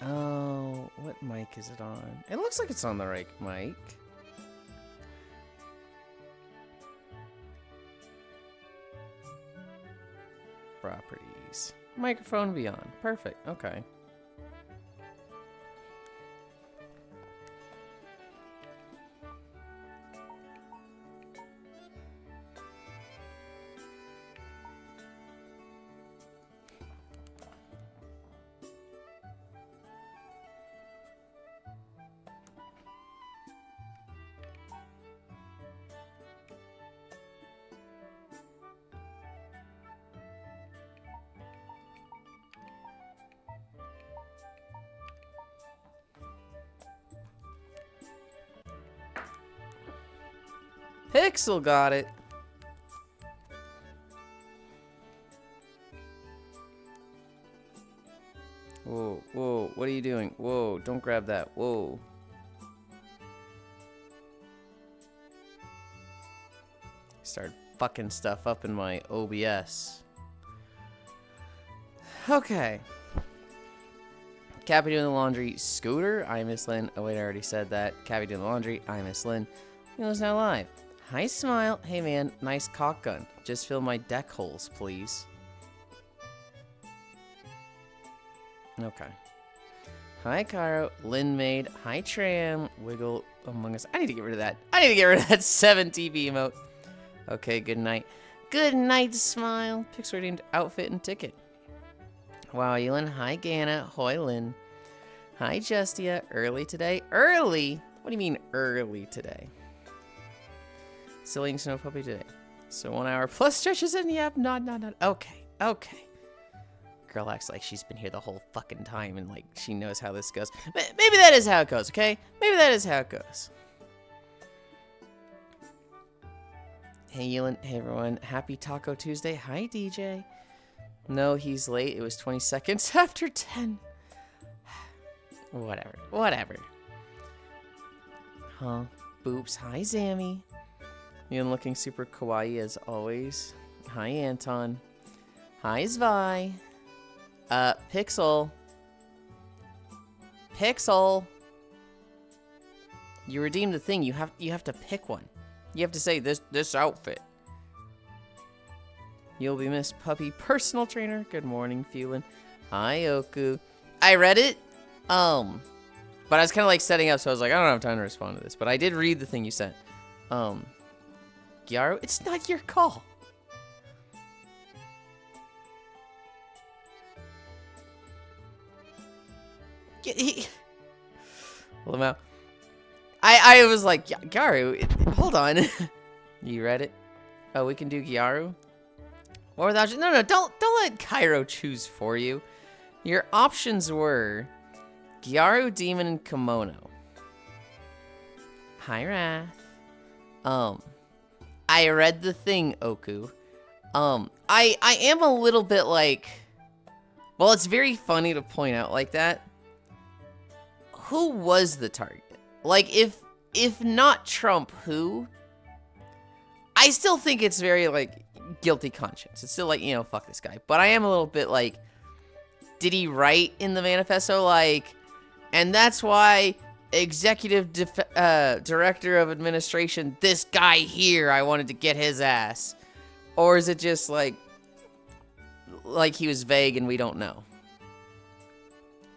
Oh, what mic is it on? It looks like it's on the right mic. Properties. Microphone be on. Perfect. Okay. Pixel got it. Whoa, whoa, what are you doing? Whoa, don't grab that. Whoa. Started fucking stuff up in my OBS. Okay. Cappy doing the laundry. Scooter, I miss Lynn. Oh wait, I already said that. Cappy doing the laundry. I miss Lynn. It's now live. Hi, Smile. Hey, man. Nice cock gun. Just fill my deck holes, please. Okay. Hi, Cairo. Lynn made. Hi, Tram. Wiggle Among Us. I need to get rid of that. I need to get rid of that 7 TV emote. Okay, good night. Good night, Smile. Pixel redeemed outfit and ticket. Wow, Yulind. Hi, Gana. Hoi, Lynn. Hi, Justia. Early today? Early? What do you mean early today? Silly Snow Puppy today. So 1 hour plus stretches in. Yep, not. Okay, okay. Girl acts like she's been here the whole fucking time and like she knows how this goes. Maybe that is how it goes, okay? Maybe that is how it goes. Hey, Yulind. Hey, everyone. Happy Taco Tuesday. Hi, DJ. No, he's late. It was 20 seconds after 10. Whatever. Huh? Boops. Hi, Zammy. Yulind looking super kawaii as always. Hi, Anton. Hi, Zvi. Pixel. Pixel. You redeemed the thing. You have to pick one. You have to say this outfit. You'll be missed, puppy. Personal trainer. Good morning, Fuelin. Hi, Oku. I read it. But I was kind of like setting up, so I was like, I don't have time to respond to this. But I did read the thing you sent. Gyaru, it's not your call. Pull him out. I was like, Gyaru, hold on. You read it? Oh, we can do Gyaru? Or without you? No, don't let Cairo choose for you. Your options were Gyaru, Demon, and Kimono. Hi, Wrath. I read the thing, Oku. I am a little bit like, well, it's very funny to point out like that. Who was the target? Like, if not Trump, who? I still think it's very, like, guilty conscience. It's still like, you know, fuck this guy. But I am a little bit like, did he write in the manifesto, like, and that's why executive director of administration, this guy here, I wanted to get his ass? Or is it just like he was vague and we don't know?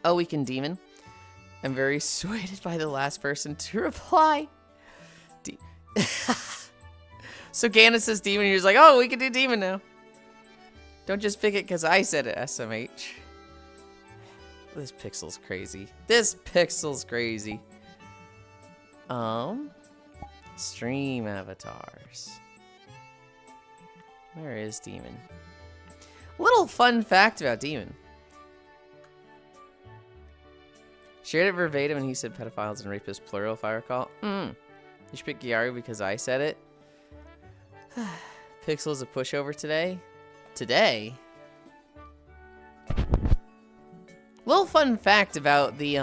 Oh, we can Demon. I'm very swayed by the last person to reply. So Gana says Demon, and you're just like, oh, we can do Demon now. Don't just pick it because I said it, SMH. This pixel's crazy. This pixel's crazy. Stream avatars. Where is Demon? Little fun fact about Demon. Shared it verbatim and he said pedophiles and rapists plural, if I recall. You should pick Gyaru because I said it. Pixel's a pushover today. Today? Little fun fact about the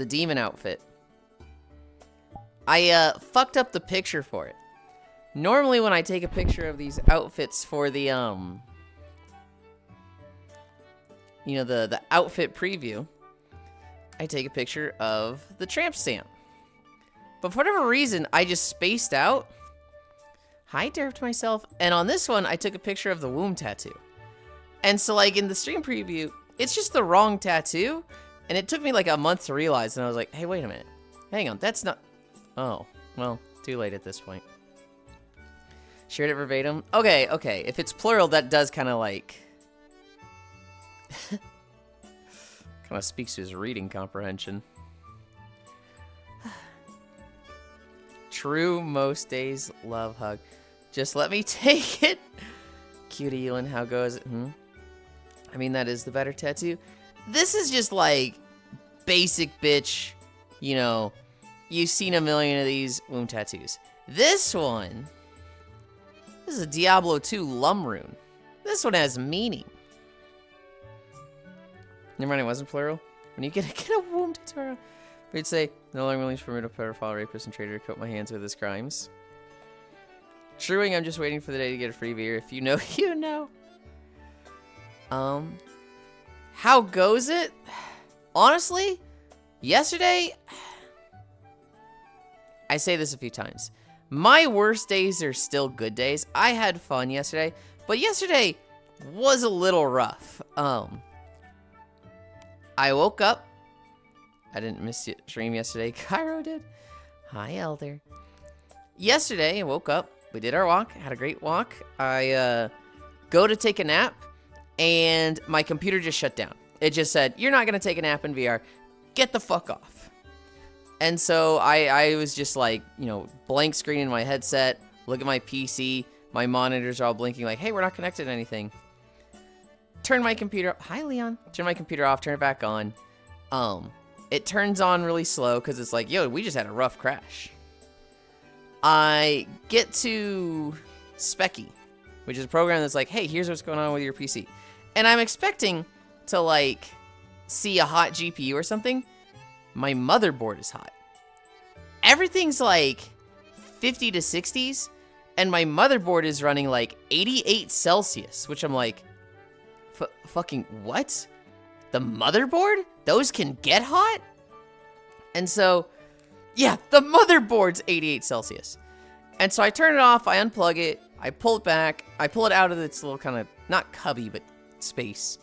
demon outfit. I fucked up the picture for it. Normally when I take a picture of these outfits for the you know, the outfit preview, I take a picture of the tramp stamp. But for whatever reason, I just spaced out. I derped myself. And on this one, I took a picture of the womb tattoo. And so, like, in the stream preview, it's just the wrong tattoo. And it took me, like, a month to realize. And I was like, hey, wait a minute. Hang on, that's not... Oh, well, too late at this point. Shared it verbatim? Okay, okay. If it's plural, that does kind of, like... kind of speaks to his reading comprehension. True, most days, love, hug. Just let me take it. Cutie Yulind, how goes it? I mean, that is the better tattoo. This is just like basic bitch, you know, you've seen a million of these womb tattoos. This one, this is a Diablo 2 Lum rune. This one has meaning. Never mind, it wasn't plural. When you get a womb tattoo, we'd say, no longer willing for me to pedophile, rapist, and traitor to coat my hands with his crimes. Truing, I'm just waiting for the day to get a free beer. If you know, you know. How goes it? Honestly, yesterday, I say this a few times. My worst days are still good days. I had fun yesterday, but yesterday was a little rough. I woke up. I didn't miss your stream yesterday. Cairo did. Hi, Elder. Yesterday, I woke up. We did our walk. Had a great walk. I go to take a nap, and my computer just shut down. It just said, you're not going to take a nap in VR. Get the fuck off. And so I was just like, you know, blank screen in my headset. Look at my PC. My monitors are all blinking like, hey, we're not connected to anything. Turn my computer. Hi, Leon. Turn my computer off. Turn it back on. It turns on really slow because it's like, yo, we just had a rough crash. I get to Specky, which is a program that's like, hey, here's what's going on with your PC. And I'm expecting to, like, see a hot GPU or something. My motherboard is hot. Everything's, like, 50 to 60s, and my motherboard is running, like, 88 Celsius, which I'm like, fucking what? The motherboard? Those can get hot? And so, yeah, the motherboard's 88 Celsius. And so I turn it off, I unplug it, I pull it back, I pull it out of its little kind of, not cubby, but space.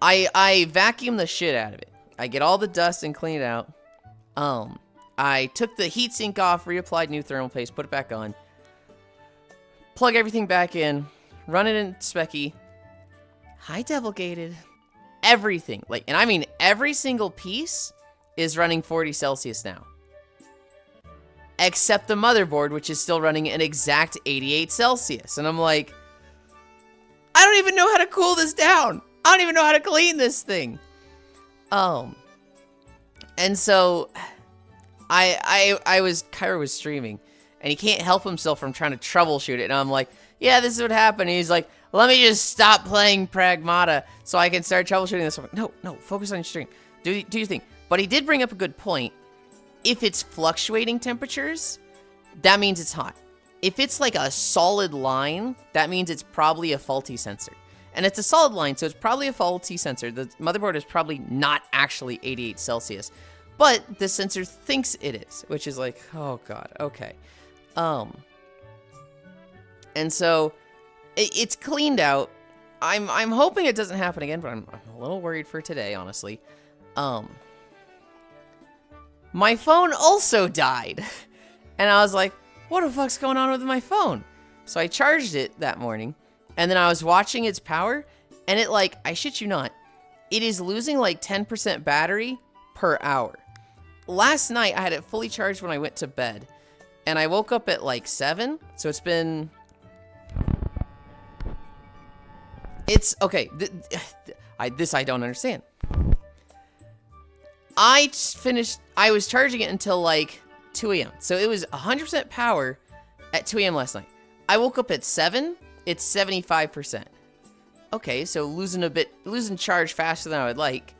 I vacuum the shit out of it. I get all the dust and clean it out. I took the heatsink off, reapplied new thermal paste, put it back on. Plug everything back in, run it in Specky. Hi, Devil Gated. Everything, like, and I mean every single piece is running 40 Celsius now. Except the motherboard, which is still running an exact 88 Celsius. And I'm like, I don't even know how to cool this down. I don't even know how to clean this thing. And so Cairo was streaming, and he can't help himself from trying to troubleshoot it. And I'm like, yeah, this is what happened. And he's like, let me just stop playing Pragmata so I can start troubleshooting this. I'm like, no, focus on your stream. Do your thing. But he did bring up a good point. If it's fluctuating temperatures, that means it's hot. If it's like a solid line, that means it's probably a faulty sensor. And it's a solid line, so it's probably a faulty sensor. The motherboard is probably not actually 88 Celsius, but the sensor thinks it is, which is like, oh god, okay. And so it's cleaned out. I'm hoping it doesn't happen again, but I'm a little worried for today, honestly. My phone also died. And I was like, what the fuck's going on with my phone? So I charged it that morning, and then I was watching its power, and it, like, I shit you not, it is losing like 10% battery per hour. Last night, I had it fully charged when I went to bed, and I woke up at like 7, so it's been... okay, this I don't understand. I was charging it until like 2 a.m. So it was 100% power at 2 a.m. last night. I woke up at 7, it's 75%. Okay, so losing charge faster than I would like.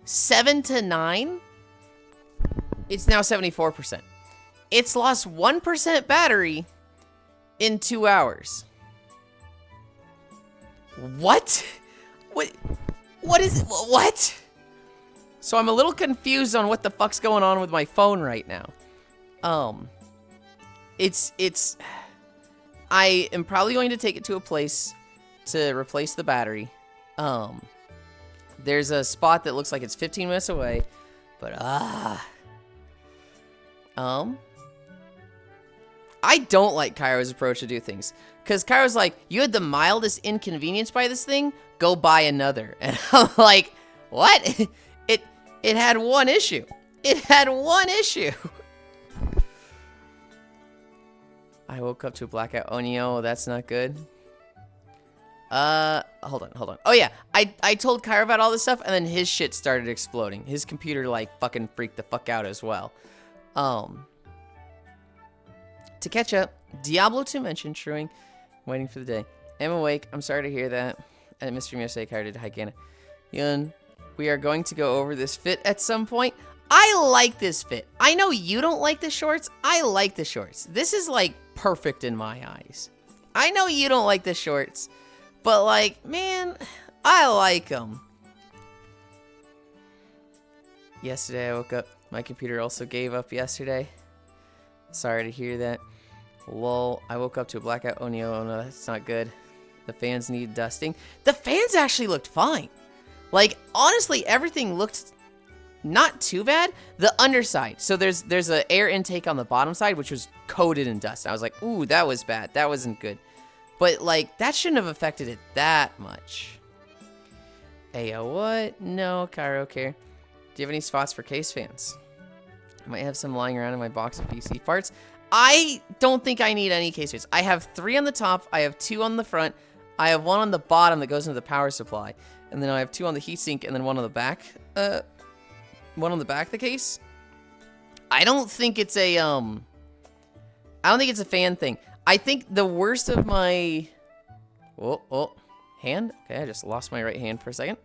7 to 9, it's now 74%. It's lost 1% battery in 2 hours. What? What? What is it? What? So I'm a little confused on what the fuck's going on with my phone right now. I am probably going to take it to a place to replace the battery. There's a spot that looks like it's 15 minutes away, but I don't like Cairo's approach to do things. Because Cairo's like, you had the mildest inconvenience by this thing, go buy another. And I'm like, what? It had one issue. It had one issue. I woke up to a blackout. Oh no, that's not good. Hold on. Oh yeah, I told Cairo about all this stuff, and then his shit started exploding. His computer, like, fucking freaked the fuck out as well. To catch up, Diablo 2 mentioned shrewying, waiting for the day. I'm awake. I'm sorry to hear that. And Mr. Miyosei, Cairo did Haikana. Yulind, we are going to go over this fit at some point. I like this fit. I know you don't like the shorts. I like the shorts. This is, like, perfect in my eyes. I know you don't like the shorts, but, like, man, I like them. Yesterday I woke up. My computer also gave up yesterday. Sorry to hear that. Lol, I woke up to a blackout. Oh no, that's not good. The fans need dusting. The fans actually looked fine. Like, honestly, everything looked not too bad. The underside. So there's an air intake on the bottom side, which was coated in dust. I was like, ooh, that was bad. That wasn't good. But, like, that shouldn't have affected it that much. Ayo, what? No, Cairo care. Do you have any spots for case fans? I might have some lying around in my box of PC parts. I don't think I need any case fans. I have 3 on the top. I have 2 on the front. I have 1 on the bottom that goes into the power supply. And then I have 2 on the heatsink and then 1 on the back. 1 on the back of the case. I don't think it's a, fan thing. I think the worst of my... hand? Okay, I just lost my right hand for a second.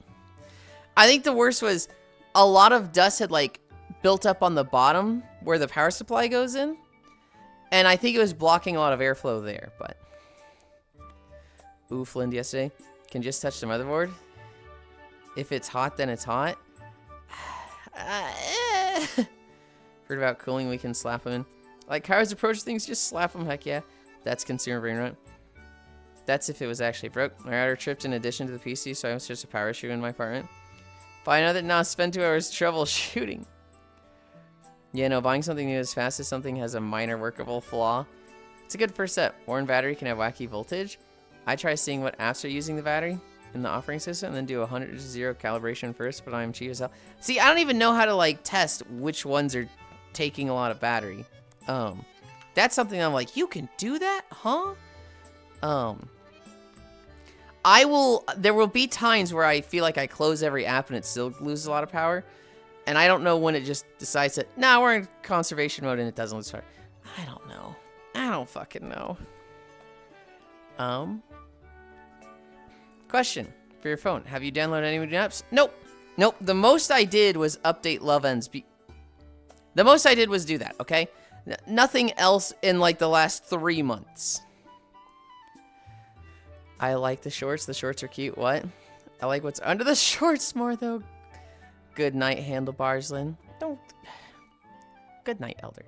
I think the worst was a lot of dust had, like, built up on the bottom where the power supply goes in. And I think it was blocking a lot of airflow there, but... Ooh, Yulind yesterday. Can just touch the motherboard. If it's hot, then it's hot. Heard about cooling, we can slap them in. Like Cairo's approach to things, just slap them, heck yeah. That's consumer brain rot. That's if it was actually broke. My router tripped in addition to the PC, so I was just a power issue in my apartment. But I know that now spend 2 hours troubleshooting. Yeah, no, buying something new as fast as something has a minor workable flaw. It's a good first step. Worn battery can have wacky voltage. I try seeing what apps are using the battery in the operating system and then do 100 to 0 calibration first, but I'm cheap as hell. See, I don't even know how to, like, test which ones are taking a lot of battery. That's something I'm like, you can do that? Huh? There will be times where I feel like I close every app and it still loses a lot of power. And I don't know when it just decides that, nah, we're in conservation mode and it doesn't lose power. I don't know. I don't fucking know. Question for your phone. Have you downloaded any new apps? Nope. Nope. The most I did was update Love Ends. The most I did was do that, okay? Nothing else in, like, the last 3 months. I like the shorts. The shorts are cute. What? I like what's under the shorts more, though. Good night, handlebars, Lynn. Don't. Good night, Elder.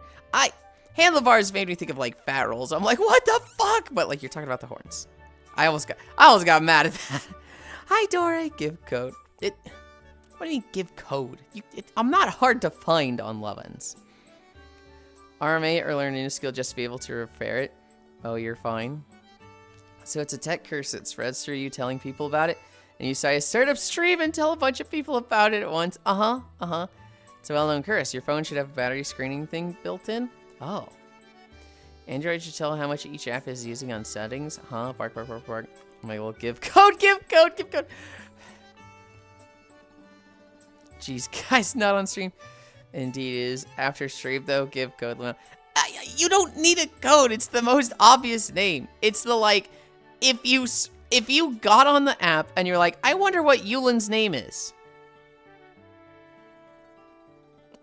Handlebars made me think of, like, fat rolls. I'm like, what the fuck? But, like, you're talking about the horns. I almost got mad at that. Hi, Dora. Give code. What do you mean, give code? I'm not hard to find on Love Ends. RMA or learn a new skill just to be able to repair it. Oh, you're fine. So it's a tech curse that spreads through you telling people about it. And you decide to start up stream and tell a bunch of people about it at once. It's a well-known curse. Your phone should have a battery screening thing built in. Oh. Android should tell how much each app is using on settings. Huh? Bark. I'm like, well, give code. Jeez, guys, not on stream. Indeed it is. After stream, though, give code. You don't need a code. It's the most obvious name. It's the, like, if you got on the app and you're like, I wonder what Yulind's name is,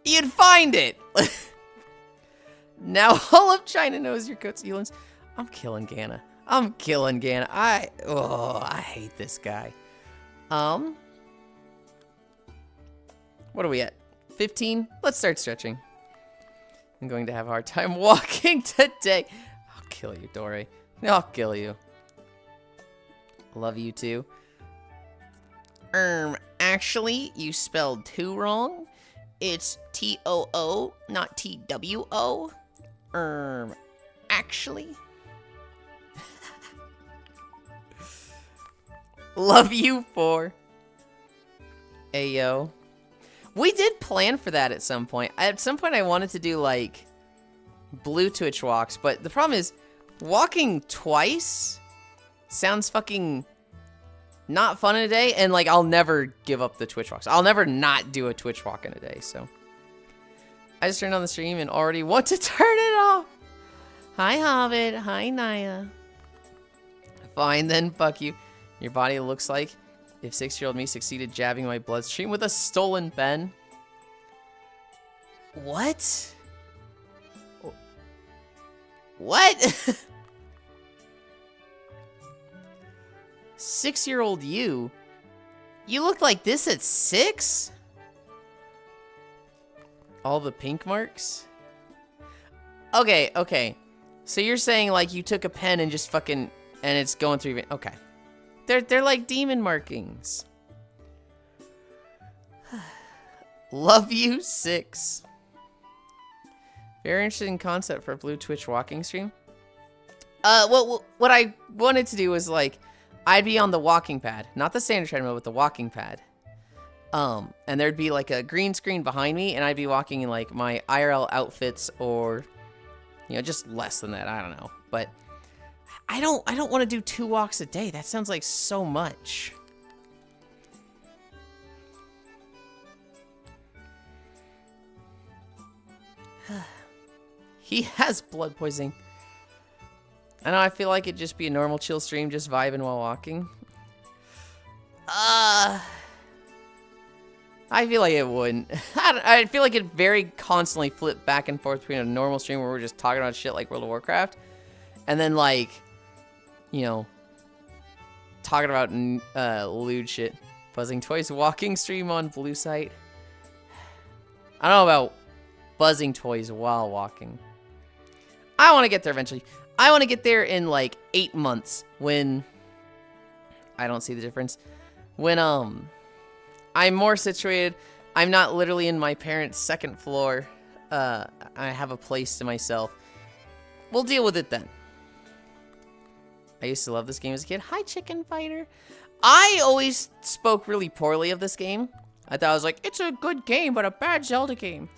you'd find it. Now all of China knows your code's Yulind's. I'm killing Gana. I hate this guy. What are we at? 15? Let's start stretching. I'm going to have a hard time walking today. I'll kill you, Dore. I'll kill you. Love you too. Actually, you spelled 2 wrong. It's T-O-O, not T-W-O. Actually. Love you 4. Ayo. We did plan for that at some point. At some point, I wanted to do, like, blue Twitch walks, but the problem is, walking twice sounds fucking not fun in a day, and, like, I'll never give up the Twitch walks. I'll never not do a Twitch walk in a day, so. I just turned on the stream and already want to turn it off. Hi, Hobbit. Hi, Naya. Fine, then, fuck you. Your body looks like if 6-year-old me succeeded jabbing my bloodstream with a stolen pen. What? What? 6-year-old you? You looked like this at 6? All the pink marks? Okay, okay. So you're saying like you took a pen and just fucking, and it's going through, okay. They're like demon markings. Love you 6. Very interesting concept for a blue Twitch walking stream. What I wanted to do was like, I'd be on the walking pad, not the standard treadmill, but the walking pad. And there'd be like a green screen behind me, and I'd be walking in like my IRL outfits, or you know, just less than that. I don't know, but I don't want to do 2 walks a day. That sounds like so much. He has blood poisoning. I know, I feel like it'd just be a normal chill stream, just vibing while walking. I feel like it wouldn't. I feel like it'd very constantly flip back and forth between a normal stream where we're just talking about shit like World of Warcraft, and then like, you know, talking about lewd shit. Buzzing Toys walking stream on Blue site. I don't know about buzzing toys while walking. I want to get there eventually. I want to get there in like 8 months when I don't see the difference. When I'm more situated. I'm not literally in my parents' 2nd floor. I have a place to myself. We'll deal with it then. I used to love this game as a kid. Hi, Chicken Fighter. I always spoke really poorly of this game. I thought I was like, it's a good game, but a bad Zelda game.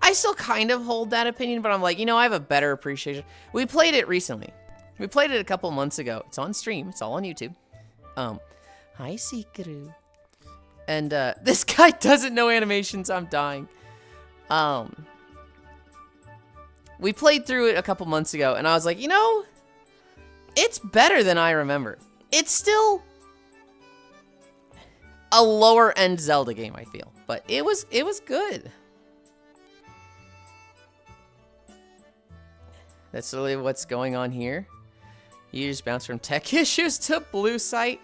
I still kind of hold that opinion, but I'm like, you know, I have a better appreciation. We played it recently. We played it a couple months ago. It's on stream. It's all on YouTube. Hi, Sikaru. And, this guy doesn't know animations. I'm dying. We played through it a couple months ago, and I was like, you know, it's better than I remember. It's still a lower-end Zelda game, I feel. But it was good. That's literally what's going on here. You just bounce from tech issues to Blue site.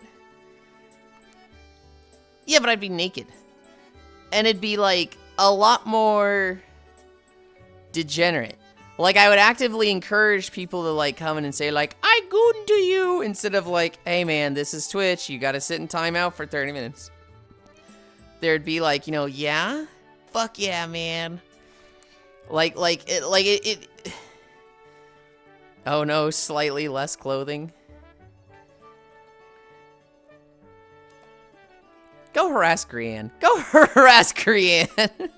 Yeah, but I'd be naked. And it'd be, like, a lot more degenerate. Like, I would actively encourage people to, like, come in and say, like, I goon to you, instead of, like, hey, man, this is Twitch. You gotta sit in timeout for 30 minutes. There'd be, like, you know, yeah? Fuck yeah, man. It oh, no, slightly less clothing. Go harass Grianne. Go harass Grianne.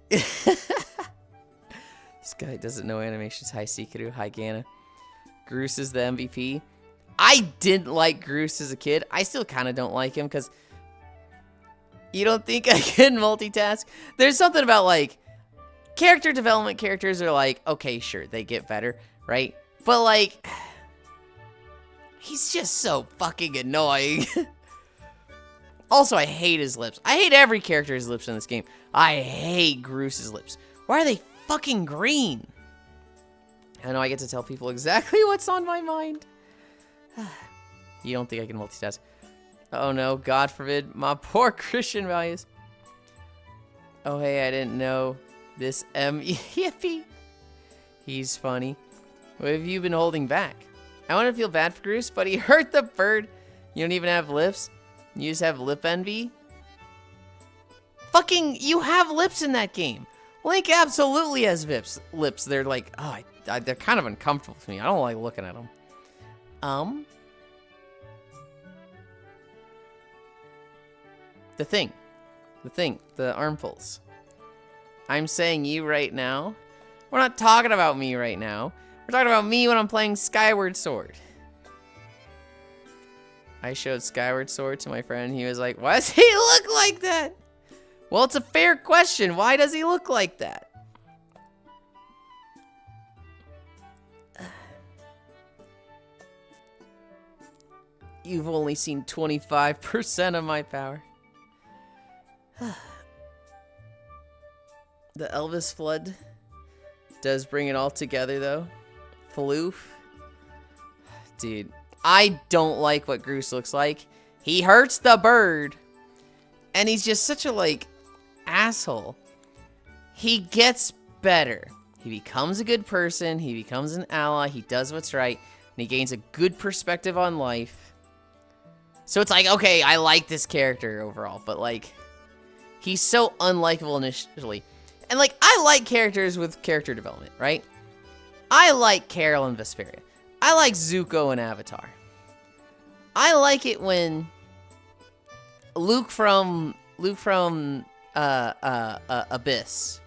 This guy doesn't know animations. Hi, Sikaru. Hi, Gana. Groose is the MVP. I didn't like Groose as a kid. I still kind of don't like him because you don't think I can multitask? There's something about, like, character development characters are like, okay, sure, they get better, right? But, like, he's just so fucking annoying. Also, I hate his lips. I hate every character's lips in this game. I hate Groose's lips. Why are they fucking green? I know I get to tell people exactly what's on my mind. You don't think I can multitask? Oh no, God forbid. My poor Christian values. Oh hey, I didn't know this yippee. He's funny. What have you been holding back? I want to feel bad for Groose, but he hurt the bird. You don't even have lips? You just have lip envy? Fucking, you have lips in that game. Link absolutely has lips. They're like, oh, they're kind of uncomfortable for me. I don't like looking at them. The armfuls. I'm saying you right now. We're not talking about me right now. We're talking about me when I'm playing Skyward Sword. I showed Skyward Sword to my friend. He was like, why does he look like that? Well, it's a fair question. Why does he look like that? You've only seen 25% of my power. The Elvis flood does bring it all together, though. Floof. Dude, I don't like what Groose looks like. He hurts the bird. And he's just such a, like, asshole. He gets better. He becomes a good person. He becomes an ally. He does what's right. And he gains a good perspective on life. So it's like, okay, I like this character overall. But, like, he's so unlikable initially. And, like, I like characters with character development, right? I like Carol and Vesperia. I like Zuko and Avatar. I like it when Luke from Abyss.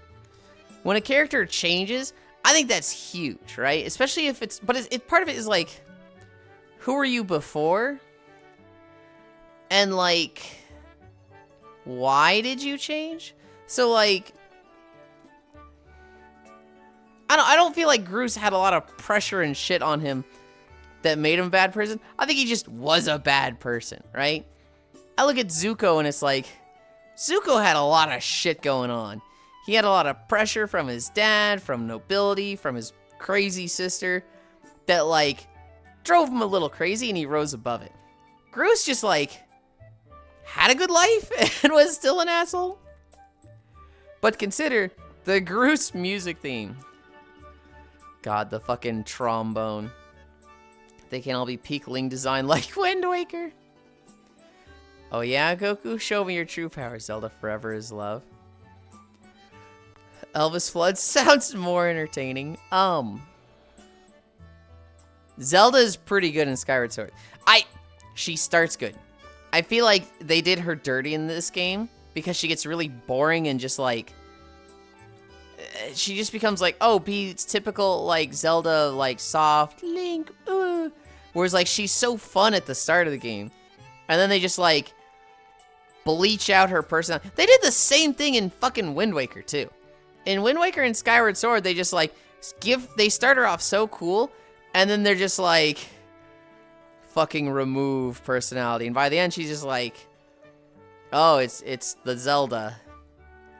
When a character changes, I think that's huge, right? Especially if it's, but part of it is like, who were you before? And like, why did you change? So like, I don't feel like Groose had a lot of pressure and shit on him that made him a bad person. I think he just was a bad person, right? I look at Zuko and it's like, Zuko had a lot of shit going on. He had a lot of pressure from his dad, from nobility, from his crazy sister that like drove him a little crazy and he rose above it. Groose just like had a good life and was still an asshole. But consider the Groose music theme. God, the fucking trombone. They can all be peak Ling design like Wind Waker. Oh yeah, Goku? Show me your true power. Zelda forever is love. Elvis Flood sounds more entertaining. Zelda is pretty good in Skyward Sword. She starts good. I feel like they did her dirty in this game because she gets really boring and just like, she just becomes like, oh, be typical like Zelda, like soft Link, whereas like she's so fun at the start of the game, and then they just like bleach out her personality. They did the same thing in fucking Wind Waker too. In Wind Waker and Skyward Sword, they just like they start her off so cool, and then they're just like fucking remove personality, and by the end she's just like, oh, it's the Zelda.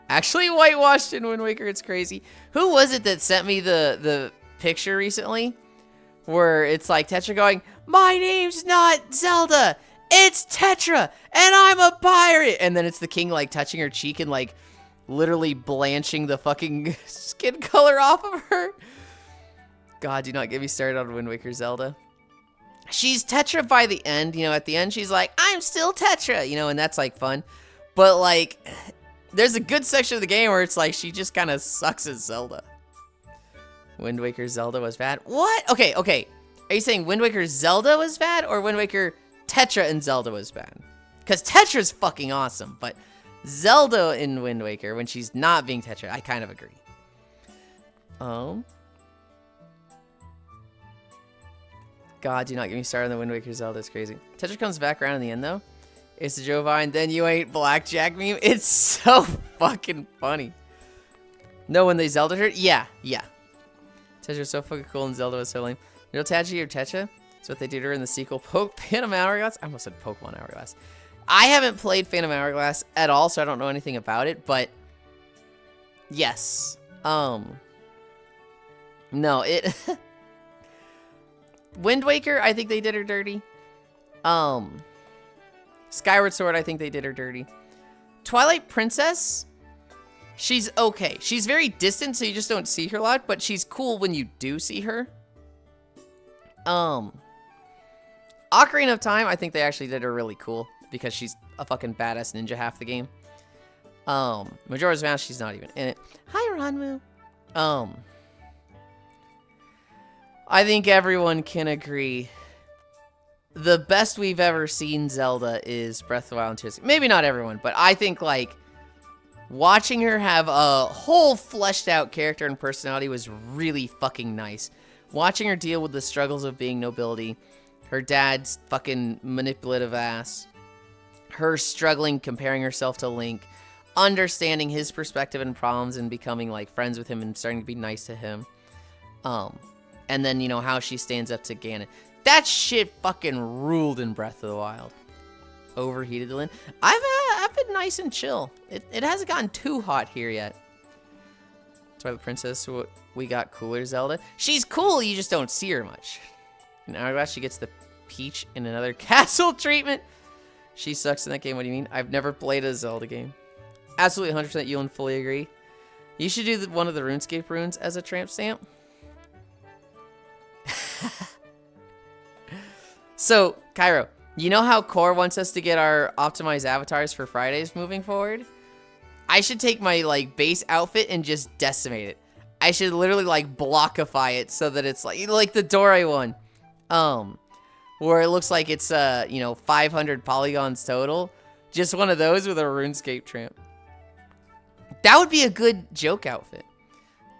Actually whitewashed in Wind Waker, it's crazy. Who was it that sent me the picture recently? Where it's like Tetra going, my name's not Zelda, it's Tetra, and I'm a pirate! And then it's the king like touching her cheek and like literally blanching the fucking skin color off of her. God, do not get me started on Wind Waker Zelda. She's Tetra by the end, you know, at the end she's like, I'm still Tetra, you know, and that's like fun. But like, there's a good section of the game where it's like she just kind of sucks as Zelda. Wind Waker Zelda was bad? What? Okay. Are you saying Wind Waker Zelda was bad or Wind Waker Tetra and Zelda was bad? Because Tetra's fucking awesome, but Zelda in Wind Waker, when she's not being Tetra, I kind of agree. God, do not get me started on the Wind Waker Zelda, it's crazy. Tetra comes back around in the end though. It's the Jovine, then you ain't blackjack meme. It's so fucking funny. No, when they Zelda her? Yeah. Tetra's so fucking cool and Zelda was so lame. You know Tachi or Tetra? That's what they did to her in the sequel. Phantom Hourglass? I almost said Pokemon Hourglass. I haven't played Phantom Hourglass at all, so I don't know anything about it, but yes. No, it... Wind Waker, I think they did her dirty. Skyward Sword, I think they did her dirty. Twilight Princess, she's okay. She's very distant, so you just don't see her a lot, but she's cool when you do see her. Ocarina of Time, I think they actually did her really cool because she's a fucking badass ninja half the game. Majora's Mask, she's not even in it. Hi, Ranmu. I think everyone can agree the best we've ever seen Zelda is Breath of the Wild and Tears. Maybe not everyone, but I think, like, watching her have a whole fleshed out character and personality was really fucking nice. Watching her deal with the struggles of being nobility, her dad's fucking manipulative ass, her struggling, comparing herself to Link, understanding his perspective and problems and becoming, like, friends with him and starting to be nice to him. And then, you know, how she stands up to Ganon. That shit fucking ruled in Breath of the Wild. Overheated Lyn. I've been nice and chill. It hasn't gotten too hot here yet. Twilight Princess, we got cooler Zelda. She's cool, you just don't see her much. In Hourglass, she gets the Peach in another castle treatment. She sucks in that game, what do you mean? I've never played a Zelda game. Absolutely 100% Yulind, fully agree. You should do one of the RuneScape runes as a tramp stamp. So, Cairo, you know how Core wants us to get our optimized avatars for Fridays moving forward? I should take my, like, base outfit and just decimate it. I should literally, like, blockify it so that it's like the Dore one. Where it looks like it's, you know, 500 polygons total. Just one of those with a RuneScape tramp. That would be a good joke outfit.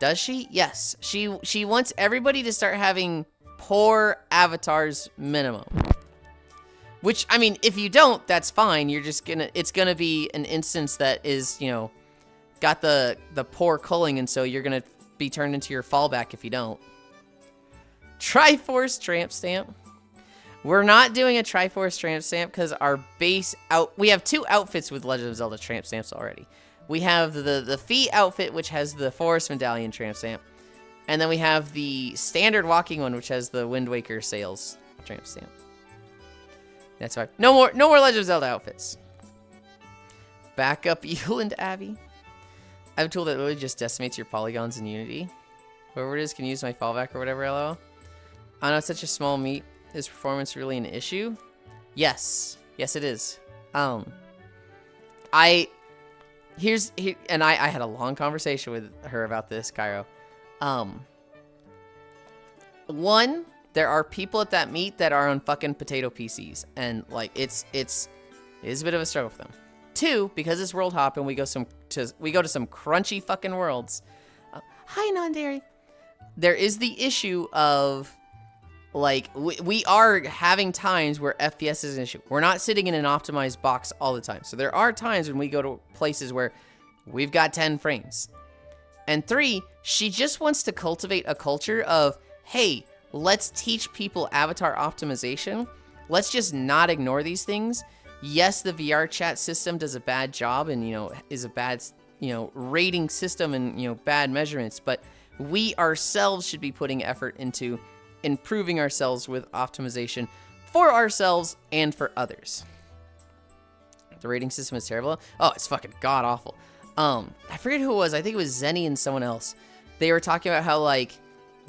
Does she? Yes. She wants everybody to start having poor avatars minimum. Which, I mean, if you don't, that's fine. You're just gonna, it's gonna be an instance that is, you know, got the poor culling, and so you're gonna be turned into your fallback if you don't. Triforce tramp stamp. We're not doing a Triforce tramp stamp because our base we have two outfits with Legend of Zelda tramp stamps already. We have the Fee outfit, which has the Forest Medallion tramp stamp. And then we have the standard walking one, which has the Wind Waker Sails tramp stamp. That's fine. No more Legend of Zelda outfits. Back up Yulind Abbey. I have a tool that literally just decimates your polygons in Unity. Whoever it is can use my fallback or whatever, lol. I know it's such a small meat. Is performance really an issue? Yes. Yes, it is. I had a long conversation with her about this, Cairo. One, there are people at that meet that are on fucking potato PCs, and like it is a bit of a struggle for them. Two, because it's world hop and we go to some crunchy fucking worlds. Hi, non-dairy. There is the issue of, like, we are having times where FPS is an issue. We're not sitting in an optimized box all the time. So there are times when we go to places where we've got 10 frames. And three, she just wants to cultivate a culture of, hey, let's teach people avatar optimization. Let's just not ignore these things. Yes, the VR chat system does a bad job and, you know, is a bad, you know, rating system and, you know, bad measurements. But we ourselves should be putting effort into improving ourselves with optimization for ourselves and for others. The rating system is terrible. Oh, it's fucking god awful. I forget who it was. I think it was Zenny and someone else. They were talking about how, like,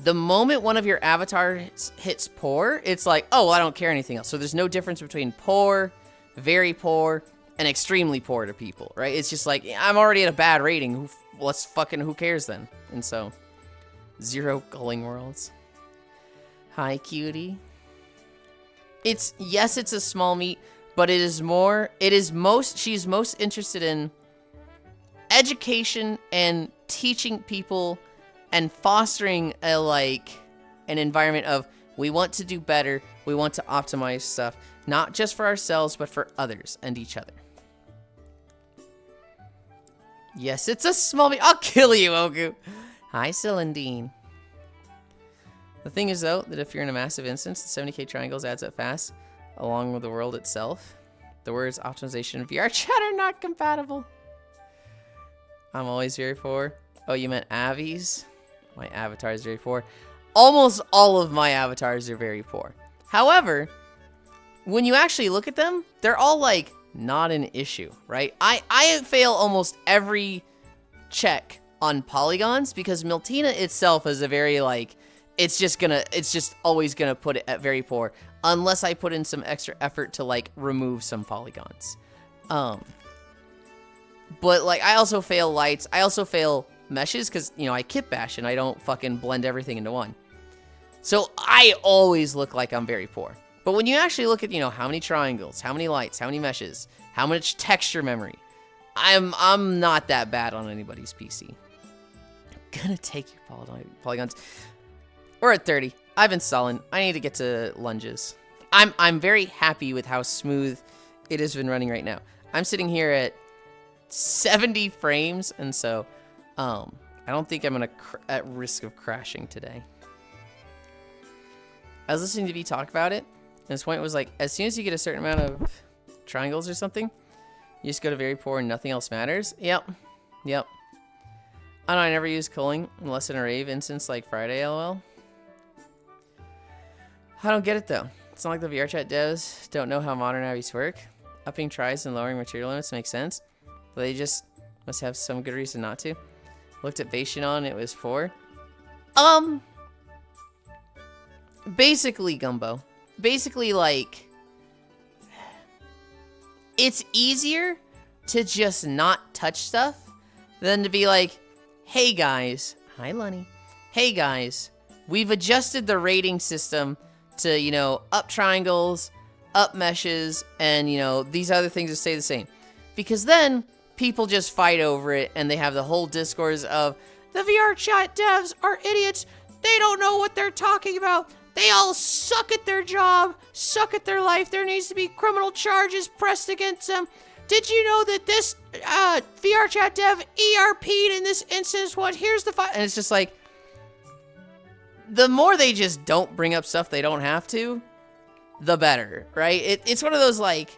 the moment one of your avatars hits poor, it's like, oh, well, I don't care anything else. So there's no difference between poor, very poor, and extremely poor to people, right? It's just like, I'm already at a bad rating. Who cares then? And so, zero culling worlds. Hi, cutie. Yes, it's a small meat, but she's most interested in education and teaching people and fostering an environment of, we want to do better, we want to optimize stuff, not just for ourselves, but for others and each other. Yes, it's a small meat. I'll kill you, Ogu. Hi, Cylindine. The thing is, though, that if you're in a massive instance, the 70k triangles adds up fast, along with the world itself. The words optimization and VR chat are not compatible. I'm always very poor. Oh, you meant Avi's? My avatar is very poor. Almost all of my avatars are very poor. However, when you actually look at them, they're all like not an issue, right? I fail almost every check on polygons because Miltina itself is a very like, it's just always gonna put it at very poor unless I put in some extra effort to like remove some polygons. But like I also fail lights. I also fail meshes because, you know, I kit bash and I don't fucking blend everything into one. So I always look like I'm very poor. But when you actually look at, you know, how many triangles, how many lights, how many meshes, how much texture memory, I'm not that bad on anybody's PC. Gonna take your polygons. We're at 30. I've been stalling. I need to get to lunges. I'm very happy with how smooth it has been running right now. I'm sitting here at 70 frames, and so I don't think I'm gonna at risk of crashing today. I was listening to V talk about it, and his point was like, as soon as you get a certain amount of triangles or something, you just go to very poor and nothing else matters. Yep. I don't know, I never use culling unless in a rave instance like Friday, lol. I don't get it though. It's not like the VRChat devs don't know how modern abbeys work. Upping tries and lowering material limits makes sense, but they just must have some good reason not to. Looked at Vationon, it was 4. Basically, Gumbo. Basically, like, it's easier to just not touch stuff than to be like, hey guys, hi Lunny, hey guys, we've adjusted the rating system to, you know, up triangles, up meshes, and, you know, these other things that stay the same. Because then people just fight over it and they have the whole discourse of the VRChat devs are idiots. They don't know what they're talking about. They all suck at their job, suck at their life. There needs to be criminal charges pressed against them. Did you know that this VRChat dev ERP'd in this instance? What? Here's the file. And it's just like, the more they just don't bring up stuff they don't have to, the better, right? It's one of those like,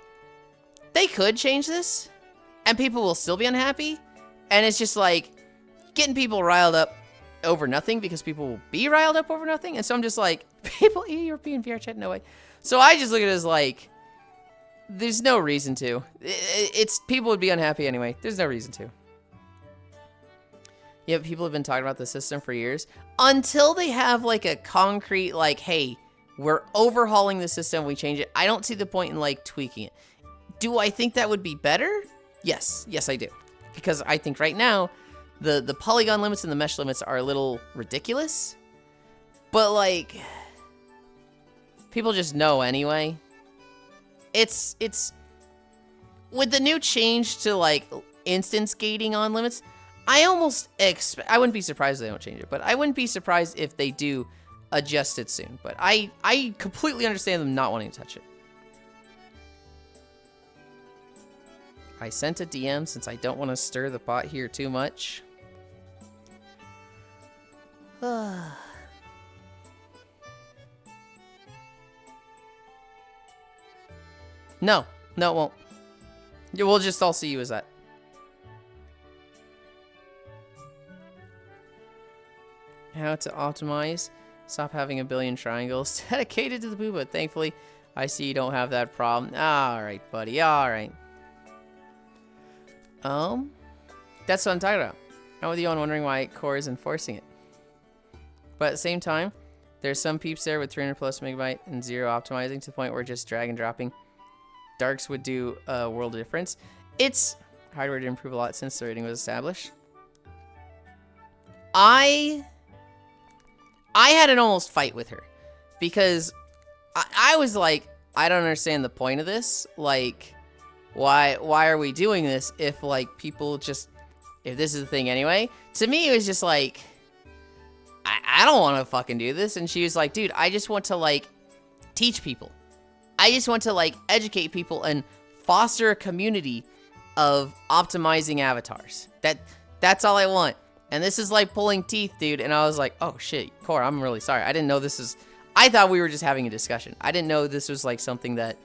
they could change this and people will still be unhappy. And it's just like getting people riled up over nothing because people will be riled up over nothing. And so I'm just like, people European VRChat, no way. So I just look at it as like, there's no reason to. It's people would be unhappy anyway. There's no reason to. Yeah, people have been talking about the system for years until they have like a concrete like, hey, we're overhauling the system, we change it. I don't see the point in like tweaking it. Do I think that would be better? Yes, I do. Because I think right now, the polygon limits and the mesh limits are a little ridiculous. But like, people just know anyway. It's with the new change to like instance gating on limits, I almost I wouldn't be surprised if they don't change it, but I wouldn't be surprised if they do adjust it soon. But I completely understand them not wanting to touch it. I sent a DM since I don't want to stir the pot here too much. No, it won't. We'll just all see you as that. How to optimize. Stop having a billion triangles. Dedicated to the boo, but thankfully, I see you don't have that problem. Alright, buddy, alright. That's what I'm talking about. I'm with you on wondering why Core is enforcing it. But at the same time, there's some peeps there with 300 plus megabyte and 0 optimizing to the point where just drag and dropping Darks would do a world of difference. It's hardware to improve a lot since the rating was established. I had an almost fight with her because I was like, I don't understand the point of this. Like, why are we doing this if like people just, if this is the thing anyway? To me, it was just like, I don't want to fucking do this. And she was like, dude, I just want to like teach people. I just want to like educate people and foster a community of optimizing avatars. That's all I want. And this is like pulling teeth, dude. And I was like, oh shit, Core, I'm really sorry. I didn't know this is, I thought we were just having a discussion. I didn't know this was like something that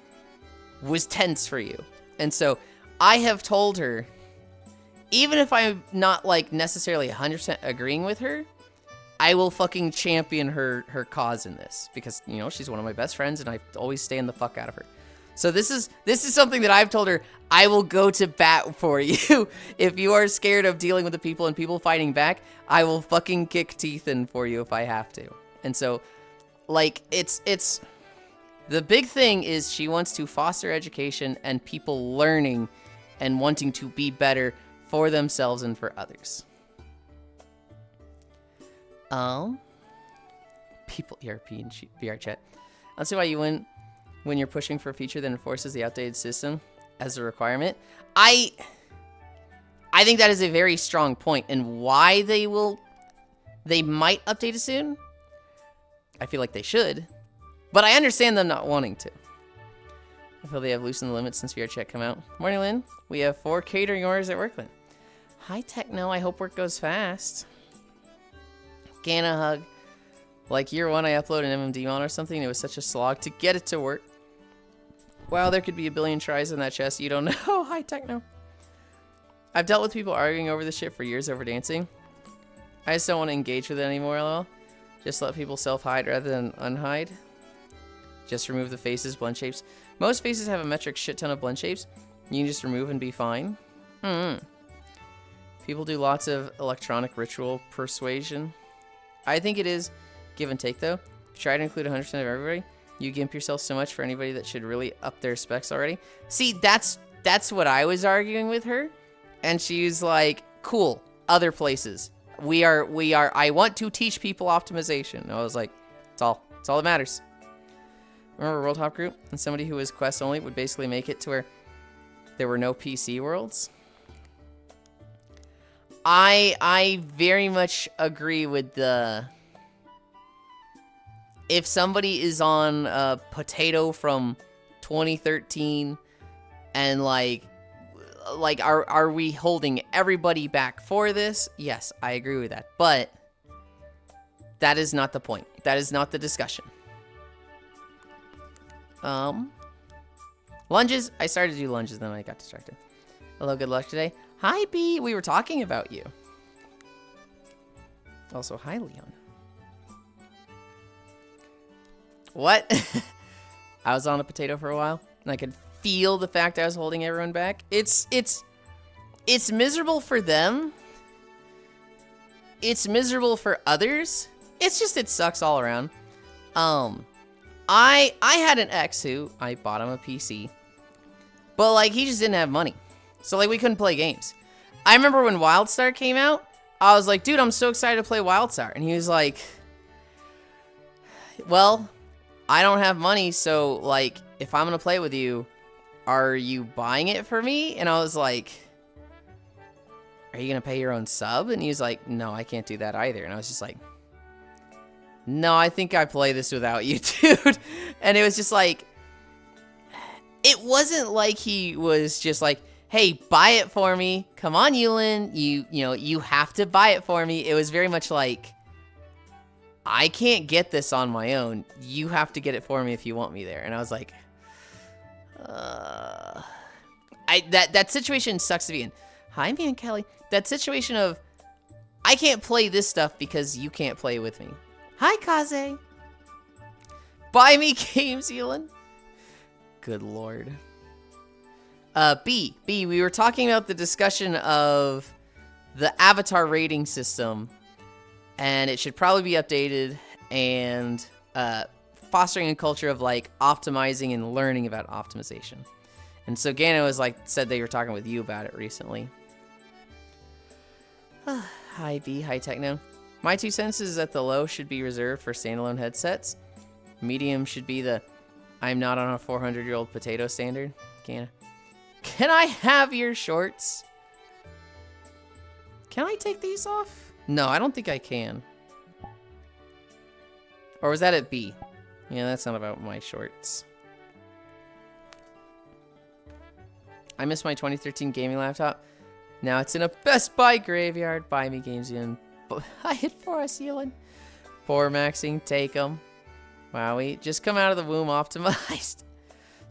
was tense for you. And so I have told her, even if I'm not like necessarily 100% agreeing with her, I will fucking champion her cause in this because, you know, she's one of my best friends and I always stand the fuck out of her. So this is something that I've told her. I will go to bat for you. If you are scared of dealing with the people and people fighting back, I will fucking kick teeth in for you if I have to. And so, like, it's the big thing is she wants to foster education and people learning and wanting to be better for themselves and for others. People ERP and VR chat. I'll see why you win when you're pushing for a feature that enforces the outdated system as a requirement. I think that is a very strong point, and why they might update it soon. I feel like they should, but I understand them not wanting to. I feel they have loosened the limits since VR chat come out. Morning, Lynn. We have 4 catering orders at work, Lynn. Hi, Techno. I hope work goes fast. Gana hug. Like year 1, I uploaded an MMD mod or something. It was such a slog to get it to work. Wow, there could be a billion tries in that chest. You don't know. Hi, Techno. I've dealt with people arguing over this shit for years over dancing. I just don't want to engage with it anymore, lol. Just let people self-hide rather than unhide. Just remove the faces, blend shapes. Most faces have a metric shit ton of blend shapes. You can just remove and be fine. People do lots of electronic ritual persuasion. I think it is give and take, though. If you try to include 100% of everybody, you gimp yourself so much for anybody that should really up their specs already. See, that's what I was arguing with her. And she's like, cool, other places. I want to teach people optimization. And I was like, it's all that matters. Remember World Hop Group? And somebody who was Quest only would basically make it to where there were no PC worlds. I very much agree with the... If somebody is on a potato from 2013 and like are we holding everybody back for this? Yes, I agree with that. But that is not the point. That is not the discussion. Lunges. I started to do lunges, then I got distracted. Hello, good luck today. Hi, B. We were talking about you. Also, hi, Leon. What? I was on a potato for a while, and I could feel the fact I was holding everyone back. It's miserable for them. It's miserable for others. It's just, it sucks all around. I had an ex who, I bought him a PC, but like, he just didn't have money. So like, we couldn't play games. I remember when WildStar came out, I was like, dude, I'm so excited to play WildStar. And he was like, well, I don't have money, so like, if I'm gonna play with you, are you buying it for me? And I was like, are you gonna pay your own sub? And he was like, no, I can't do that either. And I was just like, no, I think I play this without you, dude. And it was just like, it wasn't like he was just like, hey, buy it for me. Come on, Yulind. You have to buy it for me. It was very much like, I can't get this on my own. You have to get it for me if you want me there. And I was like, that situation sucks to be in. Hi, man, Kelly. That situation of, I can't play this stuff because you can't play with me. Hi, Kaze. Buy me games, Yulind. Good lord. B, we were talking about the discussion of the avatar rating system, and it should probably be updated, and fostering a culture of like optimizing and learning about optimization. And so Gano was like, said they were talking with you about it recently. Hi B, hi Techno. My 2 cents is that the low should be reserved for standalone headsets. Medium should be the I'm not on a 400-year-old potato standard. Can I have your shorts? Can I take these off? No, I don't think I can. Or was that at B? Yeah, that's not about my shorts. I miss my 2013 gaming laptop. Now it's in a Best Buy graveyard. Buy me games in. I hit for us, Yulind. Poor maxing, take them. Wowie, just come out of the womb optimized.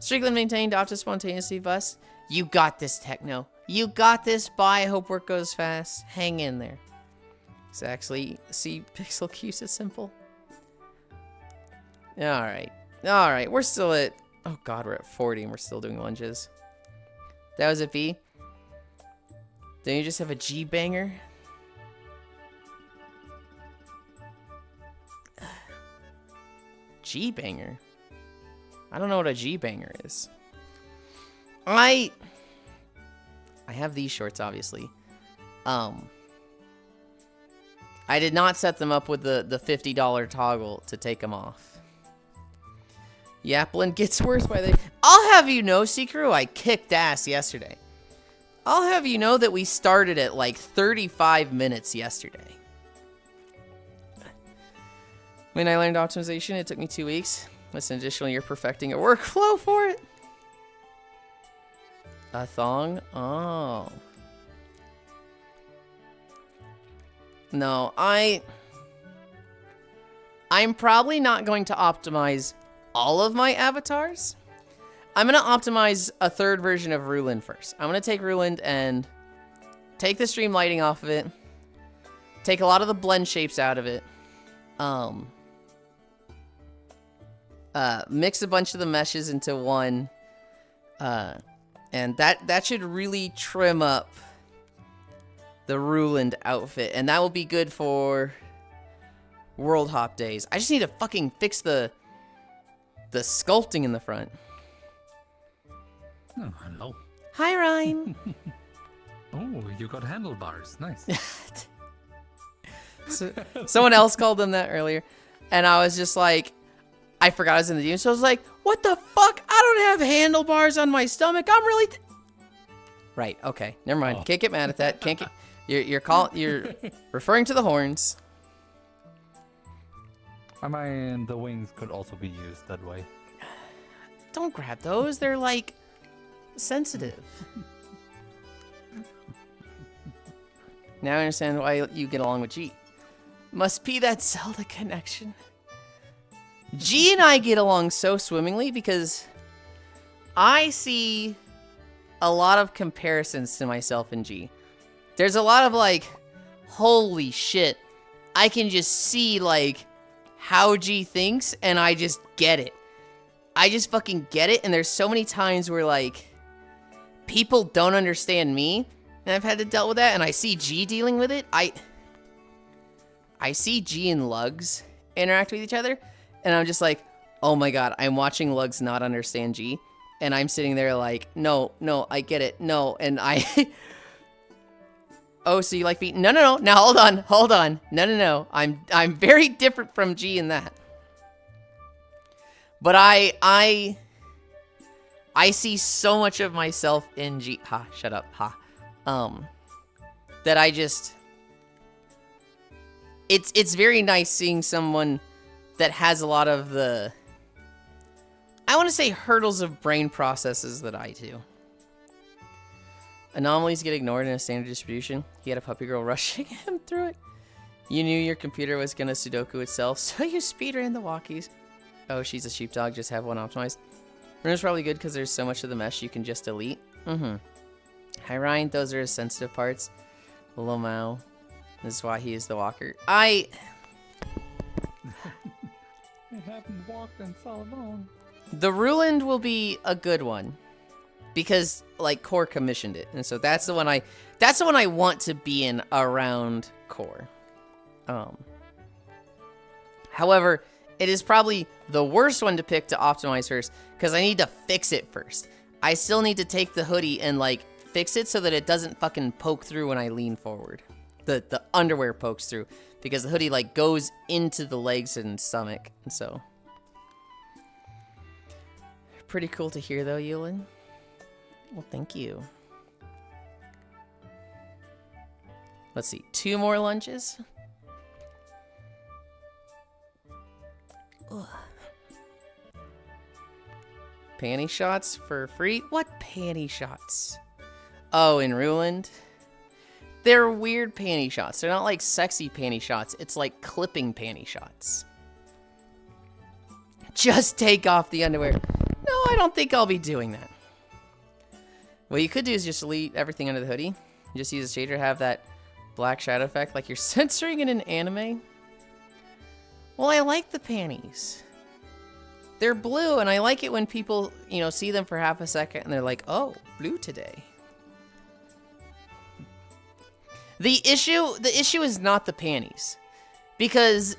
Strickland maintained Opti spontaneously bus. You got this, Techno. You got this. Bye. I hope work goes fast. Hang in there. It's actually, see, Pixel Q's is simple. Alright. Alright, we're still at Oh god, we're at 40 and we're still doing lunges. That was a B. Then you just have a G banger. G banger? I don't know what a G banger is. I have these shorts, obviously. I did not set them up with the $50 toggle to take them off. Yaplin gets worse by the... I'll have you know, Seekru, I kicked ass yesterday. I'll have you know that we started at like 35 minutes yesterday. When I learned optimization, it took me 2 weeks. That's an additional year perfecting a workflow for it. A thong? Oh. No, I'm probably not going to optimize all of my avatars. I'm going to optimize a third version of Yulind first. I'm going to take Yulind and take the stream lighting off of it. Take a lot of the blend shapes out of it. Mix a bunch of the meshes into one. And that should really trim up the Yulind outfit. And that will be good for World Hop days. I just need to fucking fix the sculpting in the front. Oh, hello. Hi, Ryan. Oh, you got handlebars. Nice. So, someone else called them that earlier. And I was just like, I forgot I was in the game. So I was like, what the fuck? I don't have handlebars on my stomach. I'm really... Right, okay. Never mind. Oh. Can't get mad at that. Can't get... You're referring to the horns. I mean, the wings could also be used that way. Don't grab those. They're like sensitive. Now I understand why you get along with G. Must be that Zelda connection. G and I get along so swimmingly because I see a lot of comparisons to myself in G. There's a lot of like, holy shit. I can just see like how G thinks and I just get it. I just fucking get it, and there's so many times where, like, people don't understand me, and I've had to deal with that, and I see G dealing with it. I see G and Lugs interact with each other, and I'm just like, oh my god, I'm watching Lugs not understand G, and I'm sitting there like, no, I get it, no, and I... Oh, so you like feet? No, now hold on, no, I'm very different from G in that. But I see so much of myself in G. Ha, shut up, ha. That I just... It's very nice seeing someone that has a lot of the... I want to say hurdles of brain processes that I do. Anomalies get ignored in a standard distribution. He had a puppy girl rushing him through it. You knew your computer was going to Sudoku itself, so you speedran the walkies. Oh, she's a sheepdog, just have one optimized. Runner's probably good because there's so much of the mesh you can just delete. Hi, Ryan. Those are his sensitive parts. Lomao. This is why he is the walker. I haven't walked in so long. The Yulind will be a good one. Because, like, Core commissioned it. And so that's the one I want to be in around Core. However... It is probably the worst one to pick to optimize first, because I need to fix it first. I still need to take the hoodie and, like, fix it so that it doesn't fucking poke through when I lean forward. The underwear pokes through, because the hoodie, like, goes into the legs and stomach, and so. Pretty cool to hear, though, Yulind. Well, thank you. Let's see, 2 more lunges. Ugh. Panty shots for free? What panty shots? Oh, in Yulind? They're weird panty shots. They're not like sexy panty shots. It's like clipping panty shots. Just take off the underwear. No, I don't think I'll be doing that. What you could do is just delete everything under the hoodie. Just use a shader, have that black shadow effect like you're censoring in an anime. Well, I like the panties. They're blue, and I like it when people, you know, see them for half a second and they're like, oh, blue today. The issue is not the panties. Because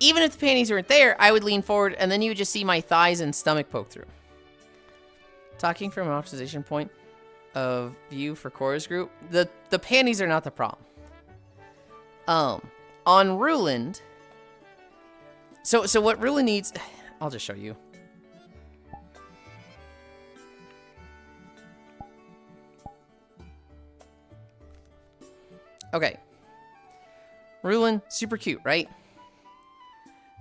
even if the panties weren't there, I would lean forward and then you would just see my thighs and stomach poke through. Talking from an optimization point of view for Cora's group, the panties are not the problem. On Yulind, so what Yulind needs, I'll just show you. Okay. Yulind, super cute, right?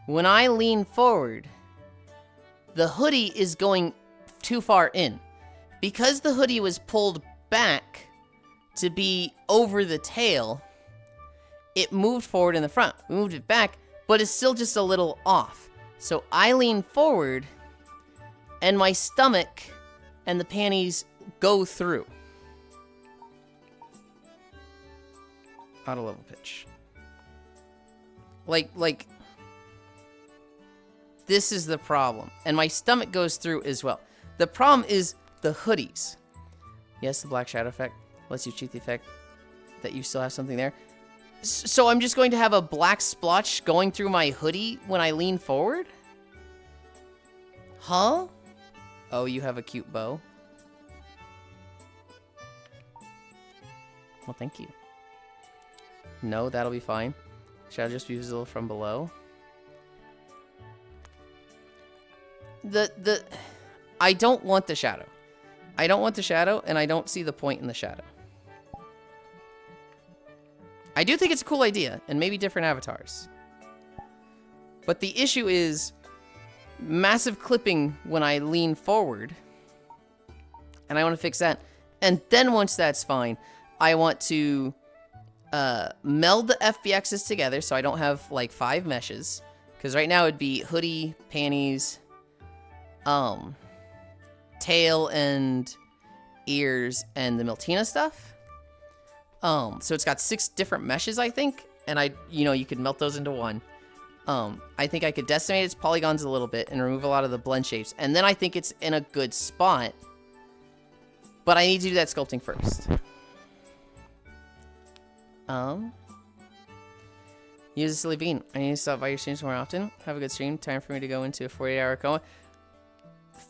When I lean forward, the hoodie is going too far in. Because the hoodie was pulled back to be over the tail, it moved forward in the front. We moved it back, but it's still just a little off. So I lean forward, and my stomach and the panties go through. Auto level pitch. Like, this is the problem. And my stomach goes through as well. The problem is the hoodies. Yes, the black shadow effect lets you cheat the effect that you still have something there. So I'm just going to have a black splotch going through my hoodie when I lean forward? Huh? Oh, you have a cute bow. Well, thank you. No, that'll be fine. Shadow just be visible from below. I don't want the shadow. I don't want the shadow, and I don't see the point in the shadow. I do think it's a cool idea, and maybe different avatars. But the issue is massive clipping when I lean forward. And I want to fix that. And then once that's fine, I want to meld the FBXs together so I don't have like 5 meshes. Because right now it'd be hoodie, panties, tail and ears, and the Miltina stuff. So it's got 6 different meshes, I think, and you could melt those into one. I think I could decimate its polygons a little bit and remove a lot of the blend shapes, and then I think it's in a good spot. But I need to do that sculpting first. Use a silly bean. I need to stop by your streams more often. Have a good stream. Time for me to go into a 48-hour coma.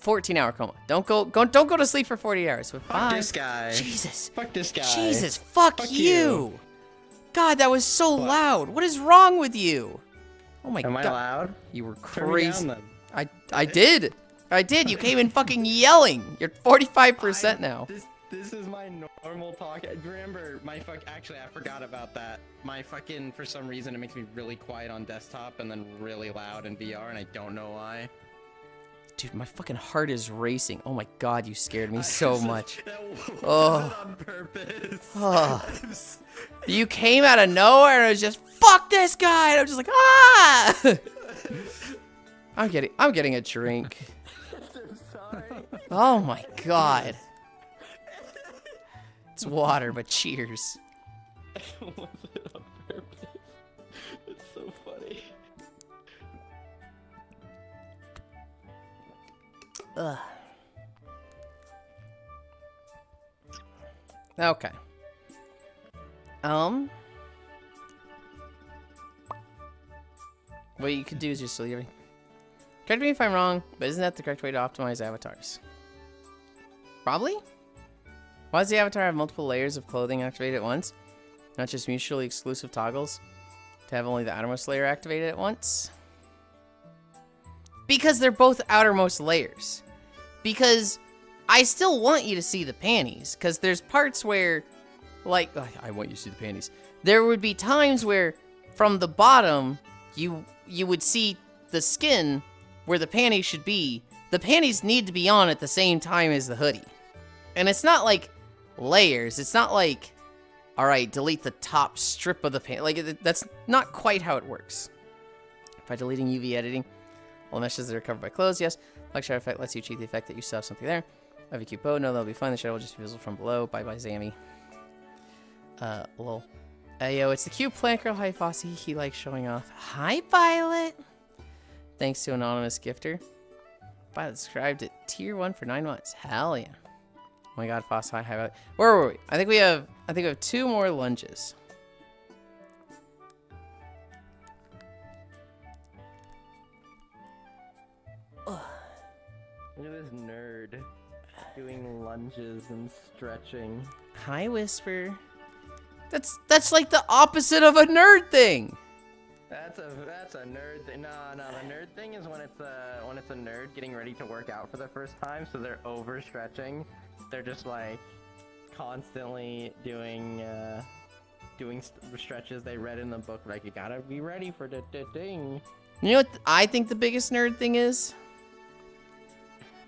14-hour coma. Don't go to sleep for 40 hours. Fuck this guy. Jesus. Fuck this guy. Jesus, fuck you. God, that was so loud. What is wrong with you? Oh my God. Am I loud? You were Turn me crazy. down, then. I did. You came in fucking yelling. You're 45% now. This is my normal talk. Remember, actually, I forgot about that. For some reason, it makes me really quiet on desktop and then really loud in VR, and I don't know why. Dude, my fucking heart is racing. Oh my God, you scared me so much. That wasn't on purpose. Oh. You came out of nowhere and it was just, fuck this guy! And I'm just like, ah! I'm getting a drink. I'm sorry. Oh my God. It's water, but cheers. Was it on purpose? It's so funny. Ugh. Okay. What you could do is just leave it. Correct me if I'm wrong, but isn't that the correct way to optimize avatars? Probably? Why does the avatar have multiple layers of clothing activated at once? Not just mutually exclusive toggles to have only the outermost layer activated at once? Because they're both outermost layers. Because I still want you to see the panties. Because there's parts where, like, I want you to see the panties. There would be times where, from the bottom, you would see the skin where the panties should be. The panties need to be on at the same time as the hoodie. And it's not like layers. It's not like, all right, delete the top strip of the pant. Like, that's not quite how it works. By deleting UV editing, all meshes that are covered by clothes, yes. Black shadow effect lets you cheat the effect that you still have something there. IVQ bow, no, that'll be fine. The shadow will just be visible from below. Bye-bye, Zammy. Lol. Yo, it's the cute plant girl. Hi, Fossy. He likes showing off. Hi, Violet. Thanks to Anonymous Gifter. Buy the subscribe to tier 1 for 9 months. Hell yeah. Oh my god, Foss high value. Where were we? I think we have 2 more lunges. Look at this nerd doing lunges and stretching. Hi, Whisper. That's like the opposite of a nerd thing. That's a nerd thing. No, the nerd thing is when it's a nerd getting ready to work out for the first time, so they're overstretching. They're just like constantly doing stretches they read in the book. Like, you gotta be ready for the thing. You know what I think the biggest nerd thing is?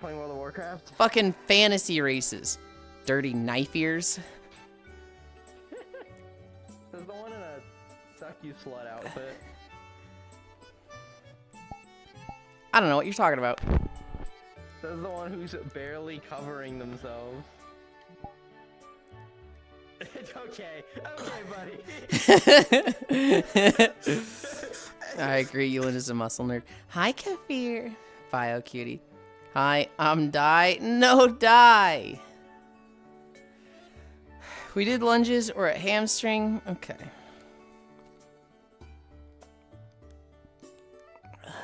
Playing World of Warcraft. Fucking fantasy races. Dirty knife ears. There's the one in a suck you slut outfit. I don't know what you're talking about. There's the one who's barely covering themselves. Okay, buddy. I agree, Yulind is a muscle nerd. Hi, Kafir. Bio cutie. Hi, Die. No, Die. We did lunges or a hamstring. Okay.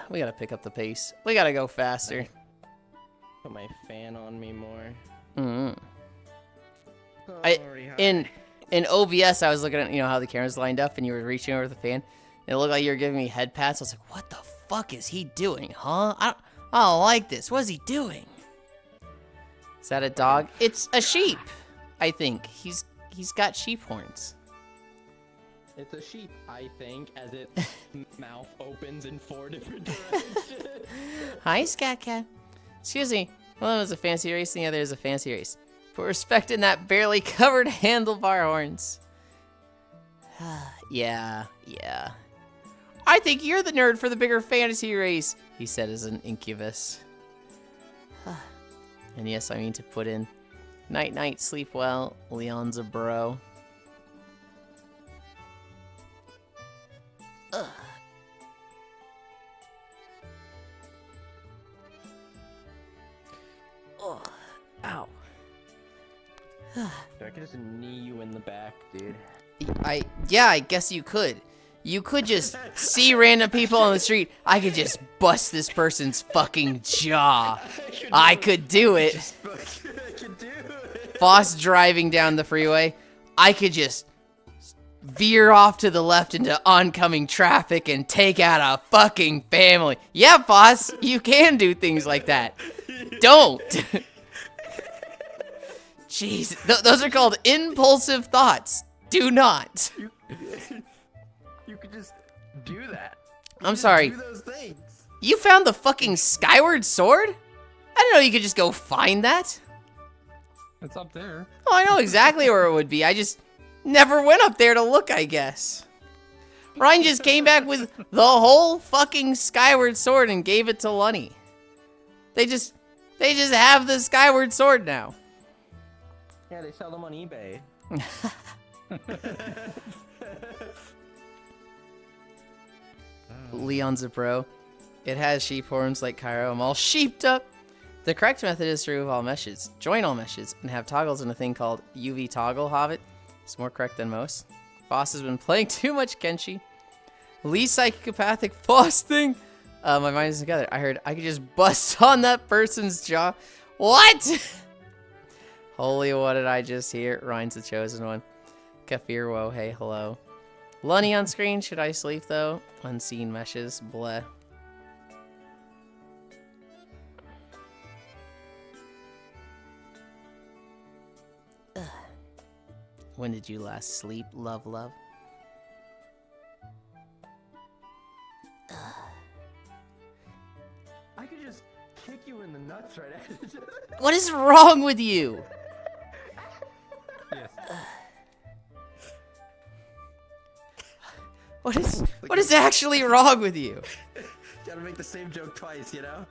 We gotta pick up the pace. We gotta go faster. Put my fan on me more. Mm-hmm. Sorry, In OBS, I was looking at how the camera's lined up, and you were reaching over the fan. And it looked like you were giving me head pats. I was like, "What the fuck is he doing, huh? I don't like this. What is he doing?" Is that a dog? It's a sheep. I think he's got sheep horns. It's a sheep, I think, as its mouth opens in 4 different directions. Hi, Scat Cat. Excuse me. One is a fancy race, and the other is a fancy race. Put respect in that barely covered handlebar horns. Yeah. I think you're the nerd for the bigger fantasy race, he said as an incubus. And yes, I mean to put in night night, sleep well, Leon's a bro. Ugh. Oh, ow. I could just knee you in the back, dude. Yeah, I guess you could. You could just see random people on the street. I could just bust this person's fucking jaw. I could do it. I could do it. Foss driving down the freeway. I could just veer off to the left into oncoming traffic and take out a fucking family. Yeah, Foss, you can do things like that. Don't. Jeez, those are called impulsive thoughts. Do not. You could just do that. I'm sorry. Do those things. You found the fucking Skyward Sword? I didn't know you could just go find that. It's up there. Oh, I know exactly where it would be. I just never went up there to look, I guess. Ryan just came back with the whole fucking Skyward Sword and gave it to Lunny. They just have the Skyward Sword now. Yeah, they sell them on eBay. Leon's a bro. It has sheep horns like Cairo. I'm all sheeped up. The correct method is to remove all meshes, join all meshes, and have toggles in a thing called UV toggle hobbit. It's more correct than most. Foss has been playing too much Kenshi. Least psychopathic Foss thing. My mind is together. I heard I could just bust on that person's jaw. What? Holy, what did I just hear? Ryan's the chosen one. Kafir, whoa, hey, hello. Lunny on screen. Should I sleep though? Unseen meshes. Bleh. Ugh. When did you last sleep, love? I could just kick you in the nuts right after. What is wrong with you? Yes. What is actually wrong with you? Gotta make the same joke twice, you know?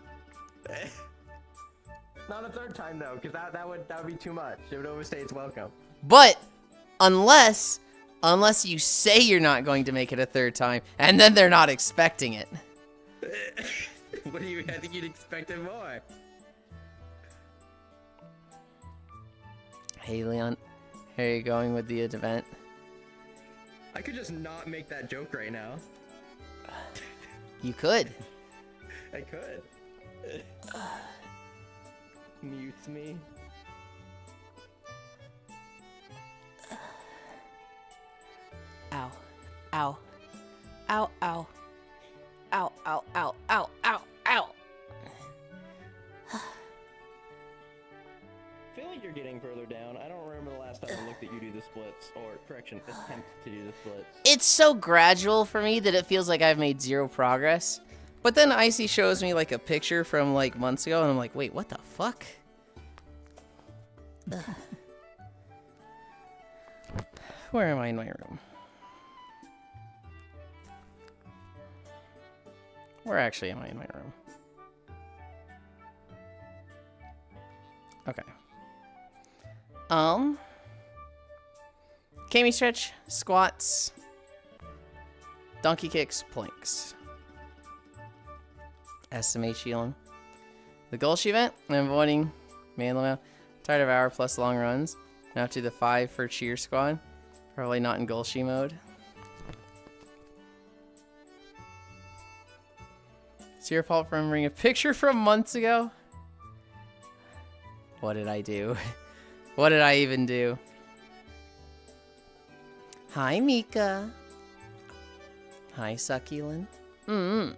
Not a third time though, because that would be too much. It would overstay its welcome. But unless you say you're not going to make it a third time, and then they're not expecting it. What do you? I think you'd expected more. Hey, Leon. How are you going with the event? I could just not make that joke right now. You could. I could. Mutes me. Ow. Ow. Ow, ow. Ow, ow, ow, ow, ow, ow. I feel like you're getting further down. I don't remember the last time I looked at you do the splits, or correction, attempt to do the splits. It's so gradual for me that it feels like I've made zero progress. But then Icy shows me like a picture from like months ago, and I'm like, wait, what the fuck? Ugh. Where am I in my room? Where actually am I in my room? Okay. Kami stretch, squats, donkey kicks, planks. SMH healing. The Gulch event, I'm avoiding Mandela. Tired of hour plus long runs. Now to the 5 for cheer squad. Probably not in Gulchy mode. It's your fault for remembering a picture from months ago. What did I do? What did I even do? Hi, Mika. Hi, Succulent. I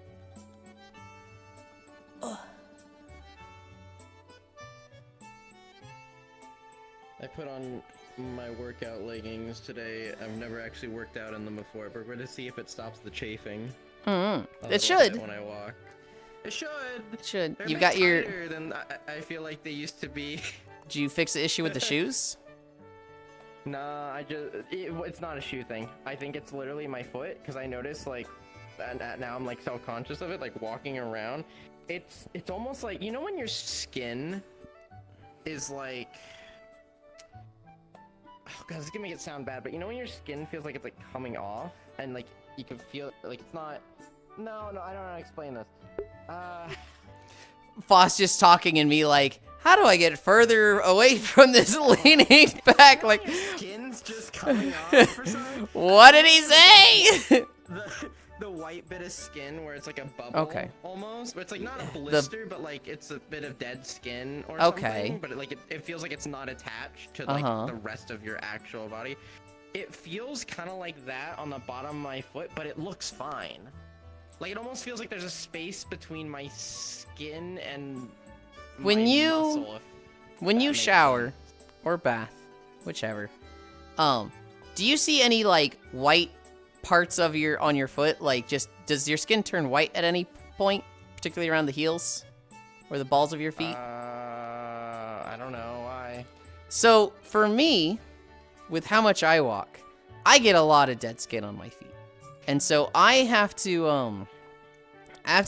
put on my workout leggings today. I've never actually worked out in them before, but we're gonna see if it stops the chafing. It should. When I walk. It should. It should. They're You've a got bit your... tighter than I feel like they used to be. Did you fix the issue with the shoes? Nah, it's not a shoe thing. I think it's literally my foot, because I noticed, like, and now I'm, like, self-conscious of it, like, walking around. It's almost like, you know when your skin is, like... Oh, God, this is gonna make it sound bad, but you know when your skin feels like it's, like, coming off? And, like, you can feel, like, it's not... No, I don't know how to explain this. Foss just talking and me like, how do I get further away from this leaning back? Like, skin's just coming off for some reason. What did he say? The white bit of skin where it's like a bubble, almost. But it's like not a blister, but like it's a bit of dead skin or something. But it feels like it's not attached to like the rest of your actual body. It feels kind of like that on the bottom of my foot, but it looks fine. Like it almost feels like there's a space between my skin and my muscle, when you shower or bath, whichever, do you see any like white parts of on your foot? Like, just does your skin turn white at any point, particularly around the heels or the balls of your feet? I don't know why. So for me, with how much I walk, I get a lot of dead skin on my feet, and so I have to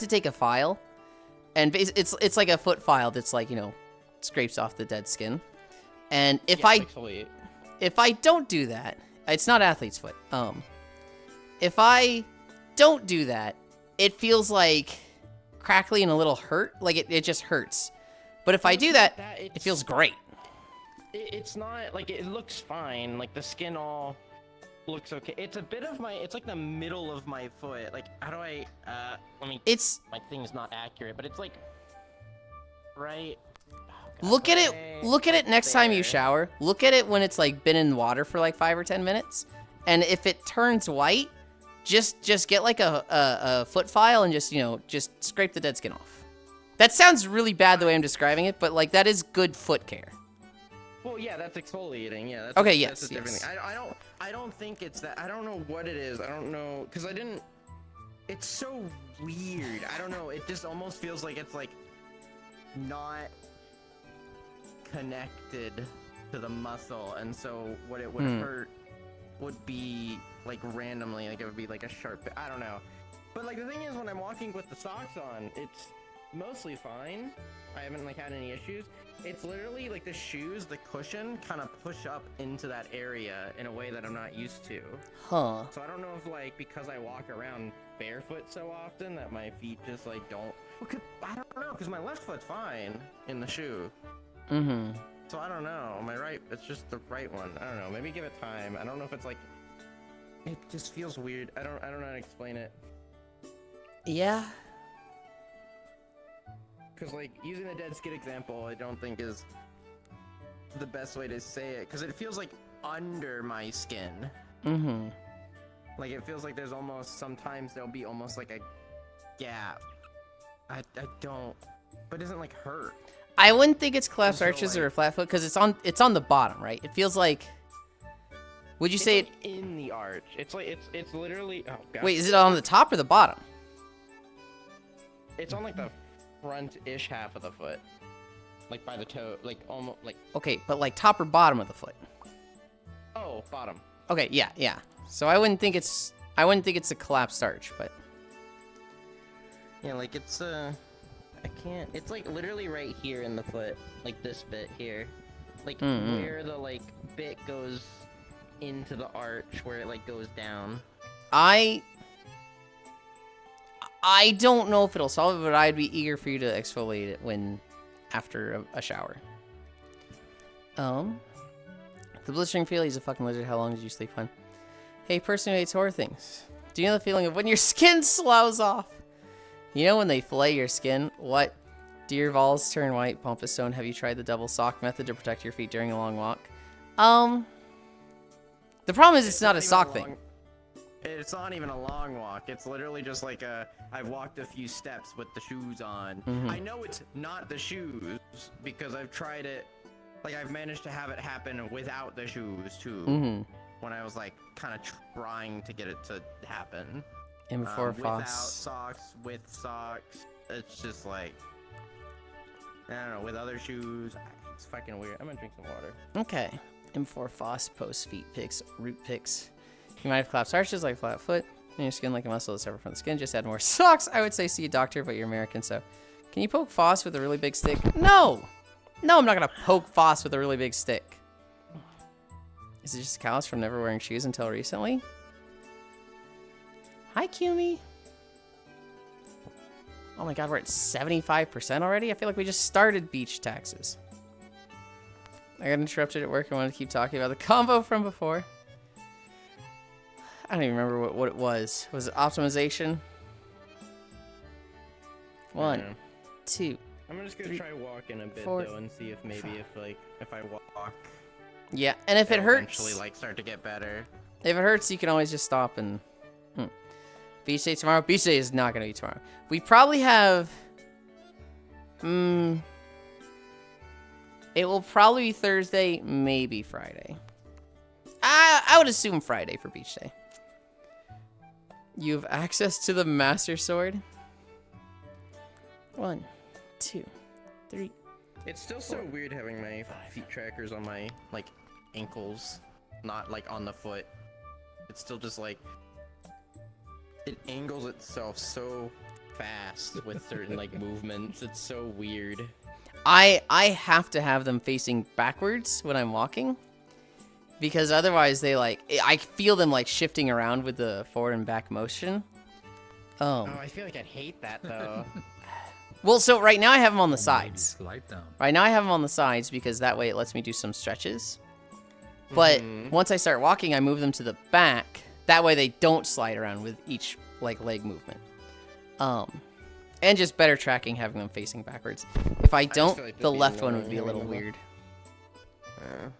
take a file, and it's like a foot file that's like, you know, scrapes off the dead skin, and if I don't do that, it's not athlete's foot. If I don't do that, it feels like crackly and a little hurt, like it just hurts. But if I do that, it feels great. It's not like it looks fine. Like the skin all looks okay. It's a bit of it's like the middle of my foot. Like how do I my thing's not accurate, but it's like right. Look at it next time you shower. Look at it when it's like been in water for like 5 or 10 minutes, and if it turns white, just get like a foot file and just scrape the dead skin off. That sounds really bad the way I'm describing it, but like that is good foot care. Well, yeah, that's exfoliating. Yeah. That's okay. That's a different thing. I don't think it's that. I don't know what it is. I don't know because I didn't. It's so weird. I don't know. It just almost feels like it's like not connected to the muscle, and so what it would hurt would be like randomly, like it would be like a sharp. I don't know. But like the thing is, when I'm walking with the socks on, it's mostly fine. I haven't like had any issues. It's literally like the shoes, the cushion kind of push up into that area in a way that I'm not used to. Huh. So I don't know if like because I walk around barefoot so often that my feet just like don't. I don't know, because my left foot's fine in the shoe. Mm-hmm. So I don't know. My right, it's just the right one. I don't know. Maybe give it time. I don't know if it's like. It just feels weird. I don't know how to explain it. Yeah. Because like using the dead skid example, I don't think is the best way to say it. Because it feels like under my skin. Mm-hmm. Like it feels like there's almost sometimes there'll be almost like a gap. I don't. But it doesn't like hurt. I wouldn't think it's collapsed So, arches or a like- flat foot because it's on the bottom, right? It feels like. Would you It's say like in the arch? It's like it's literally. Oh god. Wait, is it on the top or the bottom? It's on like the front-ish half of the foot, like by the toe, like almost like. Okay, but like top or bottom of the foot? Oh, bottom. Okay, yeah. So I wouldn't think it's a collapsed arch, but Yeah, like it's I can't. It's like literally right here in the foot, like this bit here, like where the like bit goes into the arch, where it like goes down. I don't know if it'll solve it, but I'd be eager for you to exfoliate it when after a shower. The blistering feeling is a fucking lizard. How long did you sleep on? Hey, person who hates horror things. Do you know the feeling of when your skin slows off? You know when they fillet your skin? What? Do your balls turn white? Pompous stone. Have you tried the double sock method to protect your feet during a long walk? The problem is it's not a sock thing. It's not even a long walk. It's literally just like I've walked a few steps with the shoes on. I know it's not the shoes because I've tried it. Like I've managed to have it happen without the shoes too. When I was like kind of trying to get it to happen. M4 without Foss. socks, with socks. It's just like I don't know. With other shoes, it's fucking weird. I'm gonna drink some water. Okay. M4 Foss post feet pics, root pics. You might have collapsed arches like flat foot, and your skin like a muscle is separate from the skin. Just add more socks. I would say see a doctor, but you're American, so. Can you poke Foss with a really big stick? No! No, I'm not gonna poke Foss with a really big stick. Is it just callous from never wearing shoes until recently? Hi, Kumi. Oh my god, we're at 75% already? I feel like we just started beach taxes. I got interrupted at work. I wanted to keep talking about the combo from before. I don't even remember what it was. Was it optimization? One, Yeah. two. I'm just gonna try walking a bit 4, though and see if maybe if I walk. Yeah, and if it it'll hurts, eventually like start to get better. if it hurts, you can always just stop and. Beach day tomorrow. Beach day is not gonna be tomorrow. We probably have. It will probably be Thursday, maybe Friday. I would assume Friday for beach day. You have access to the Master Sword. 1, 2, 3. It's still so weird having my feet trackers on my like ankles, not like on the foot. It's still just like it angles itself so fast with certain like movements. It's so weird. I have to have them facing backwards when I'm walking, because otherwise they like I feel them like shifting around with the forward and back motion. Oh, I feel like I'd hate that though. Well, so right now I have them on the Maybe sides. slide down. Right now I have them on the sides because that way it lets me do some stretches. But once I start walking, I move them to the back. That way they don't slide around with each like leg movement. And just better tracking having them facing backwards. If I don't, feel like the that'd be left one would annoying be a little having them. weird.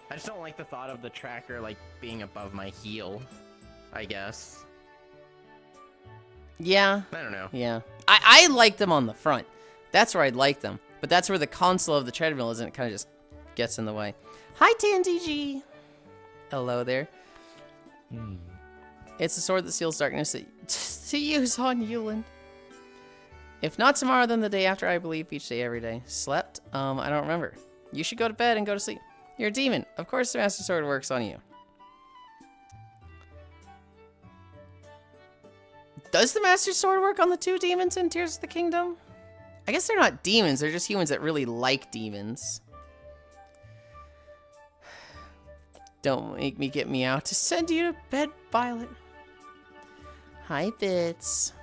I just don't like the thought of the tracker like being above my heel, I guess. Yeah. I don't know. Yeah. I like them on the front. That's where I'd like them. But that's where the console of the treadmill is, and it kind of just gets in the way. Hi, TNDG. Hello there. It's a sword that seals darkness to use on Yulind. If not tomorrow, then the day after, I believe. Each day, every day. Slept? I don't remember. You should go to bed and go to sleep. You're a demon. Of course the Master Sword works on you. Does the Master Sword work on the 2 demons in Tears of the Kingdom? I guess they're not demons. They're just humans that really like demons. Don't make me get me out to send you to bed, Violet. Hi, Bits.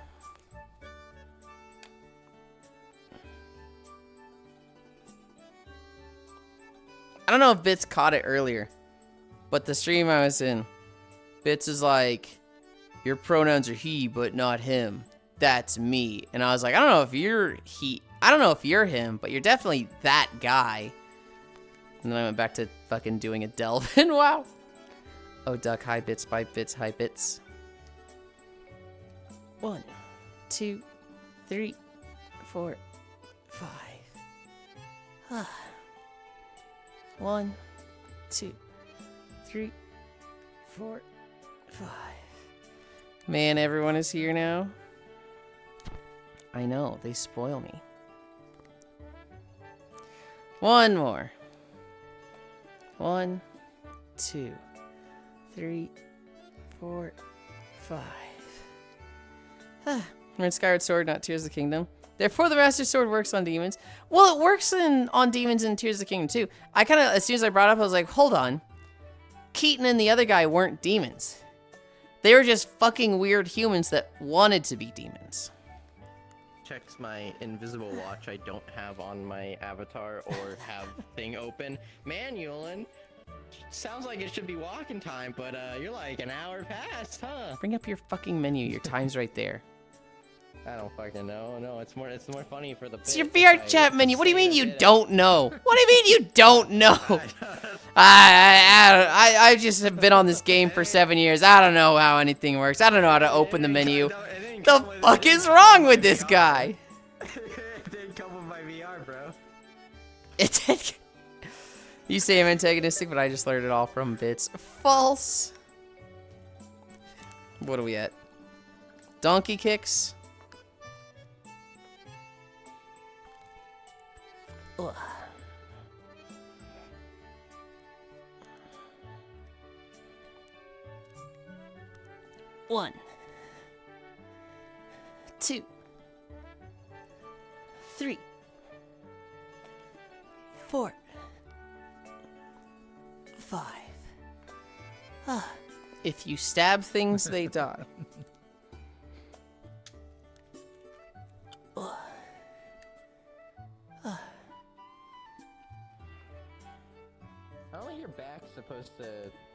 I don't know if Bits caught it earlier, but the stream I was in, Bits is like, your pronouns are he, but not him. That's me. And I was like, I don't know if you're he. I don't know if you're him, but you're definitely that guy. And then I went back to fucking doing a delve, and wow. Oh, duck, hi, Bits, by Bits, hi, Bits. 1, 2, 3, 4, 5. 1, 2, 3, 4, 5. Man, everyone is here now. I know, they spoil me. One more. 1, 2, 3, 4, 5. We're in Skyward Sword, not Tears of the Kingdom. Therefore, the Master Sword works on demons. Well, it works on demons in Tears of the Kingdom, too. I kind of, as soon as I brought it up, I was like, hold on. Keaton and the other guy weren't demons. They were just fucking weird humans that wanted to be demons. Checks my invisible watch I don't have on my avatar or have thing open. Man, Yulind, sounds like it should be walking time, but you're like an hour past, huh? Bring up your fucking menu. Your time's right there. I don't fucking know. No, it's more funny for the. It's your VR chat menu. What do you mean you don't know? What do you mean you don't know? I just have been on this game for 7 years. I don't know how anything works. I don't know how to open the menu. The fuck is wrong with this guy? It didn't come with my VR, bro. It did. You say I'm antagonistic, but I just learned it all from Bits. False. What are we at? Donkey kicks. Ugh. One, 2, 3, 4, 5. If you stab things, they die. How are your back's supposed to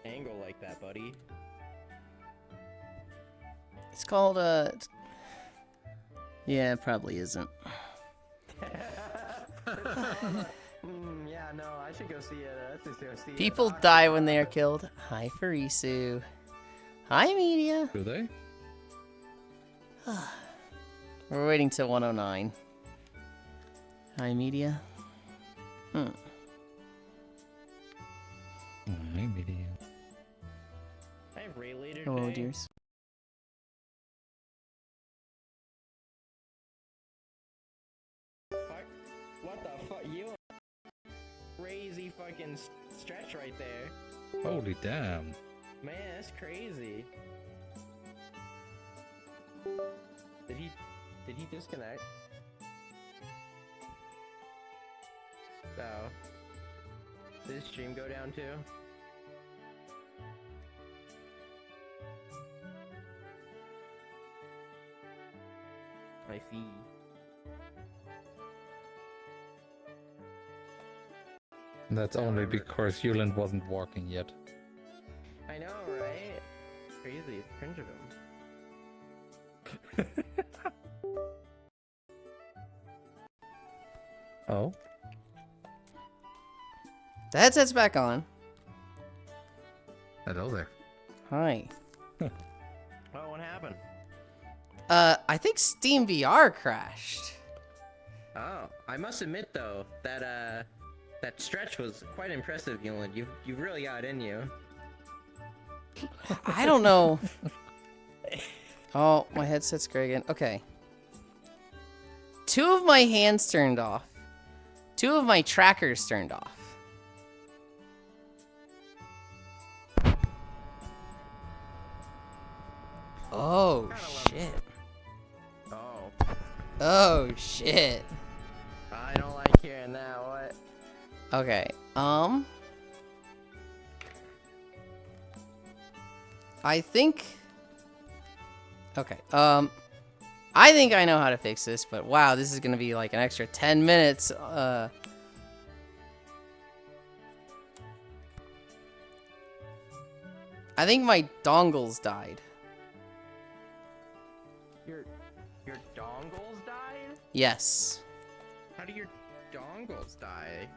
angle like that, buddy? It's called, yeah, it probably isn't. Yeah, no, I should go see it. Let's just go see People die when they are killed. Hi, Farisu. Hi, Media. Do they? We're waiting till 109. Hi, Media. Maybe. I have Ray later Hello, today. dears. Fuck. What the fuck? You crazy fucking stretch right there. Holy damn. Man, that's crazy. Did he disconnect? So, did his stream go down too? I see. That's only because Yulind wasn't walking yet. I know, right? Crazy, it's cringe of him. Oh? The headset's back on. Hello there. Hi. Oh, what happened? I think Steam VR crashed. Oh, I must admit though that that stretch was quite impressive, Yulind. You've really got it in you. I don't know. Oh, my headset's gray again. Okay. 2 of my hands turned off. 2 of my trackers turned off. Oh, shit. Oh, Oh, shit. I don't like hearing that. What? Okay, I think... Okay. I think I know how to fix this, but wow, this is gonna be like an extra 10 minutes. I think my dongles died. Your dongles died? Yes. How do your dongles die?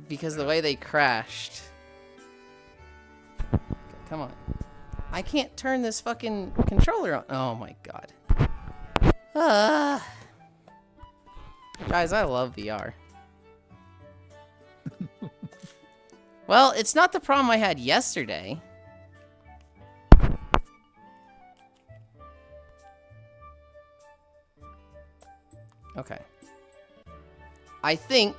Because the way they crashed. Okay, come on. I can't turn this fucking controller on. Oh my god. Guys, I love VR. Well, it's not the problem I had yesterday. Okay. I think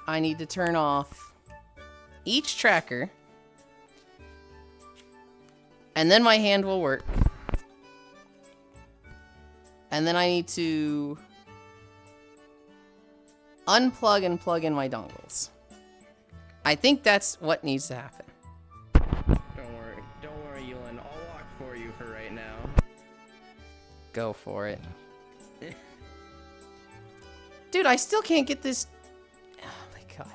I need to turn off each tracker, and then my hand will work. And then I need to unplug and plug in my dongles. I think that's what needs to happen. Don't worry, Yulind. I'll walk for you for right now. Go for it. Dude, I still can't get this. Oh my god.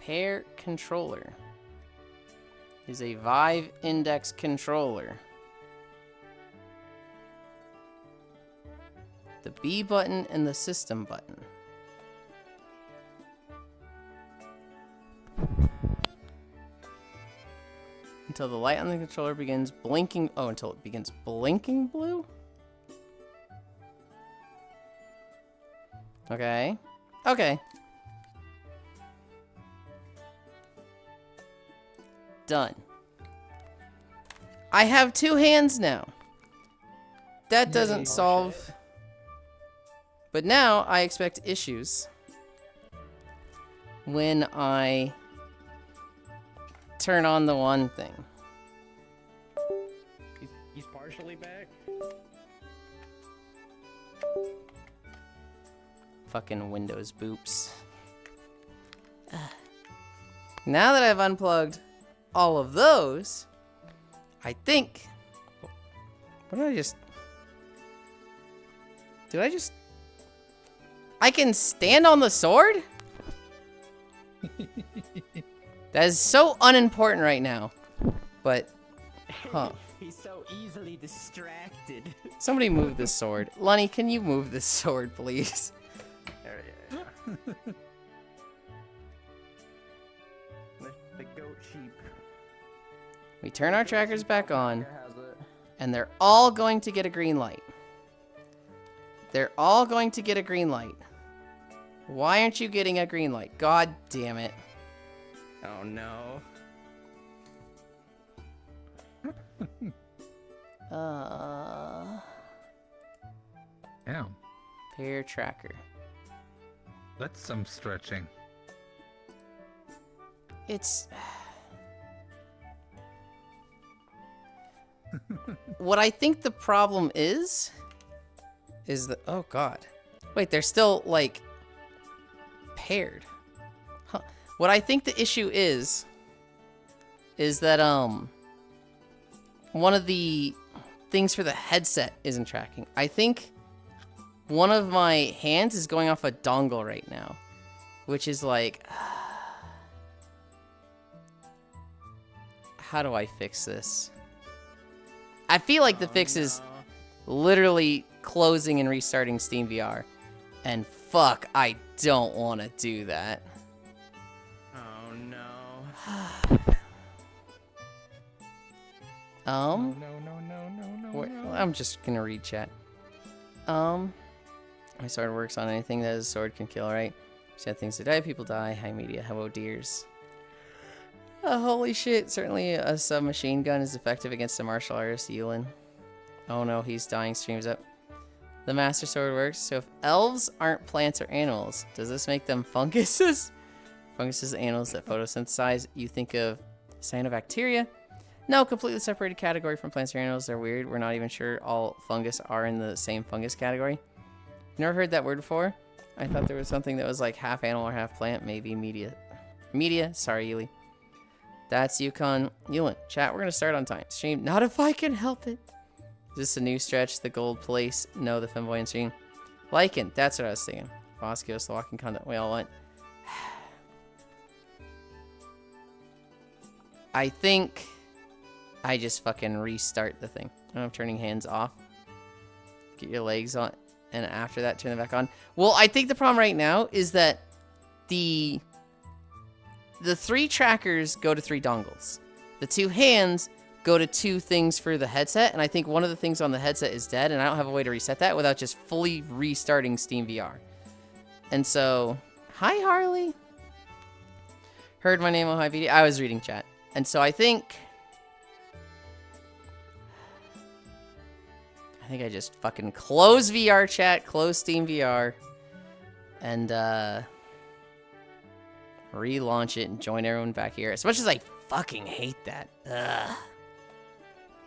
Pair controller is a Vive index controller. The B button and the system button. Until the light on the controller begins blinking. Oh, until it begins blinking blue? Okay. Okay. Done. I have 2 hands now. That doesn't solve. But now I expect issues when I turn on the one thing. He's partially back. Fucking Windows boops. Now that I've unplugged all of those, I think. What did I just? Did I just? I can stand on the sword? That is so unimportant right now. But, huh. He's so easily distracted. Somebody move this sword. Lunny, can you move this sword, please? The goat sheep. We turn our trackers back on, and they're all going to get a green light. They're all going to get a green light. Why aren't you getting a green light? God damn it. Oh no. Damn. Pair tracker. That's some stretching. It's... What I think the problem is that... Oh, God. Wait, they're still, like, paired. Huh. What I think the issue is that, one of the things for the headset isn't tracking. I think one of my hands is going off a dongle right now, which is like... How do I fix this? I feel like the fix is literally closing and restarting Steam VR. And fuck, I don't want to do that. Oh no. No. I'm just gonna read chat. My sword works on anything that a sword can kill, right? Sad things to die, people die. High media, hello dears. Holy shit, certainly a submachine gun is effective against a martial artist, Yulind. Oh no, he's dying, streams up. The Master Sword works, so if elves aren't plants or animals, does this make them funguses? Funguses are animals that photosynthesize. You think of cyanobacteria? No, completely separated category from plants or animals. They're weird. We're not even sure all fungus are in the same fungus category. You never heard that word before? I thought there was something that was like half animal or half plant, maybe media. Media? Sorry, Yuli. That's Yukon. Yulind. Chat, we're gonna start on time. Stream. Not if I can help it. Is this a new stretch? The gold place? No, the femboy stream. Lycan. That's what I was thinking. Bosquios, the walking content. We all want. I think I just fucking restart the thing. I'm turning hands off. Get your legs on. And after that, turn them back on. Well, I think the problem right now is that the 3 trackers go to 3 dongles. The 2 hands go to 2 things for the headset, and I think one of the things on the headset is dead, and I don't have a way to reset that without just fully restarting Steam VR. And so, hi Harley. Heard my name on high video. I was reading chat. And so I think I just fucking close VR chat, close Steam VR, and relaunch it and join everyone back here. As much as I fucking hate that. Ugh.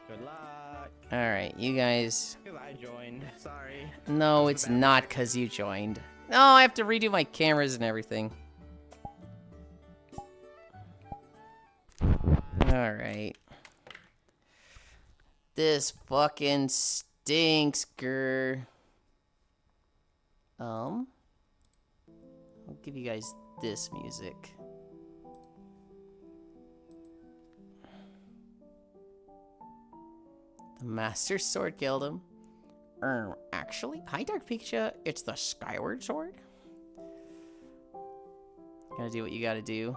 Good luck. Alright, you guys. Because I joined. Sorry. No, it's not because you joined. No, I have to redo my cameras and everything. Alright. This fucking stinks, grr. I'll give you guys this music. The Master Sword Guildum. Actually, hi Dark Pikachu, it's the Skyward Sword. Gotta do what you gotta do.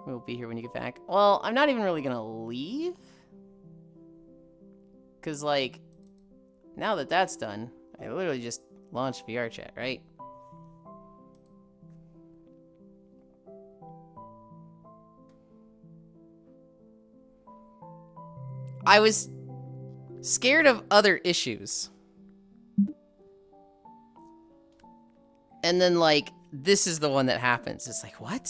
We'll be here when you get back. Well, I'm not even really gonna leave. Cause like, now that that's done, I literally just launched VR chat, right? I was scared of other issues. And then like, this is the one that happens. It's like, what?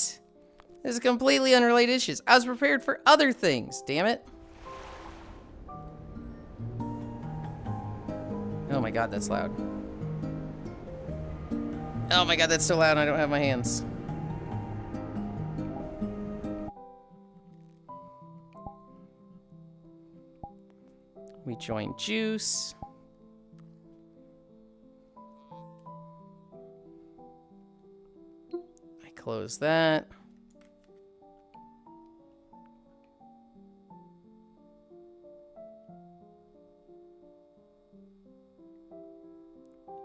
This is completely unrelated issues. I was prepared for other things, damn it. Oh my god, that's loud. Oh my god, that's so loud and I don't have my hands. We join Juice. I close that.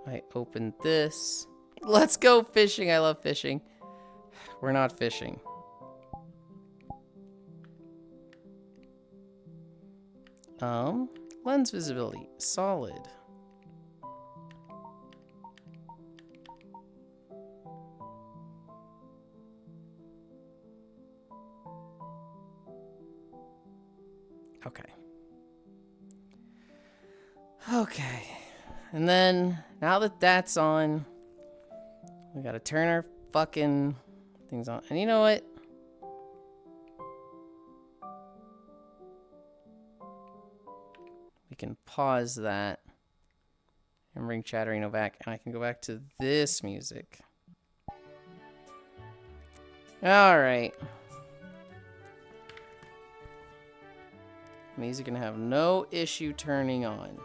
I open this. Let's go fishing. I love fishing. We're not fishing. Lens visibility, solid. Okay. Okay. And then, now that that's on, we gotta turn our fucking things on. And you know what? We can pause that and bring Chatterino back, and I can go back to this music. Alright. Music can have no issue turning on.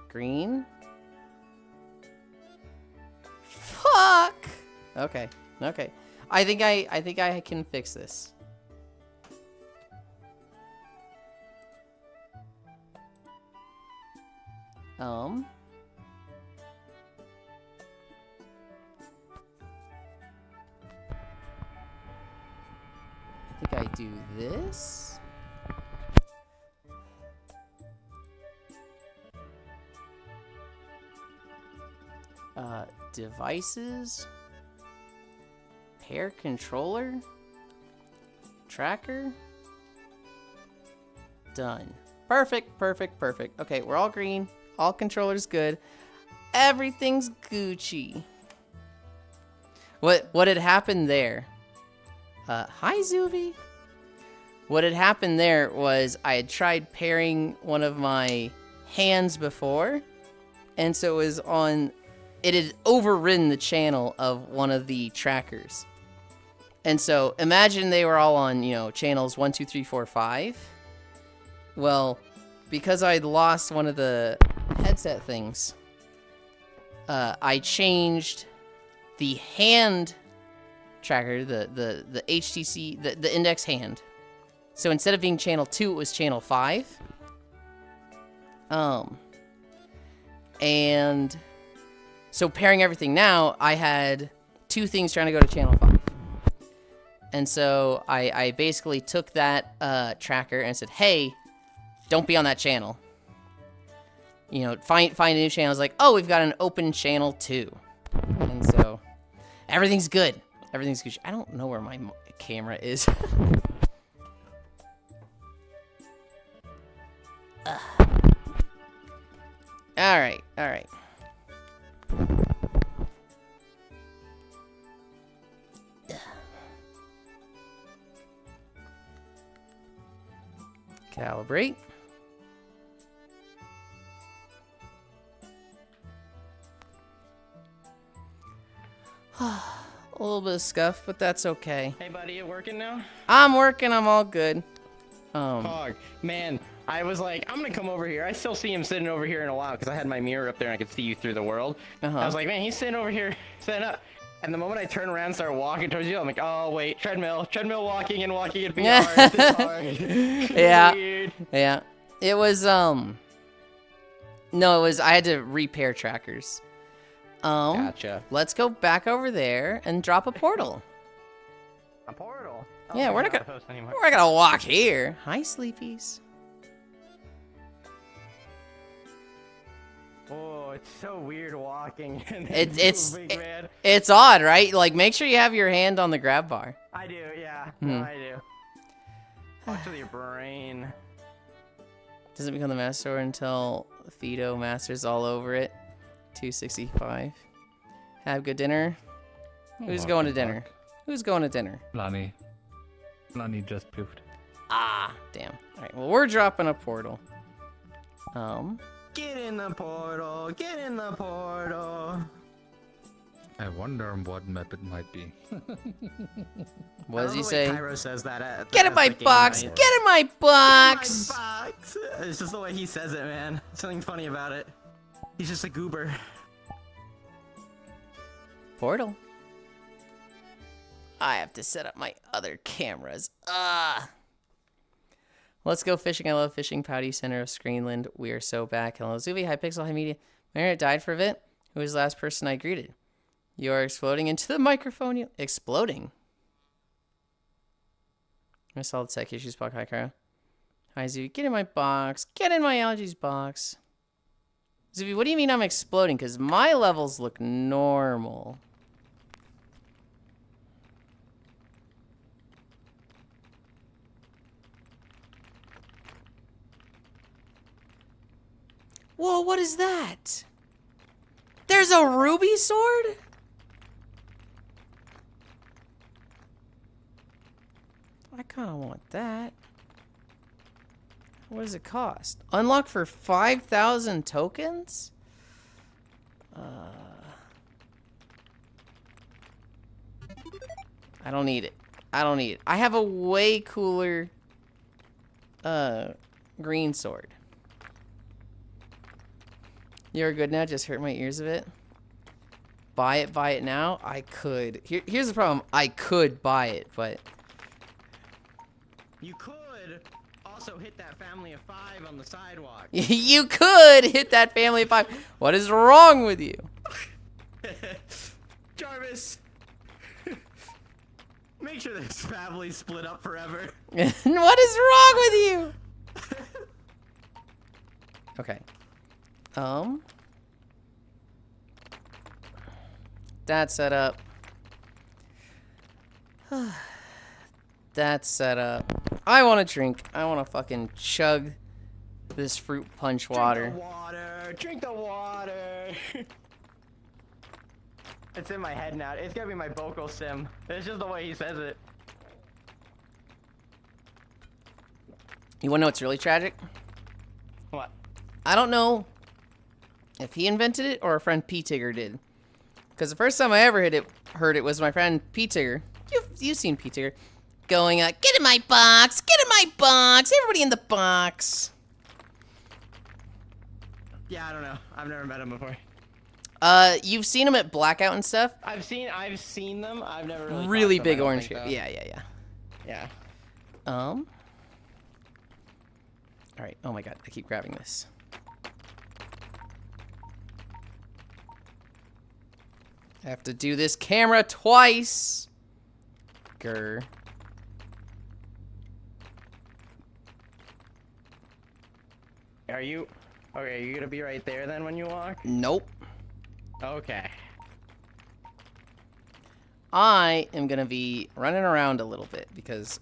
Green. Fuck. Okay. Okay. I think I can fix this. I think I do this. Devices. Pair controller. Tracker. Done. Perfect, perfect, perfect. Okay, we're all green. All controllers good. Everything's Gucci. What had happened there? Hi Zuvi. What had happened there was I had tried pairing one of my hands before, and so it was on, it had overridden the channel of one of the trackers. And so imagine they were all on, you know, channels 1, 2, 3, 4, 5. Well, because I'd lost one of the headset things, I changed the hand tracker, the HTC, the index hand. So instead of being channel 2, it was channel 5. And so pairing everything now, I had 2 things trying to go to channel 5. And so I basically took that tracker and said, hey, don't be on that channel. You know, find a new channel. I was like, oh, we've got an open channel 2. And so everything's good. Everything's good. I don't know where my camera is. All right. Calibrate. A little bit of scuff, but that's okay. Hey, buddy, you working now? I'm working. I'm all good. Hog, man, I was like, I'm gonna come over here. I still see him sitting over here in a while because I had my mirror up there and I could see you through the world. I was like, man, he's sitting over here, setting up. And the moment I turn around and start walking towards you, I'm like, oh, wait, treadmill walking and walking in VR. This hard. Yeah. Weird. Yeah. It was, no, it was, I had to repair trackers. Gotcha. Let's go back over there and drop a portal. A portal? Yeah, we're not gonna walk here. Hi, sleepies. Oh, it's so weird walking. And moving, man. It's odd, right? Like, make sure you have your hand on the grab bar. I do, yeah. No, I do. Watch with your brain. Doesn't become the master sword until Fido masters all over it. 265. Have good dinner. Who's going to dinner? Who's going to dinner? Lonnie. Lonnie just poofed. Ah, damn. All right, well, we're dropping a portal. Get in the portal. Get in the portal. I wonder what map it might be. What does he say? Cairo says that at Get in my box! Get in my box! Get in my box! It's just the way he says it, man. Something funny about it. He's just a goober. Portal. I have to set up my other cameras. Let's go fishing. I love fishing. Pouty Center of Screenland. We are so back. Hello, Zuby. Hi, Pixel. Hi, Media. Merit died for a bit. Who was the last person I greeted? You are exploding into the microphone. Exploding? I saw the tech issues. Buck. Hi, Kara. Hi, Zuby. Get in my box. Get in my allergies box. Zuby, what do you mean I'm exploding? Because my levels look normal. Whoa, what is that? There's a ruby sword? I kind of want that. What does it cost? Unlock for 5,000 tokens? I don't need it. I don't need it. I have a way cooler green sword. You're good now, just hurt my ears a bit. Buy it now? I could. Here's the problem. I could buy it, but... You could also hit that family of 5 on the sidewalk. You could hit that family of 5. What is wrong with you? Jarvis! Make sure this family's split up forever. What is wrong with you? Okay. That's set up. That's set up. I want to drink. I want to fucking chug this fruit punch water. Drink the water. Drink the water. It's in my head now. It's gonna be my vocal sim. It's just the way he says it. You wanna know what's really tragic? What? I don't know if he invented it or a friend P. Tigger did. Because the first time I ever heard it was my friend P. Tigger. You've seen P. Tigger. Going, get in my box! Get in my box! Everybody in the box! Yeah, I don't know. I've never met him before. You've seen him at Blackout and stuff? I've seen them. I've never really. Really talked to them, big I don't orange think, hair. though. Yeah. Yeah. Alright, oh my god, I keep grabbing this. I have to do this camera twice. Grr. Are you? Okay, are you gonna be right there then when you walk? Nope. Okay. I am gonna be running around a little bit because,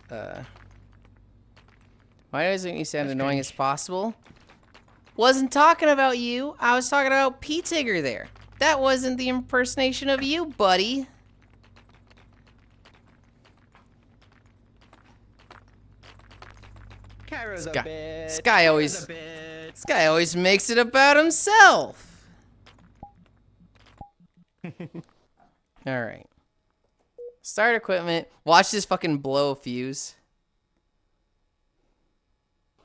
why does it make me sound That's annoying cringe. as possible? Wasn't talking about you. I was talking about P. Tigger there. That wasn't the impersonation of you, buddy. Cairo's a Sky- bitch. Sky always- Cairo's a bitch. This guy always makes it about himself. Alright. Start equipment. Watch this fucking blow a fuse.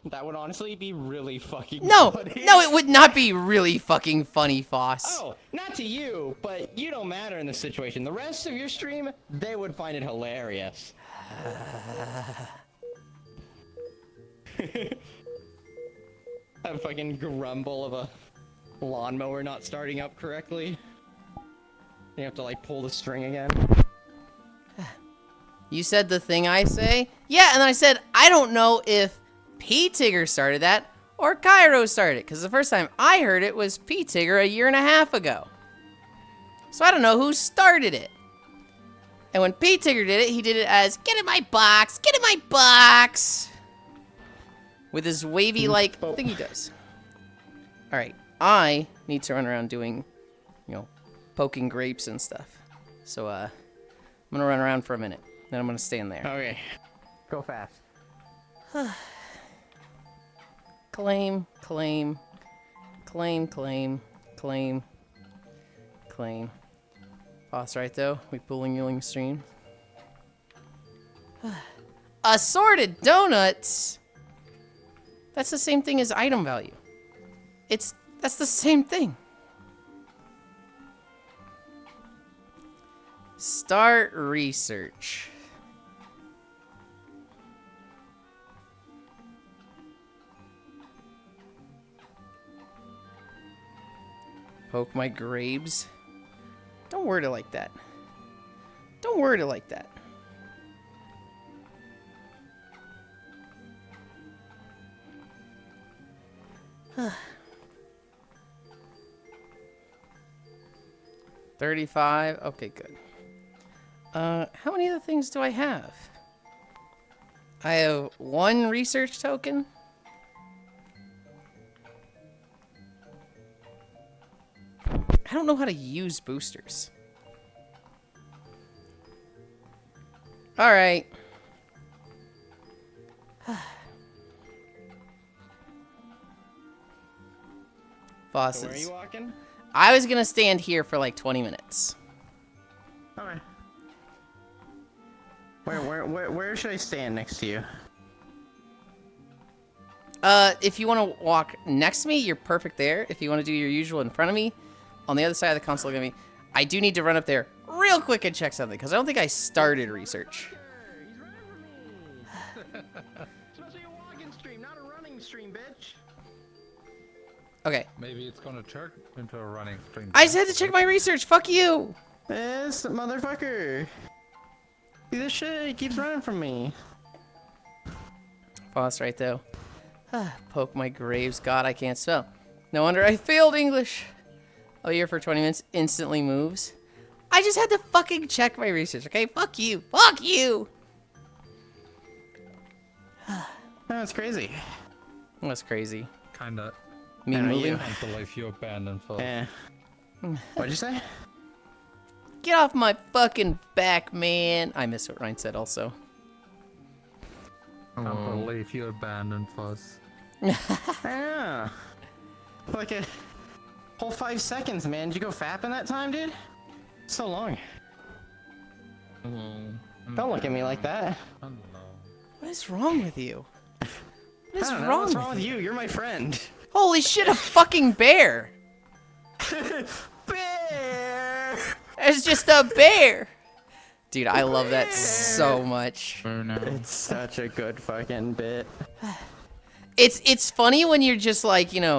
That would honestly be really fucking No! funny. No, it would not be really fucking funny, Foss. Oh, not to you, but you don't matter in this situation. The rest of your stream, they would find it hilarious. That fucking grumble of a lawnmower not starting up correctly. You have to like pull the string again. You said the thing I say? Yeah, and then I said, I don't know if P. Tigger started that or Cairo started it, because the first time I heard it was P. Tigger a year and a half ago. So I don't know who started it. And when P. Tigger did it, he did it as, get in my box, get in my box. With his wavy, like, thing he does. Alright, I need to run around doing, poking grapes and stuff. So, I'm gonna run around for a minute. Then I'm gonna stand there. Okay. Go fast. Claim, claim, claim, claim, claim, claim. Boss right though, we pulling Yulind stream. Assorted donuts! That's the same thing as item value. That's the same thing. Start research. Poke my grapes. Don't word it like that. Don't word it like that. $35. Okay, good. How many other things do I have? I have 1 research token. I don't know how to use boosters. Alright. Bosses. So where are you walking? I was gonna stand here for like 20 minutes. Alright. Where should I stand next to you? If you want to walk next to me, you're perfect there. If you want to do your usual in front of me, on the other side of the console, look at me. I do need to run up there real quick and check something, because I don't think I started research. He's running for me. Especially a walking stream, not a running stream, bitch. Okay. Maybe it's gonna turn into a running stream. I just had to check my research. Fuck you. This motherfucker. See this shit? He keeps running from me. Boss right though. Poke my graves. God, I can't spell. No wonder I failed English. Oh, here for 20 minutes. Instantly moves. I just had to fucking check my research, okay? Fuck you. Fuck you. That's crazy. That's crazy. Kinda. Me I know moving. you. Can't believe you abandoned for. Yeah. What'd you say? Get off my fucking back, man. I miss what Ryan said also. Can't believe you abandoned us. Yeah. Like a whole 5 seconds, man. Did you go fap in that time, dude? So long. Don't look at me like that. Hello. What is wrong with you? What is I don't know. wrong What's with wrong with you? You're my friend. Holy shit, a fucking bear! Bear! It's just a bear! Dude, I love that so much. It's such a good fucking bit. It's funny when you're just like, demon,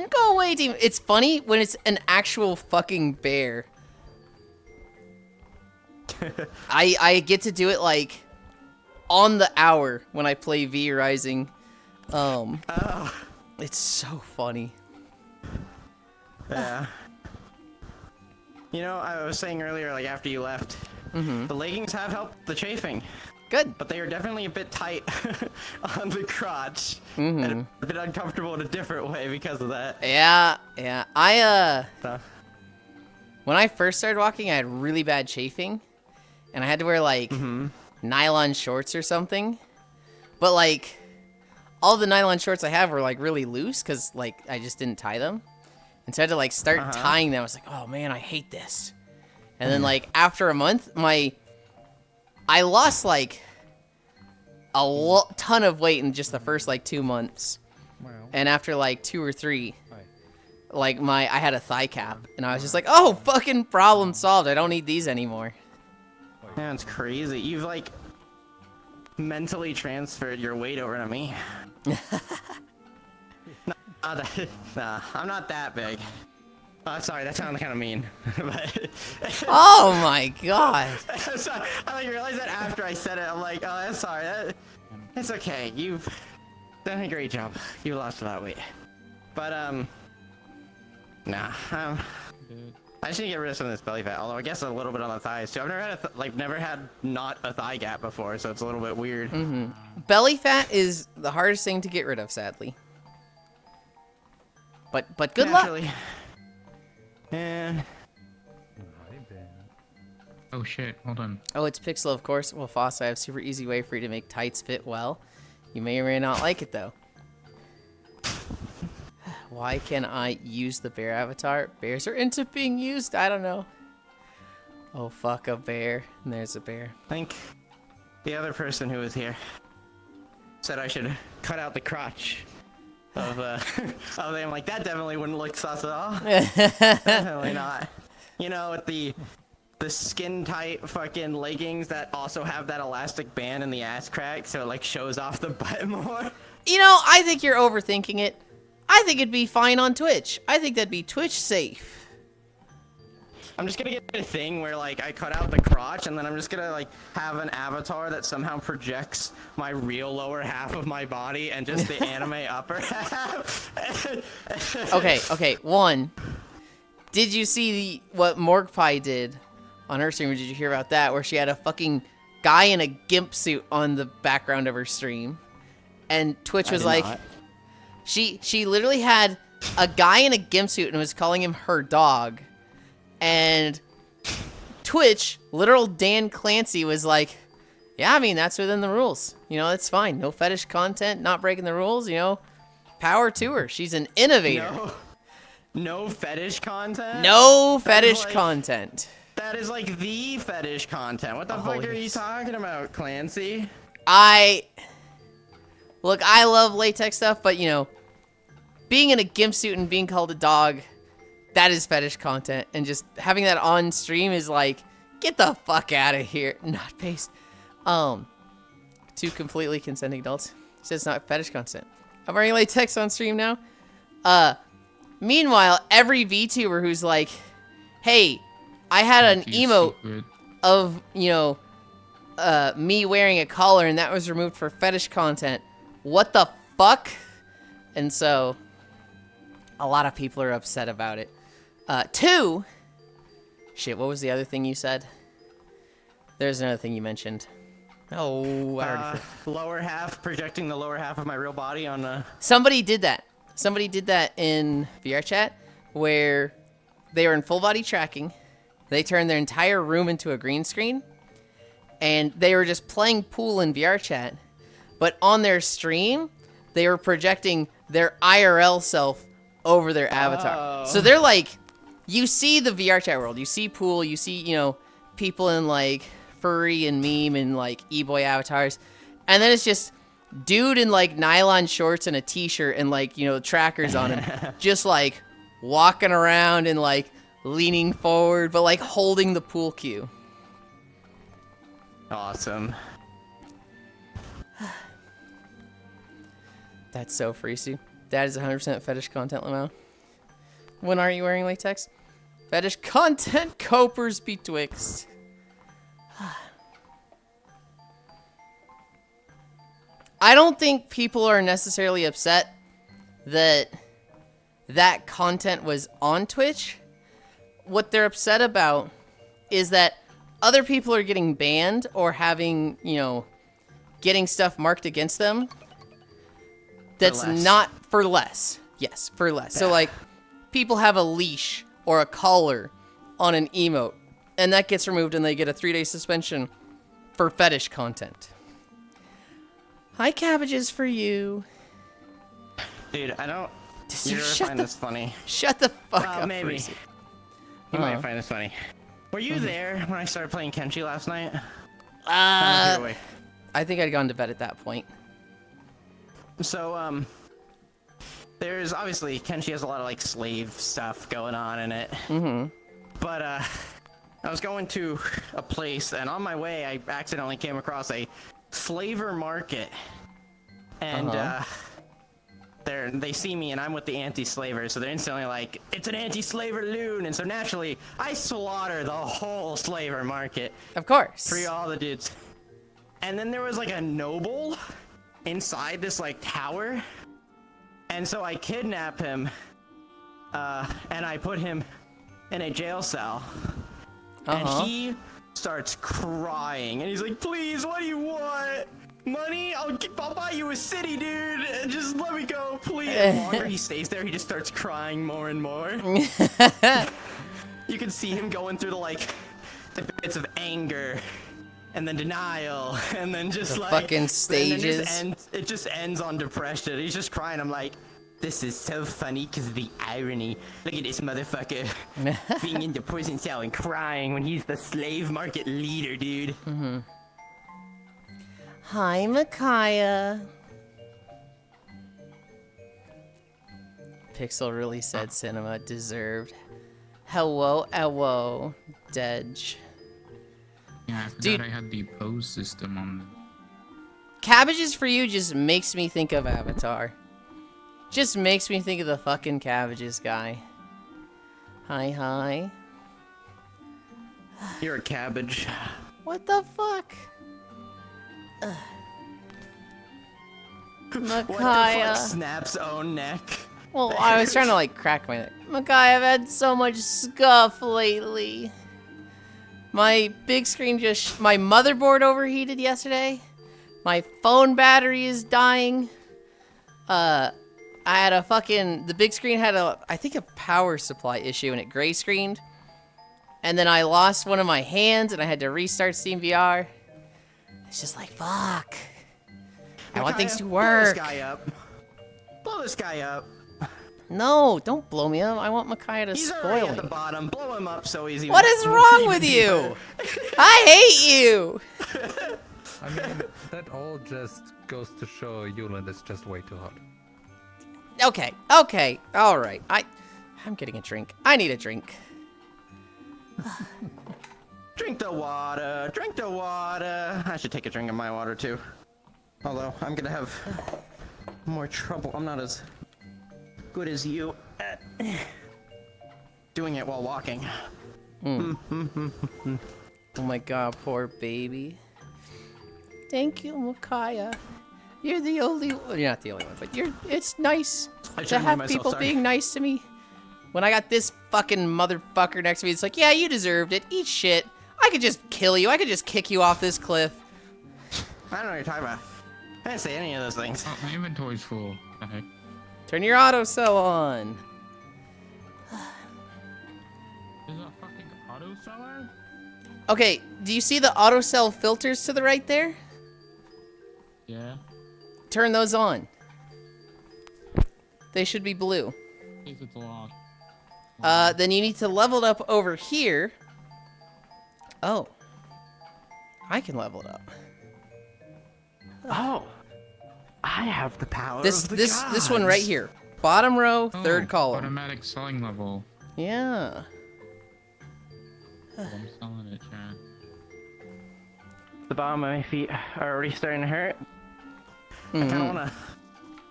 go away, demon. It's funny when it's an actual fucking bear. I get to do it like on the hour when I play V Rising. It's so funny. Yeah. You know, I was saying earlier, like after you left, the leggings have helped the chafing. Good. But they are definitely a bit tight on the crotch. And a bit uncomfortable in a different way because of that. Yeah. So, When I first started walking, I had really bad chafing. And I had to wear, like, nylon shorts or something. But, like, all the nylon shorts I have were, like, really loose because, like, I just didn't tie them. And so I had to, like, start tying them. I was like, oh, man, I hate this. And then, like, after a month, I lost, like, a ton of weight in just the first, like, 2 months. Wow. And after, like, 2 or 3, Hi. like, I had a thigh cap. And I was just like, oh, fucking problem solved. I don't need these anymore. yeah, it's crazy. You've, like, mentally transferred your weight over to me. Nah, I'm not that big. Oh, sorry, that sounded kind of mean. But Oh, my God. sorry, I realized that after I said it. I'm like, oh, I'm sorry. It's okay. You've done a great job. You lost a lot of weight. But, nah. I just need to get rid of some of this belly fat. Although I guess a little bit on the thighs too. I've never had never had not a thigh gap before, so it's a little bit weird. Belly fat is the hardest thing to get rid of, sadly. But good luck. Naturally. Yeah. Oh shit, hold on. Oh, it's Pixel, of course. Well, Foss, I have a super easy way for you to make tights fit well. You may or may not like it, though. Why can I use the bear avatar? Bears are into being used? I don't know. Oh, fuck, a bear. And there's a bear. I think the other person who was here said I should cut out the crotch of of them. Like, that definitely wouldn't look sus at all. Definitely not. You know, with the skin tight fucking leggings that also have that elastic band in the ass crack, so it like shows off the butt more. You know, I think you're overthinking it. I think it'd be fine on Twitch. I think that'd be Twitch safe. I'm just gonna get a thing where like I cut out the crotch and then I'm just gonna like have an avatar that somehow projects my real lower half of my body and just the anime upper half. Okay. One, did you see what Morgpie did on her stream? Or did you hear about that? Where she had a fucking guy in a gimp suit on the background of her stream, and Twitch was like, she literally had a guy in a gimp suit and was calling him her dog, and Twitch, literal Dan Clancy was like, yeah, I mean, that's within the rules. You know, that's fine. No fetish content, not breaking the rules, you know. Power to her. She's an innovator. No fetish content? No fetish content. That is like the fetish content. What the fuck are you talking about, Clancy? Look, I love latex stuff, but, you know, being in a gimp suit and being called a dog, that is fetish content. And just having that on stream is like, get the fuck out of here. Not based. Two completely consenting adults. He says it's not fetish content. I'm wearing latex on stream now. Meanwhile, every VTuber who's like, hey, I had an emote of, you know, me wearing a collar and that was removed for fetish content. What the fuck? And so, a lot of people are upset about it. Two, shit, what was the other thing you said? There's another thing you mentioned. Oh, I already forgot. Lower half, projecting the lower half of my real body on Somebody did that. Somebody did that in VR chat where they were in full body tracking. They turned their entire room into a green screen. and they were just playing pool in VR chat, but on their stream, they were projecting their IRL self over their avatar. So they're like, you see the VR chat world, you see pool, you see, you know, people in like furry and meme and like e-boy avatars, and then it's just dude in like nylon shorts and a t-shirt and like, you know, trackers on him, just like walking around and like leaning forward, but like holding the pool cue. Awesome. That's so freaky. That is 100% fetish content, Lamau. When are you wearing latex? Fetish content copers betwixt. I don't think people are necessarily upset that that content was on Twitch. What they're upset about is that other people are getting banned or having, you know, getting stuff marked against them. That's not for less. Yes, for less. So like, people have a leash or a collar on an emote, and that gets removed and they get a 3-day suspension for fetish content. Hi, cabbages for you. Dude, I don't... Does You're gonna find this funny. Shut the fuck up, maybe. Freezy. You might find this funny. Were you there when I started playing Kenshi last night? I think I'd gone to bed at that point. So, there's obviously, Kenshi has a lot of, like, slave stuff going on in it. Mm-hmm. But, I was going to a place, and on my way, I accidentally came across a slaver market. And, they see me, and I'm with the anti-slavers, so they're instantly like, it's an anti-slaver loon! And so naturally, I slaughter the whole slaver market. Of course. Free all the dudes. And then there was, like, a noble inside this like tower, and so I kidnap him and I put him in a jail cell, and he starts crying and he's like, please, what do you want? Money? I'll buy you a city, dude. Just let me go, please. The longer he stays there, he just starts crying more and more. You can see him going through the bits of anger and then denial, and then just the like fucking stages. It just ends on depression. He's just crying. I'm like, this is so funny because of the irony. Look at this motherfucker being in the prison cell and crying when he's the slave market leader, dude. Mm-hmm. Hi, Micaiah. Pixel really said cinema deserved. Hello, Dedge. Yeah, I forgot Dude. I had the pose system on. Cabbages for you just makes me think of Avatar. Just makes me think of the fucking cabbages guy. Hi. You're a cabbage. What the fuck? What the Micaiah. fuck? Snap's own neck. Well, I was trying to like crack my neck. Micaiah, I've had so much scuff lately. My big screen my motherboard overheated yesterday. My phone battery is dying. I had the big screen had I think a power supply issue and it gray screened. And then I lost one of my hands and I had to restart Steam VR. It's just like, fuck. I want things to work. Blow this guy up. Blow this guy up. No, don't blow me up. I want Micaiah to He's spoil already at me. the bottom. Blow him up so easy. What is wrong with you? I hate you. I mean, that all just goes to show Yulind is just way too hot. Okay, all right. I'm getting a drink. I need a drink. Drink the water. Drink the water. I should take a drink of my water too. Although I'm gonna have more trouble. I'm not as good as you at doing it while walking. Oh my god, poor baby. Thank you, Micaiah. You're the only one. You're not the only one, but it's nice to have people being nice to me. When I got this fucking motherfucker next to me, it's like, yeah, you deserved it. Eat shit. I could just kill you. I could just kick you off this cliff. I don't know what you're talking about. I didn't say any of those things. Oh, my inventory's full. The heck? Turn your auto cell on. Is that fucking auto seller? Okay, do you see the autocell filters to the right there? Yeah. Turn those on. They should be blue. If it's locked. Then you need to level it up over here. Oh. I can level it up. Oh, I have the power This of the this one right gods. here. Bottom row, Oh, third column. Automatic selling level. Yeah. I'm selling it, Chad. The bottom of my feet are already starting to hurt. I kind of want to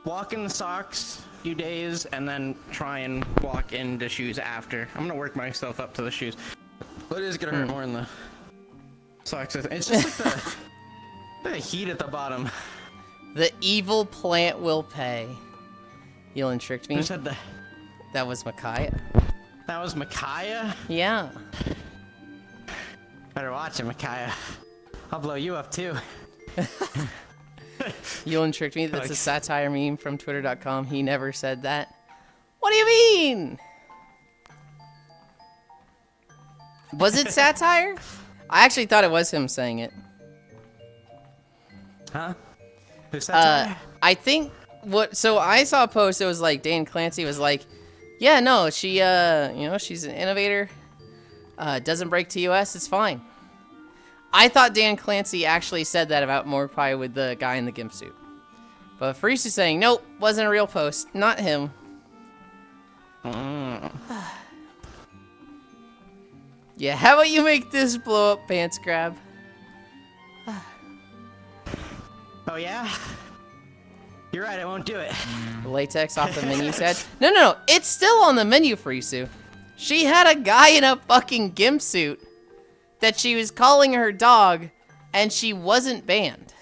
walk in the socks a few days and then try and walk into shoes after. I'm gonna work myself up to the shoes. But it is gonna hurt more in the socks. It's just like the heat at the bottom. The evil plant will pay. Yulind tricked me. Who said that? That was Micaiah. That was Micaiah? Yeah. Better watch it, Micaiah. I'll blow you up too. Yulind tricked me. That's a Like- satire meme from twitter.com. He never said that. What do you mean? Was it satire? I actually thought it was him saying it. Huh? Who said that? I think so I saw a post, it was like Dan Clancy was like, yeah, no, she you know, she's an innovator. Doesn't break TOS, it's fine. I thought Dan Clancy actually said that about Morpie with the guy in the gimp suit. But Farisu saying, nope, wasn't a real post, not him. Yeah, how about you make this blow up pants grab? Oh yeah? You're right, I won't do it. Latex off the menu said. No, it's still on the menu, Farisu. She had a guy in a fucking gimp suit that she was calling her dog, and she wasn't banned.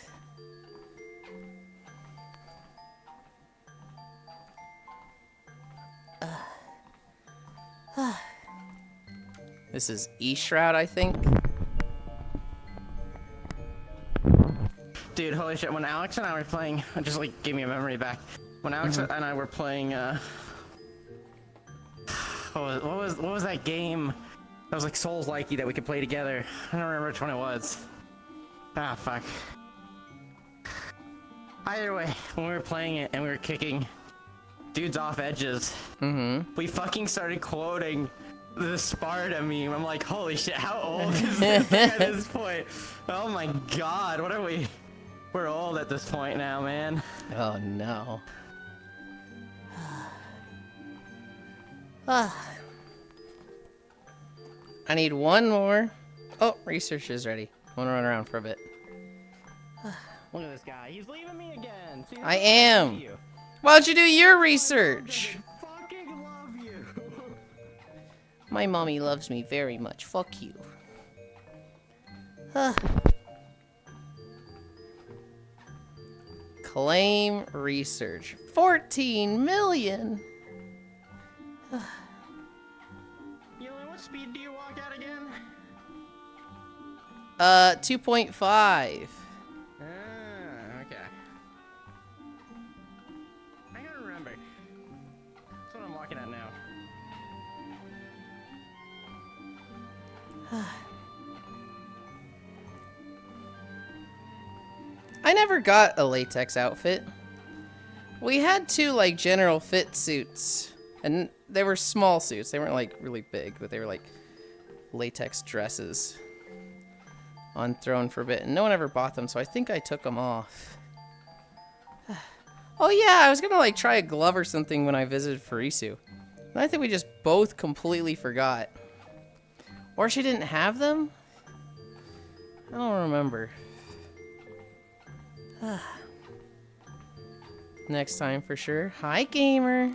This is E-Shroud, I think. Dude, holy shit, when Alex and I were playing, it just like gave me a memory back. When Alex and I were playing, what was that game that was like Souls-likey that we could play together? I don't remember which one it was. Ah, fuck. Either way, when we were playing it and we were kicking dudes off edges, we fucking started quoting the Sparta meme. I'm like, holy shit, how old is this thing at this point? Oh my god, what are we? We're old at this point now, man. Oh no. I need one more. Oh, research is ready. I want to run around for a bit. Look at this guy. He's leaving me again. See, I am. you. Why don't you do your research? Fucking love you. My mommy loves me very much. Fuck you. Claim research. 14 million. Yulind, what speed do you walk at again? 2.5. Okay. I gotta remember. That's what I'm walking at now. I never got a latex outfit. We had two like general fit suits, and they were small suits. They weren't like really big, but they were like latex dresses on Throne Forbidden. No one ever bought them, so I think I took them off. Oh yeah, I was gonna like try a glove or something when I visited Farisu. And I think we just both completely forgot. Or she didn't have them? I don't remember. Next time for sure. Hi, gamer.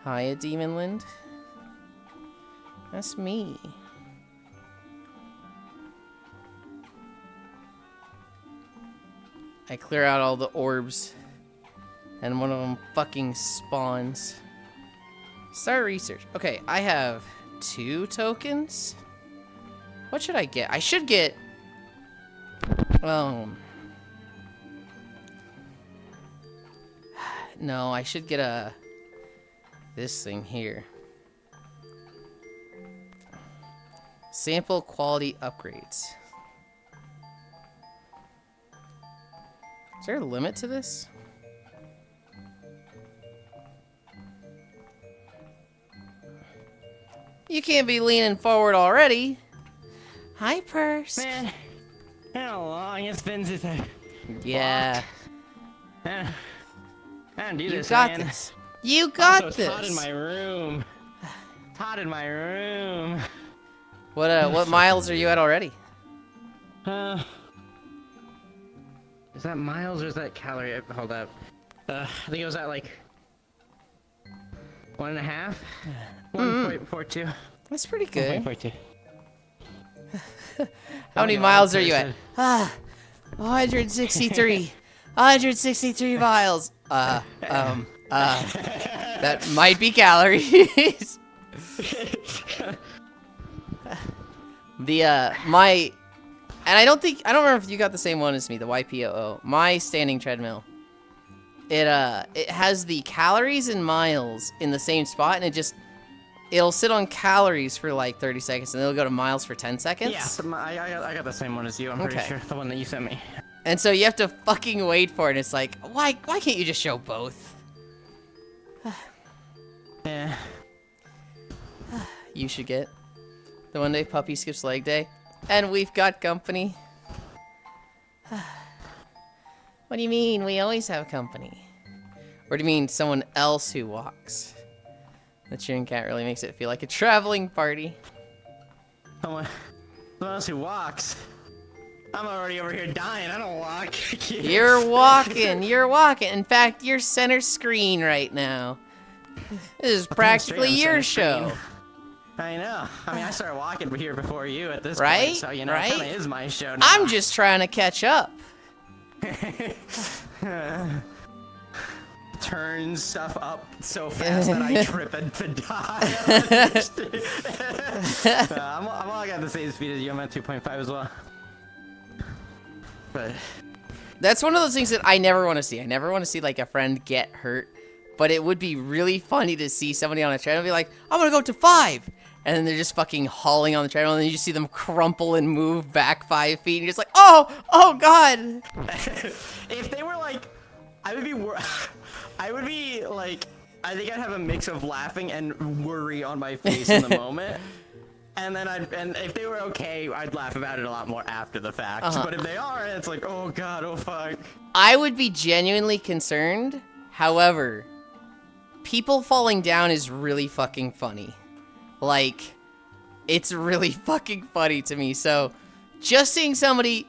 Hiya, Demonland. That's me. I clear out all the orbs, and one of them fucking spawns. Start research. Okay, I have 2 tokens. What should I get? I should get... No, I should get this thing here. Sample quality upgrades. Is there a limit to this? You can't be leaning forward already. Hi, Purse. Man, how long it's been since I Yeah. I don't do You this, got man. this. You got Also, this. it's hot in my room. It's hot in my room. What miles are you at already? Is that miles or is that calorie? Hold up. I think it was at like 1.5. 1.42. That's pretty good. 1.42. How many miles are you at? 163. 163 miles. That might be calories. And I don't remember if you got the same one as me, the YPOO. My standing treadmill. It has the calories and miles in the same spot, and it'll sit on calories for like 30 seconds, and it'll go to miles for 10 seconds. Yeah, I got the same one as you. I'm pretty Okay. sure the one that you sent me. And so you have to fucking wait for it. And it's like, why can't you just show both? Yeah. You should get the one day puppy skips leg day, and we've got company. What do you mean? We always have company. Or do you mean someone else who walks? The cheering cat really makes it feel like a traveling party. Someone else who walks. I'm already over here dying. I don't walk. You're walking. You're walking. In fact, you're center screen right now. This is practically straight on your center show. screen. I know. I mean, I started walking here before you at this Right? point, so you know, Right? it kind of is my show now. I'm just trying to catch up. Turn stuff up so fast that I trip and die. I'm all at the same speed as you. I'm at 2.5 as well. But That's one of those things that I never want to see. I never want to see like a friend get hurt, but it would be really funny to see somebody on a treadmill be like, "I'm gonna go to 5," and then they're just fucking hauling on the treadmill, and then you just see them crumple and move back 5 feet, and you're just like, "Oh God!" if they were like, I would be like, I think I'd have a mix of laughing and worry on my face in the moment. And then and if they were okay, I'd laugh about it a lot more after the fact. But if they are, it's like, oh God, oh fuck. I would be genuinely concerned. However, people falling down is really fucking funny. Like, it's really fucking funny to me. So, just seeing somebody,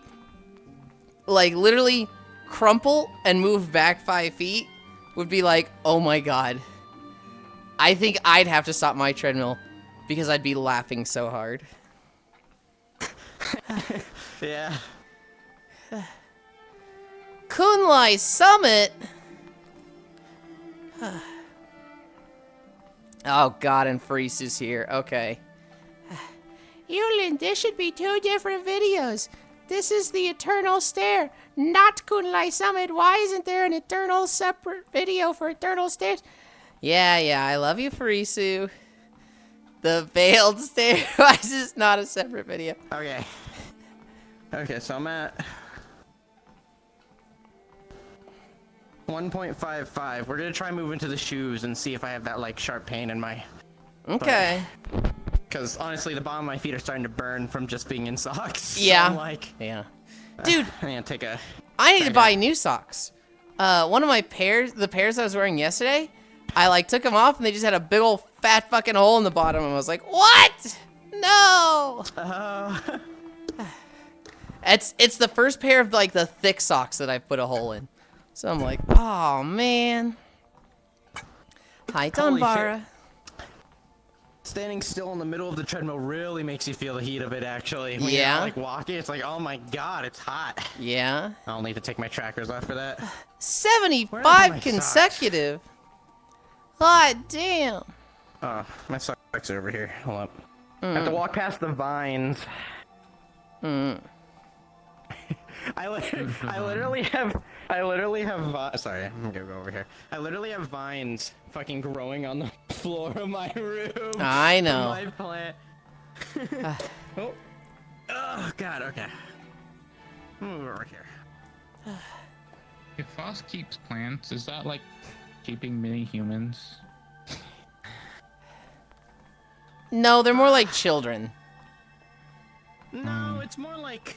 like, literally crumple and move back 5 feet would be like, oh my God. I think I'd have to stop my treadmill because I'd be laughing so hard. Yeah. Kunlai Summit? Oh God, and Freeze is here. Okay. Yulind, there should be 2 different videos. This is the Eternal Stair, not Kunlai Summit. Why isn't there an eternal separate video for Eternal Stairs? Yeah, I love you, Farisu. The Veiled Stair. Why is this not a separate video? Okay. Okay, so I'm at 1.55. We're gonna try moving to the shoes and see if I have that like sharp pain in my. Okay. Because honestly, the bottom of my feet are starting to burn from just being in socks. Yeah. So I'm like, Yeah. Dude, I'm gonna take a. I need to buy new socks. One of my the pairs I was wearing yesterday, I like took them off and they just had a big old fat fucking hole in the bottom. And I was like, what? No. It's the first pair of like the thick socks that I've put a hole in. So I'm like, oh man. Hi, Holy Donbara. Standing still in the middle of the treadmill really makes you feel the heat of it. Actually, when Yeah. You're, like walking, it's like, oh my God, it's hot. Yeah. I'll need to take my trackers off for that. Where are 75 my consecutive. God damn. Oh, my socks are over here. Hold up. I have to walk past the vines. I literally have sorry, I'm gonna go over here. I literally have vines fucking growing on the floor of my room. I from know. my plant. Oh. Oh God. Okay. Move over here. If Foss keeps plants, is that like keeping mini humans? No, they're more like children. No, it's more like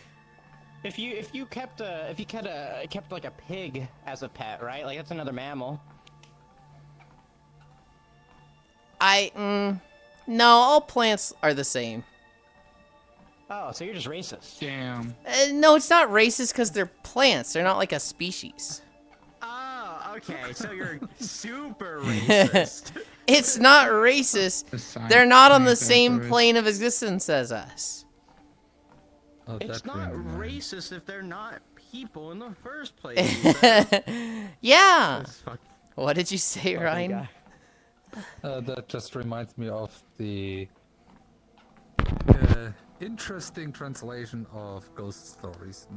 if you kept like a pig as a pet, right? Like that's another mammal. No, all plants are the same. Oh, so you're just racist. Damn. No, it's not racist because they're plants. They're not like a species. Oh, okay. So you're super racist. It's not racist. The science They're not on the plants same are- plane of existence as us. Oh, It's that not really nice. racist if they're not people in the first place. you said. Yeah. This fuck- What did you say, Ryan? guy. That just reminds me of the interesting translation of ghost stories.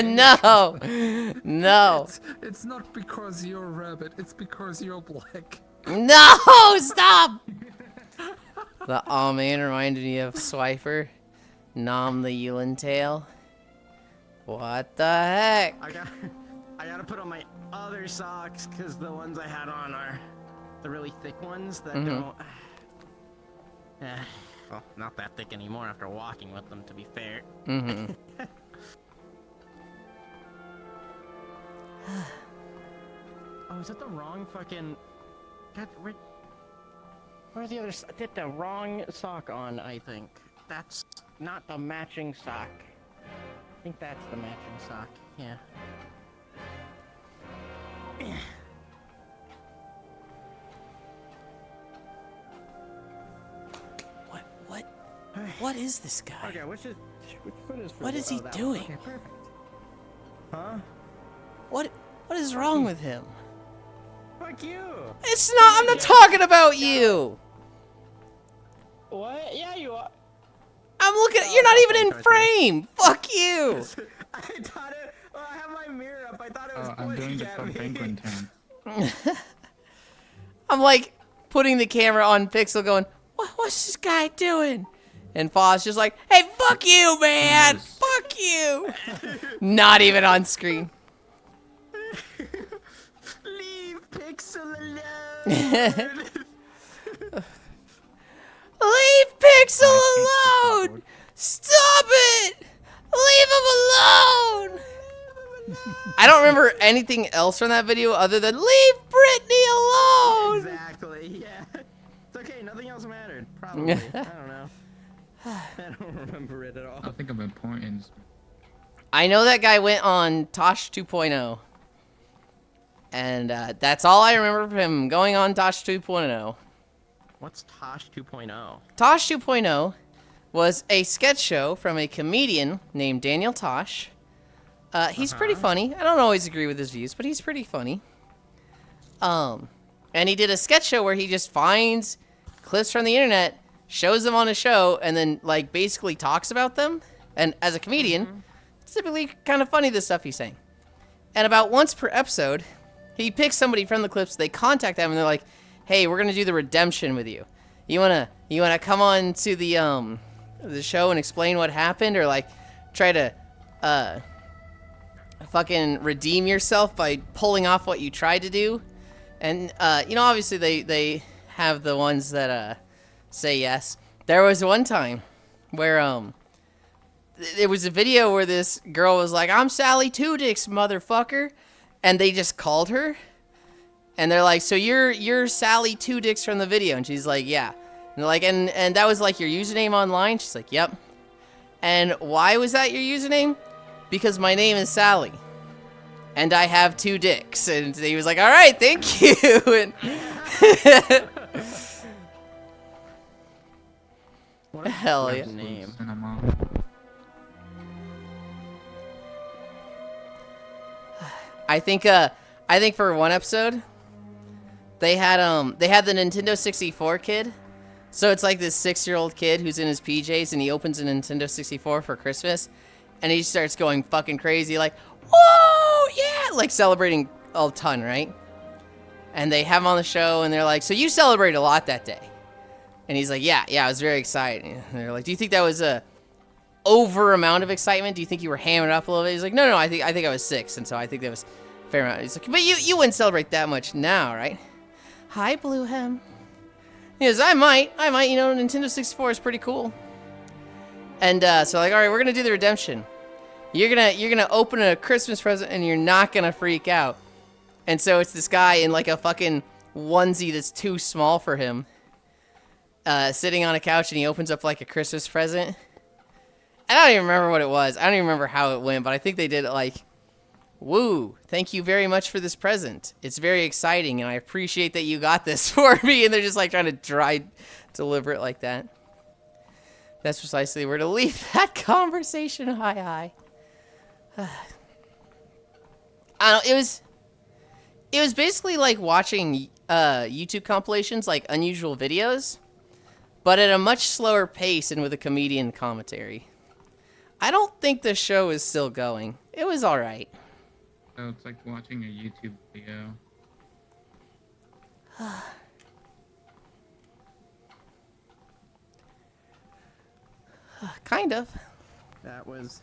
No. No. It's not because you're a rabbit, it's because you're black. No, stop! The aw man reminded me of Swiper. Nom the Yulind tail. What the heck? I gotta put on my other socks because the ones I had on are the really thick ones that don't. Well, not that thick anymore after walking with them, to be fair. Mm-hmm. Oh, is that the wrong fucking? God, where's the other? I did the wrong sock on. I think that's not the matching sock. I think that's the matching sock. Yeah. What is this guy? Okay, which foot is? What is he that one. doing? Okay, perfect. Huh? What is wrong with him? Fuck you. It's not. I'm not talking about you. What? Yeah, you are. I'm looking. You're not even in frame. Fuck you. I thought it. Oh, I have my mirror up. I thought it was I'm doing pointing the at fun me. penguin tan. I'm like putting the camera on Pixel, going, "What's this guy doing?" And Foss just like, "Hey, fuck you, man. Fuck you." Not even on screen. Leave Pixel alone. Leave Pixel alone. Stop it. Leave him alone. I don't remember anything else from that video other than leave Brittany alone. Exactly. Yeah. It's okay. Nothing else mattered. Probably. I don't know. I don't remember it at all. I think of importance. I know that guy went on Tosh 2.0. And that's all I remember of him going on Tosh 2.0. What's Tosh 2.0? Tosh 2.0 was a sketch show from a comedian named Daniel Tosh. He's pretty funny. I don't always agree with his views, but he's pretty funny. And he did a sketch show where he just finds clips from the internet, shows them on a show, and then like basically talks about them. And as a comedian, it's typically kind of funny, the stuff he's saying. And about once per episode, he picks somebody from the clips, they contact them, and they're like, "Hey, we're gonna do the redemption with you. You wanna come on to the show and explain what happened, or like try to fucking redeem yourself by pulling off what you tried to do?" And obviously they have the ones that say yes. There was one time where there was a video where this girl was like, "I'm Sally Two Dicks, motherfucker," and they just called her, and they're like, "So you're Sally Two Dicks from the video?" And she's like, "Yeah." And they're like, and that was like your username online? She's like, "Yep." "And why was that your username?" "Because my name is Sally, and I have 2 dicks." And he was like, "All right, thank you." And What a hell yeah. weird name. Cinema. I think for one episode they had the Nintendo 64 kid. So it's like this 6-year-old kid who's in his PJs and he opens a Nintendo 64 for Christmas and he starts going fucking crazy like, "Whoa, yeah," like celebrating a ton, right? And they have him on the show and they're like, "So you celebrate a lot that day?" And he's like, yeah, I was very excited. And they're like, do you think that was a over amount of excitement? Do you think you were hamming it up a little bit? He's like, no, I think I was 6, and so I think that was a fair amount. He's like, but you wouldn't celebrate that much now, right? Hi, Blue Hem. He goes, I might, you know, Nintendo 64 is pretty cool. And so like, all right, we're gonna do the redemption. You're gonna open a Christmas present and you're not gonna freak out. And so it's this guy in like a fucking onesie that's too small for him, sitting on a couch, and he opens up like a Christmas present. I don't even remember what it was. I don't even remember how it went, but I think they did it like, woo, thank you very much for this present. It's very exciting, and I appreciate that you got this for me. And they're just like trying to deliver it like that. That's precisely where to leave that conversation. Hi. I don't know, it was basically like watching YouTube compilations, like unusual videos, but at a much slower pace and with a comedian commentary. I don't think the show is still going. It was alright. So it's like watching a YouTube video. Kind of. That was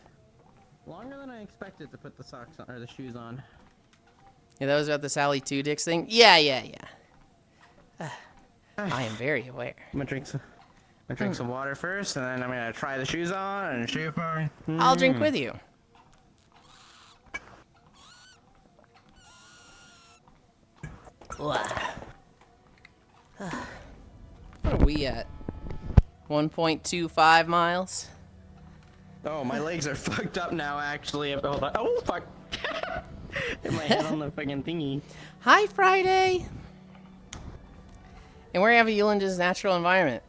longer than I expected to put the socks on, or the shoes on. Yeah, that was about the Sally Two Dicks thing? Yeah. I am very aware. I'm gonna drink some water first, and then I'm gonna try the shoes on and shoe for. I'll drink with you. What are we at? 1.25 miles? Oh, my legs are fucked up now, actually. Hold on. Oh, fuck. Hit my head on the fucking thingy. Hi, Friday! And we're having Yulind's natural environment.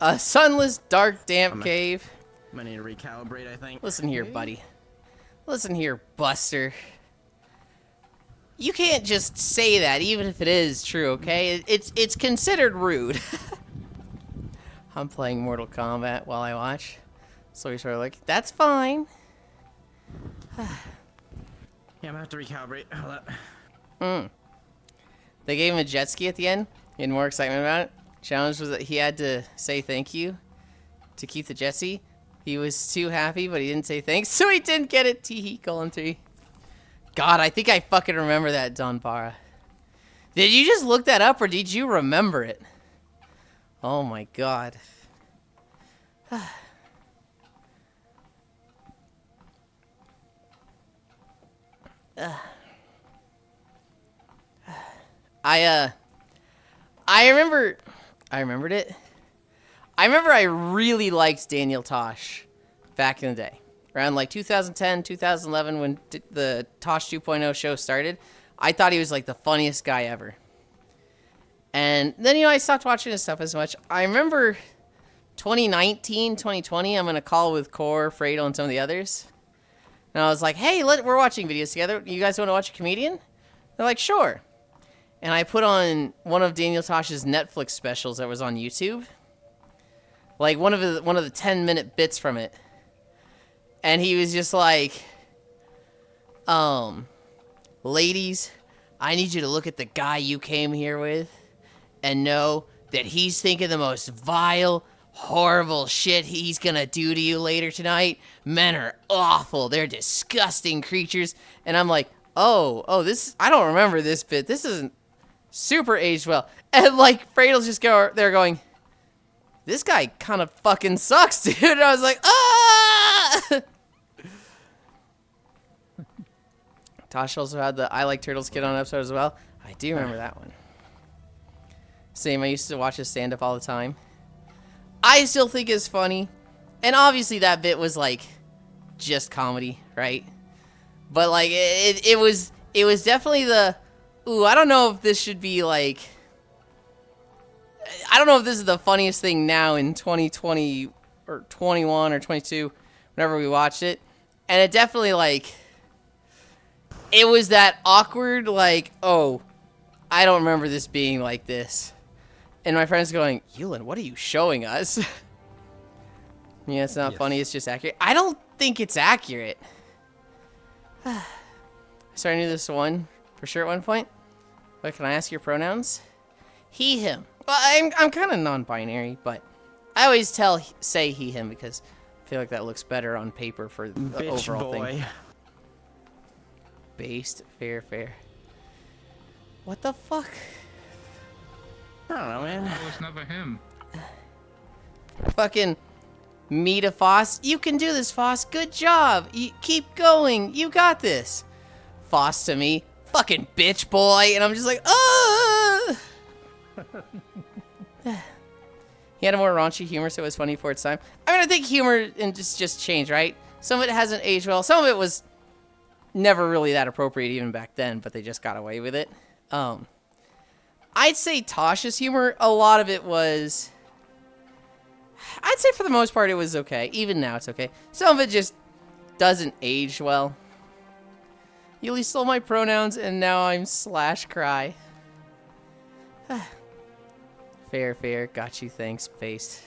A sunless, dark, damp cave. I'm gonna need to recalibrate, I think. Listen here, buddy. Listen here, Buster. You can't just say that, even if it is true, okay? It's considered rude. I'm playing Mortal Kombat while I watch. So he's sort of like, that's fine. Yeah, I'm gonna have to recalibrate. Hold up. They gave him a jet ski at the end. He had more excitement about it. Challenge was that he had to say thank you to keep the jet ski. He was too happy, but he didn't say thanks, so he didn't get it. T-3. God, I think I fucking remember that, Donbara. Did you just look that up, or did you remember it? Oh my god. I remembered it. I remember I really liked Daniel Tosh back in the day. Around like 2010, 2011, when the Tosh 2.0 show started, I thought he was like the funniest guy ever. And then, you know, I stopped watching his stuff as much. I remember 2019, 2020, I'm in a call with Core, Fredo, and some of the others. And I was like, hey, we're watching videos together. You guys want to watch a comedian? They're like, sure. And I put on one of Daniel Tosh's Netflix specials that was on YouTube. Like one of the 10-minute bits from it. And he was just like, ladies, I need you to look at the guy you came here with and know that he's thinking the most vile, horrible shit he's gonna do to you later tonight. Men are awful. They're disgusting creatures. And I'm like, oh, this, I don't remember this bit. This isn't super aged well. And like, Fredo's just there going, this guy kind of fucking sucks, dude. And I was like, ah! Tosh also had the I Like Turtles kid on episode as well. I do remember that one. Same, I used to watch his stand-up all the time. I still think it's funny. And obviously that bit was like just comedy, right? But like it was definitely the ooh, I don't know if this should be like, I don't know if this is the funniest thing now in 2020 or 21 or 22 whenever we watched it. And it definitely like, it was that awkward like, oh, I don't remember this being like this. And my friend's going, Yulind, what are you showing us? Yeah, it's not funny, it's just accurate. I don't think it's accurate. So I knew this one for sure at one point. But can I ask your pronouns? He, him. Well, I'm kind of non-binary, but I always say he, him because I feel like that looks better on paper for the Bitch overall boy. thing. Based, fair. What the fuck? I don't know, man. It was never him. Fucking Meta Foss. You can do this, Foss. Good job. You keep going. You got this. Foss to me. Fucking bitch boy. And I'm just like, ah! He had a more raunchy humor, so it was funny for its time. I mean, I think humor and just changed, right? Some of it hasn't aged well. Some of it was never really that appropriate even back then, but they just got away with it. I'd say Tosh's humor, a lot of it was... I'd say for the most part it was okay. Even now it's okay. Some of it just doesn't age well. Yuli stole my pronouns and now I'm /cry. Fair. Got you, thanks, Based.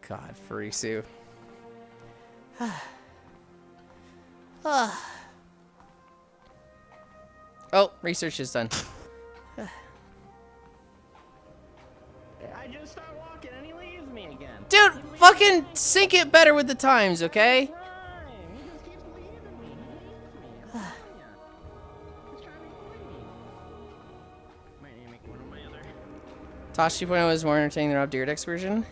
God, Furisu. Oh, research is done. I just start walking and he leaves me again. Dude, fucking sync it better with the times, okay? He just keeps leaving me. He leaves me. I'm telling ya. He's trying to avoid me. Might need to make one of my other. Tosh 2.0 is more entertaining than Rob Dyrdek's version.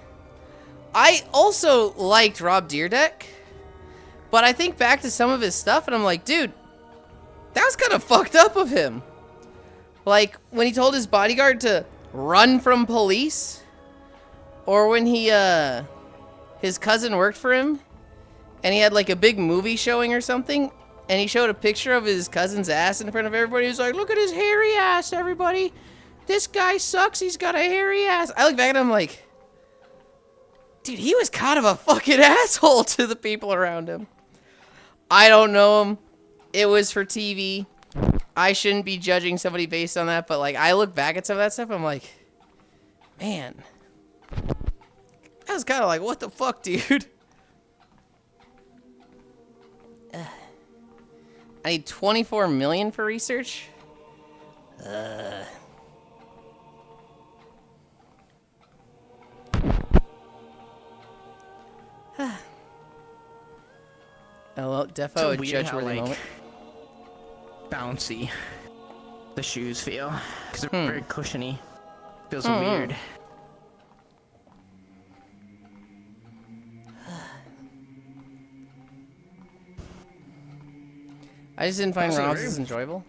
I also liked Rob Dyrdek, but I think back to some of his stuff and I'm like, dude, that was kind of fucked up of him. Like, when he told his bodyguard to run from police, or when he, his cousin worked for him, and he had like a big movie showing or something, and he showed a picture of his cousin's ass in front of everybody. He was like, look at his hairy ass, everybody. This guy sucks, he's got a hairy ass. I look back at him like, dude, he was kind of a fucking asshole to the people around him. I don't know him. It was for TV. I shouldn't be judging somebody based on that, but like, I look back at some of that stuff, I'm like, man, that was kind of like, what the fuck, dude? I need 24 million for research. Oh well, defo a weird judge how, worthy like, moment. bouncy the shoes feel because they're very cushiony. Feels weird. I just didn't find Also, Rob's very- as enjoyable.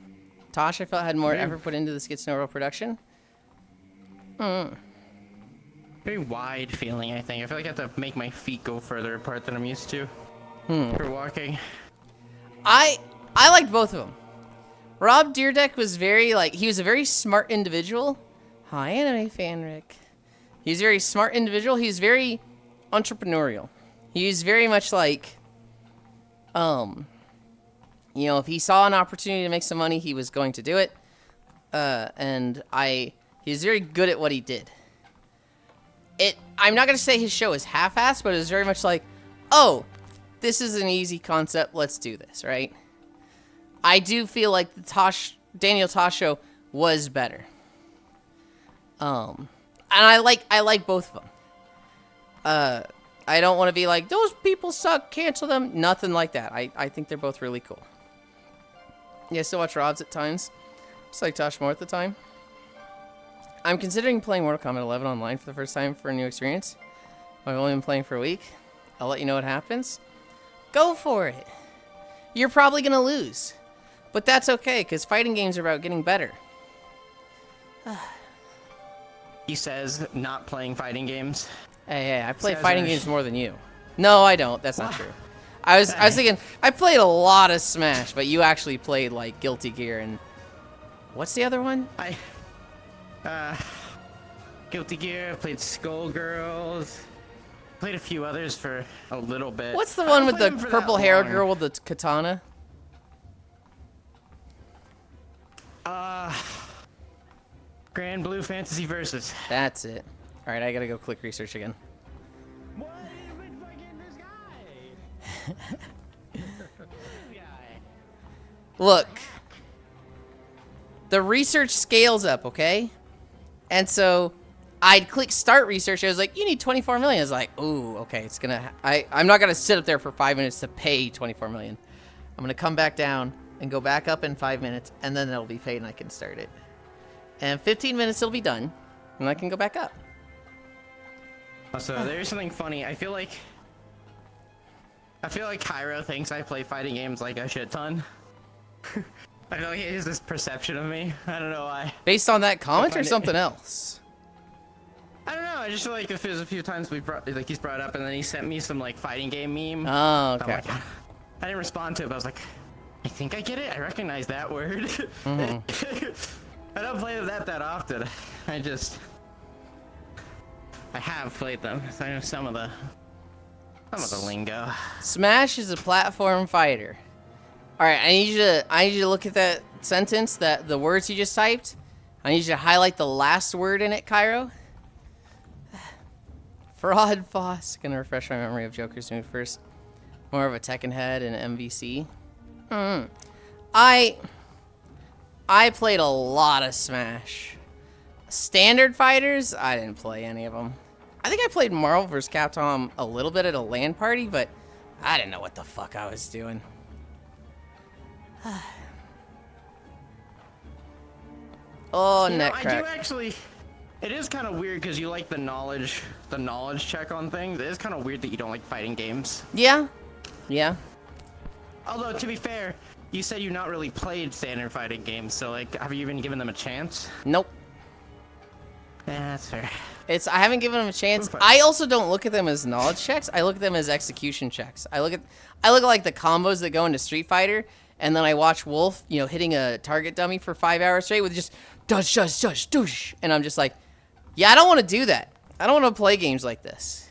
Tosh, I felt, had more effort put into the skits and overall production. Very wide feeling, I think. I feel like I have to make my feet go further apart than I'm used to for walking. I liked both of them. Rob Dyrdek was very, like, he was a very smart individual. Hi, anime fan Rick. He's a very smart individual. He's very entrepreneurial. He's very much like, you know, if he saw an opportunity to make some money, he was going to do it. He's very good at what he did. I'm not going to say his show is half-assed, but it was very much like, oh, this is an easy concept, let's do this, right? I do feel like the Daniel Tosh show was better. And I like both of them. I don't want to be like, those people suck, cancel them. Nothing like that. I think they're both really cool. Yeah, I still watch Rob's at times. Just like Tosh more at the time. I'm considering playing Mortal Kombat 11 online for the first time for a new experience. I've only been playing for a week. I'll let you know what happens. Go for it. You're probably going to lose. But that's okay, because fighting games are about getting better. He says not playing fighting games. Hey, I play Says fighting I- games more than you. No, I don't. That's not true. I was thinking, I played a lot of Smash, but you actually played, like, Guilty Gear and... What's the other one? Guilty Gear, played Skullgirls, played a few others for a little bit. What's the I one haven't with the played them for that purple hair long. girl with the katana? Grand Blue Fantasy Versus. That's it. Alright, I gotta go click research again. What is with fucking this guy? This guy. Look. The research scales up, okay? And so, I'd click start research. I was like, you need 24 million. I was like, ooh, okay, it's gonna. I'm not gonna sit up there for 5 minutes to pay 24 million. I'm gonna come back down and go back up in 5 minutes, and then it'll be paid, and I can start it. And 15 minutes it'll be done, and I can go back up. Also, there's something funny. I feel like Cairo thinks I play fighting games like a shit ton. I feel like he has this perception of me. I don't know why. Based on that comment or something else? I don't know. I just feel like if there's a few times he's brought up, and then he sent me some like fighting game meme. Oh, okay. Like, I didn't respond to it, but I was like, I think I get it. I recognize that word. I don't play that often. I have played them, so I know some of the lingo. Smash is a platform fighter. All right, I need you to look at that sentence, the words you just typed. I need you to highlight the last word in it, Cairo. Fraud Foss. Gonna refresh my memory of Joker's move first. More of a Tekken head and MVC. I played a lot of Smash. Standard fighters, I didn't play any of them. I think I played Marvel vs. Capcom a little bit at a LAN party, but I didn't know what the fuck I was doing. Oh, neck crack. I do actually. It is kind of weird because you like the knowledge check on things. It is kind of weird that you don't like fighting games. Yeah. Yeah. Although, to be fair, you said you not really played standard fighting games, so like, have you even given them a chance? Nope. Yeah, that's fair. I haven't given them a chance. I also don't look at them as knowledge checks. I look at them as execution checks. I look at like the combos that go into Street Fighter, and then I watch Wolf, hitting a target dummy for 5 hours straight with just dodge, doosh, and I'm just like, yeah, I don't want to do that. I don't want to play games like this.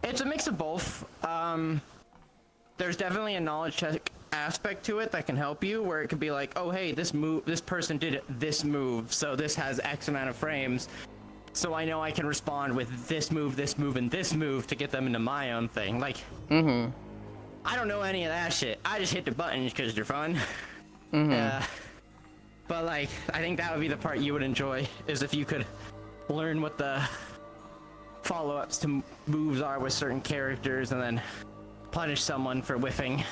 It's a mix of both. There's definitely a knowledge check aspect to it that can help you, where it could be like, oh hey, this person did this move, so this has X amount of frames, so I know I can respond with this move, and this move to get them into my own thing. Like, I don't know any of that shit. I just hit the buttons because they're fun. But like, I think that would be the part you would enjoy, is if you could learn what the follow-ups to moves are with certain characters, and then punish someone for whiffing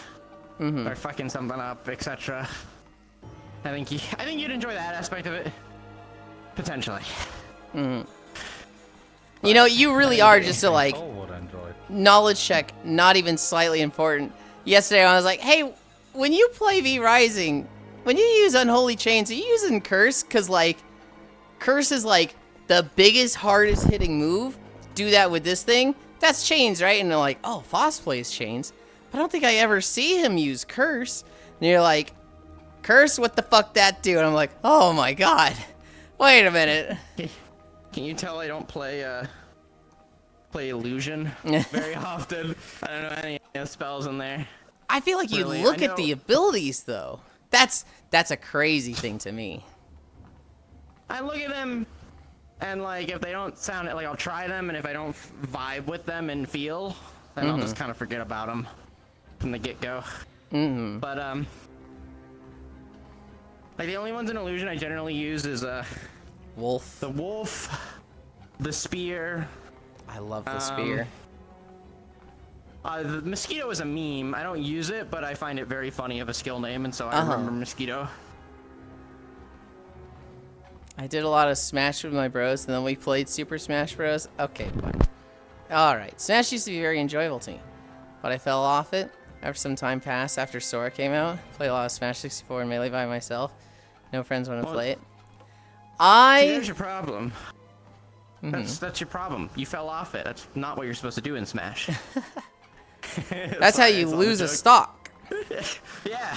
or fucking something up, etc. I think you'd enjoy that aspect of it, potentially. You really are just a like Oh, what I enjoyed. knowledge check, not even slightly important. Yesterday I was like, hey, when you play V Rising, when you use Unholy Chains, are you using Curse? Because like, Curse is like the biggest, hardest hitting move. Do that with this thing. That's Chains, right? And they're like, oh, Foss plays Chains. But I don't think I ever see him use Curse. And you're like, Curse? What the fuck that do? And I'm like, oh my god. Wait a minute. Can you tell I don't play Illusion very often? I don't know any spells in there. I feel like you Really, look I at the know- abilities, though. That's a crazy thing to me. I look at them, and like, if they don't sound it, like, I'll try them, and if I don't vibe with them and feel, then I'll just kind of forget about them from the get-go. But like, the only ones in Illusion I generally use is Wolf. the Wolf, the Spear. I love the spear. The Mosquito is a meme. I don't use it, but I find it very funny of a skill name, and so I remember Mosquito. I did a lot of Smash with my bros, and then we played Super Smash Bros. Okay, fine. Alright, Smash used to be very enjoyable to me, but I fell off it after some time passed after Sora came out. Played a lot of Smash 64 and Melee by myself. No friends want to play it. See, there's your problem. That's your problem. You fell off it. That's not what you're supposed to do in Smash. That's how you lose a stock. Yeah.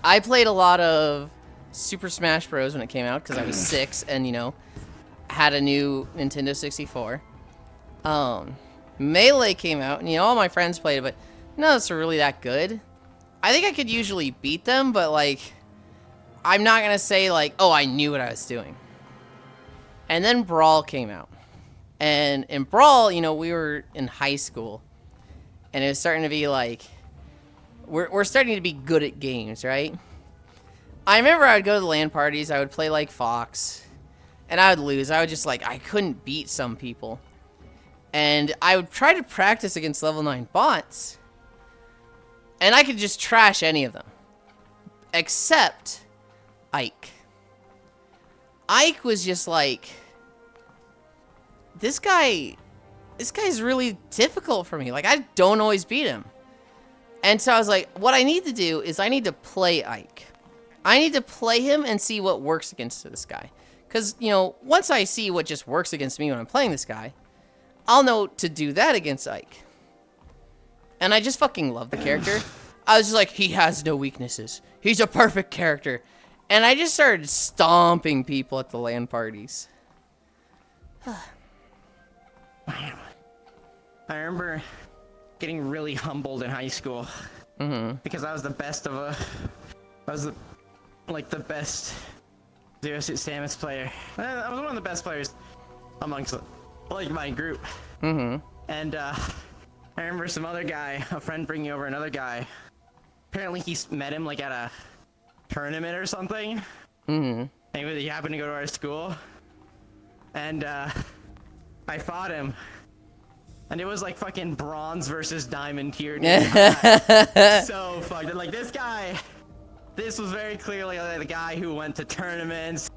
I played a lot of Super Smash Bros. When it came out because I was 6 and, had a new Nintendo 64. Melee came out and, all my friends played it, but none of us are really that good. I think I could usually beat them, but, like, I'm not going to say, like, oh, I knew what I was doing. And then Brawl came out. And in Brawl, we were in high school. And it was starting to be like, we're starting to be good at games, right? I remember I would go to the LAN parties, I would play like Fox, and I would lose. I would just like, I couldn't beat some people. And I would try to practice against level 9 bots, and I could just trash any of them. Except Ike. Ike was just like, this guy's really difficult for me. Like, I don't always beat him. And so I was like, what I need to do is I need to play Ike. I need to play him and see what works against this guy. Because, you know, once I see what just works against me when I'm playing this guy, I'll know to do that against Ike. And I just fucking love the character. I was just like, he has no weaknesses. He's a perfect character. And I just started stomping people at the LAN parties. I remember getting really humbled in high school. Because I was the best of I was the best Zero Suit Samus player. I was one of the best players amongst like my group. And I remember some other guy, a friend bringing over another guy. Apparently he met him like at a tournament or something. And he happened to go to our school. And I fought him. And it was like fucking bronze versus diamond tier. So fucked. Like this guy, this was very clearly like the guy who went to tournaments.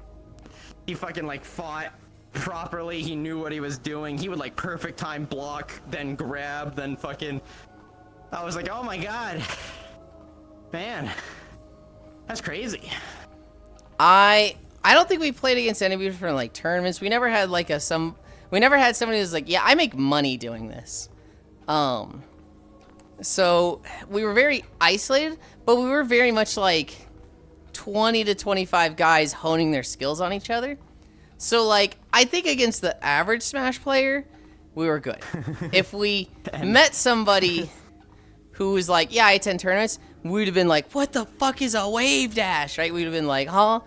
He fucking like fought properly. He knew what he was doing. He would like perfect time block, then grab, then fucking. I was like, oh my god, man, that's crazy. I don't think we played against anybody for like tournaments. We never had like we never had somebody who's like, yeah, I make money doing this. So we were very isolated, but we were very much like 20 to 25 guys honing their skills on each other. So like, I think against the average Smash player, we were good. If we met somebody who was like, yeah, I attend tournaments, we'd have been like, what the fuck is a wave dash, right? We'd have been like, huh?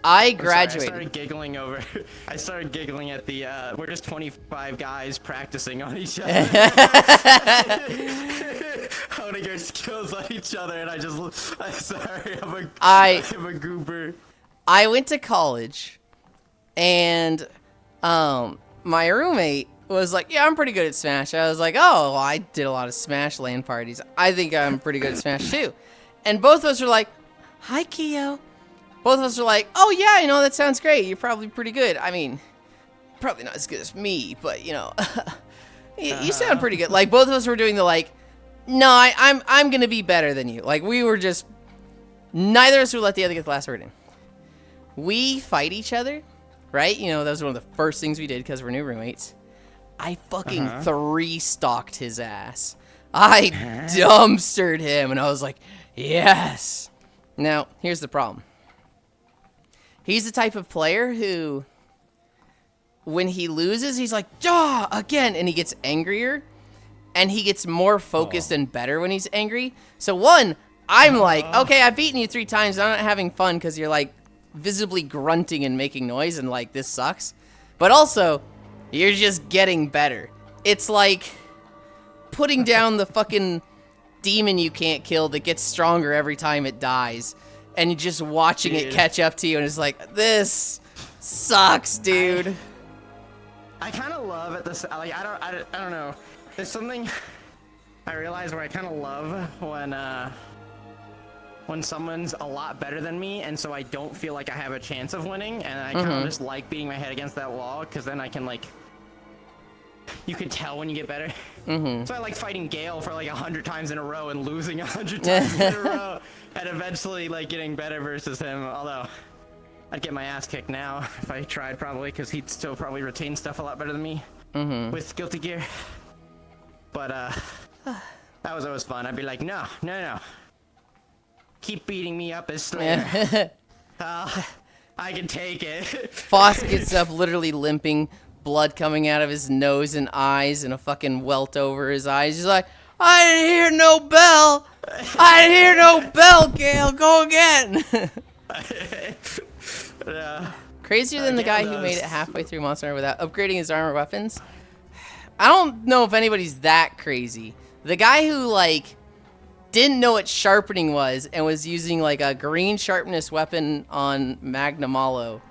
I graduated. I started giggling at the, we're just 25 guys practicing on each other. Honing our skills on each other, and I'm sorry, I'm a goober. I went to college, and, my roommate was like, yeah, I'm pretty good at Smash. I was like, oh, well, I did a lot of Smash LAN parties. I think I'm pretty good at Smash, too. And both of us were like, hi, Keo. Both of us were like, oh, yeah, you know, that sounds great. You're probably pretty good. I mean, probably not as good as me, but, you know, you sound pretty good. Like, both of us were doing the, like, no, I'm going to be better than you. Like, we were just, neither of us would let the other get the last word in. We fight each other, right? You know, that was one of the first things we did because we're new roommates. I fucking 3-stalked his ass. I dumpstered him, and I was like, yes. Now, here's the problem. He's the type of player who, when he loses, he's like, "Duh, again," and he gets angrier, and he gets more focused and better when he's angry. So one, I'm like, okay, I've beaten you 3 times, I'm not having fun because you're like visibly grunting and making noise, and like, this sucks. But also, you're just getting better. It's like putting down the fucking demon you can't kill that gets stronger every time it dies. And you're just watching it catch up to you, and it's like, this sucks, dude. I kind of love at this. Like, I don't know. There's something I realize where I kind of love when someone's a lot better than me, and so I don't feel like I have a chance of winning, and I kind of just like beating my head against that wall, because then I can like. You can tell when you get better. So I like fighting Gale for like 100 times in a row and losing 100 times in a row, and eventually like getting better versus him. Although I'd get my ass kicked now if I tried, probably, because he'd still probably retain stuff a lot better than me with Guilty Gear. But that was always fun. I'd be like, no, keep beating me up as Slayer. I can take it. Foss gets up literally limping, blood coming out of his nose and eyes, and a fucking welt over his eyes. He's like, I didn't hear no bell. I didn't hear no bell, Gale. Go again. Crazier than the guy who made it halfway through Monster Hunter without upgrading his armor weapons. I don't know if anybody's that crazy. The guy who, like, didn't know what sharpening was and was using like a green sharpness weapon on Magnamalo.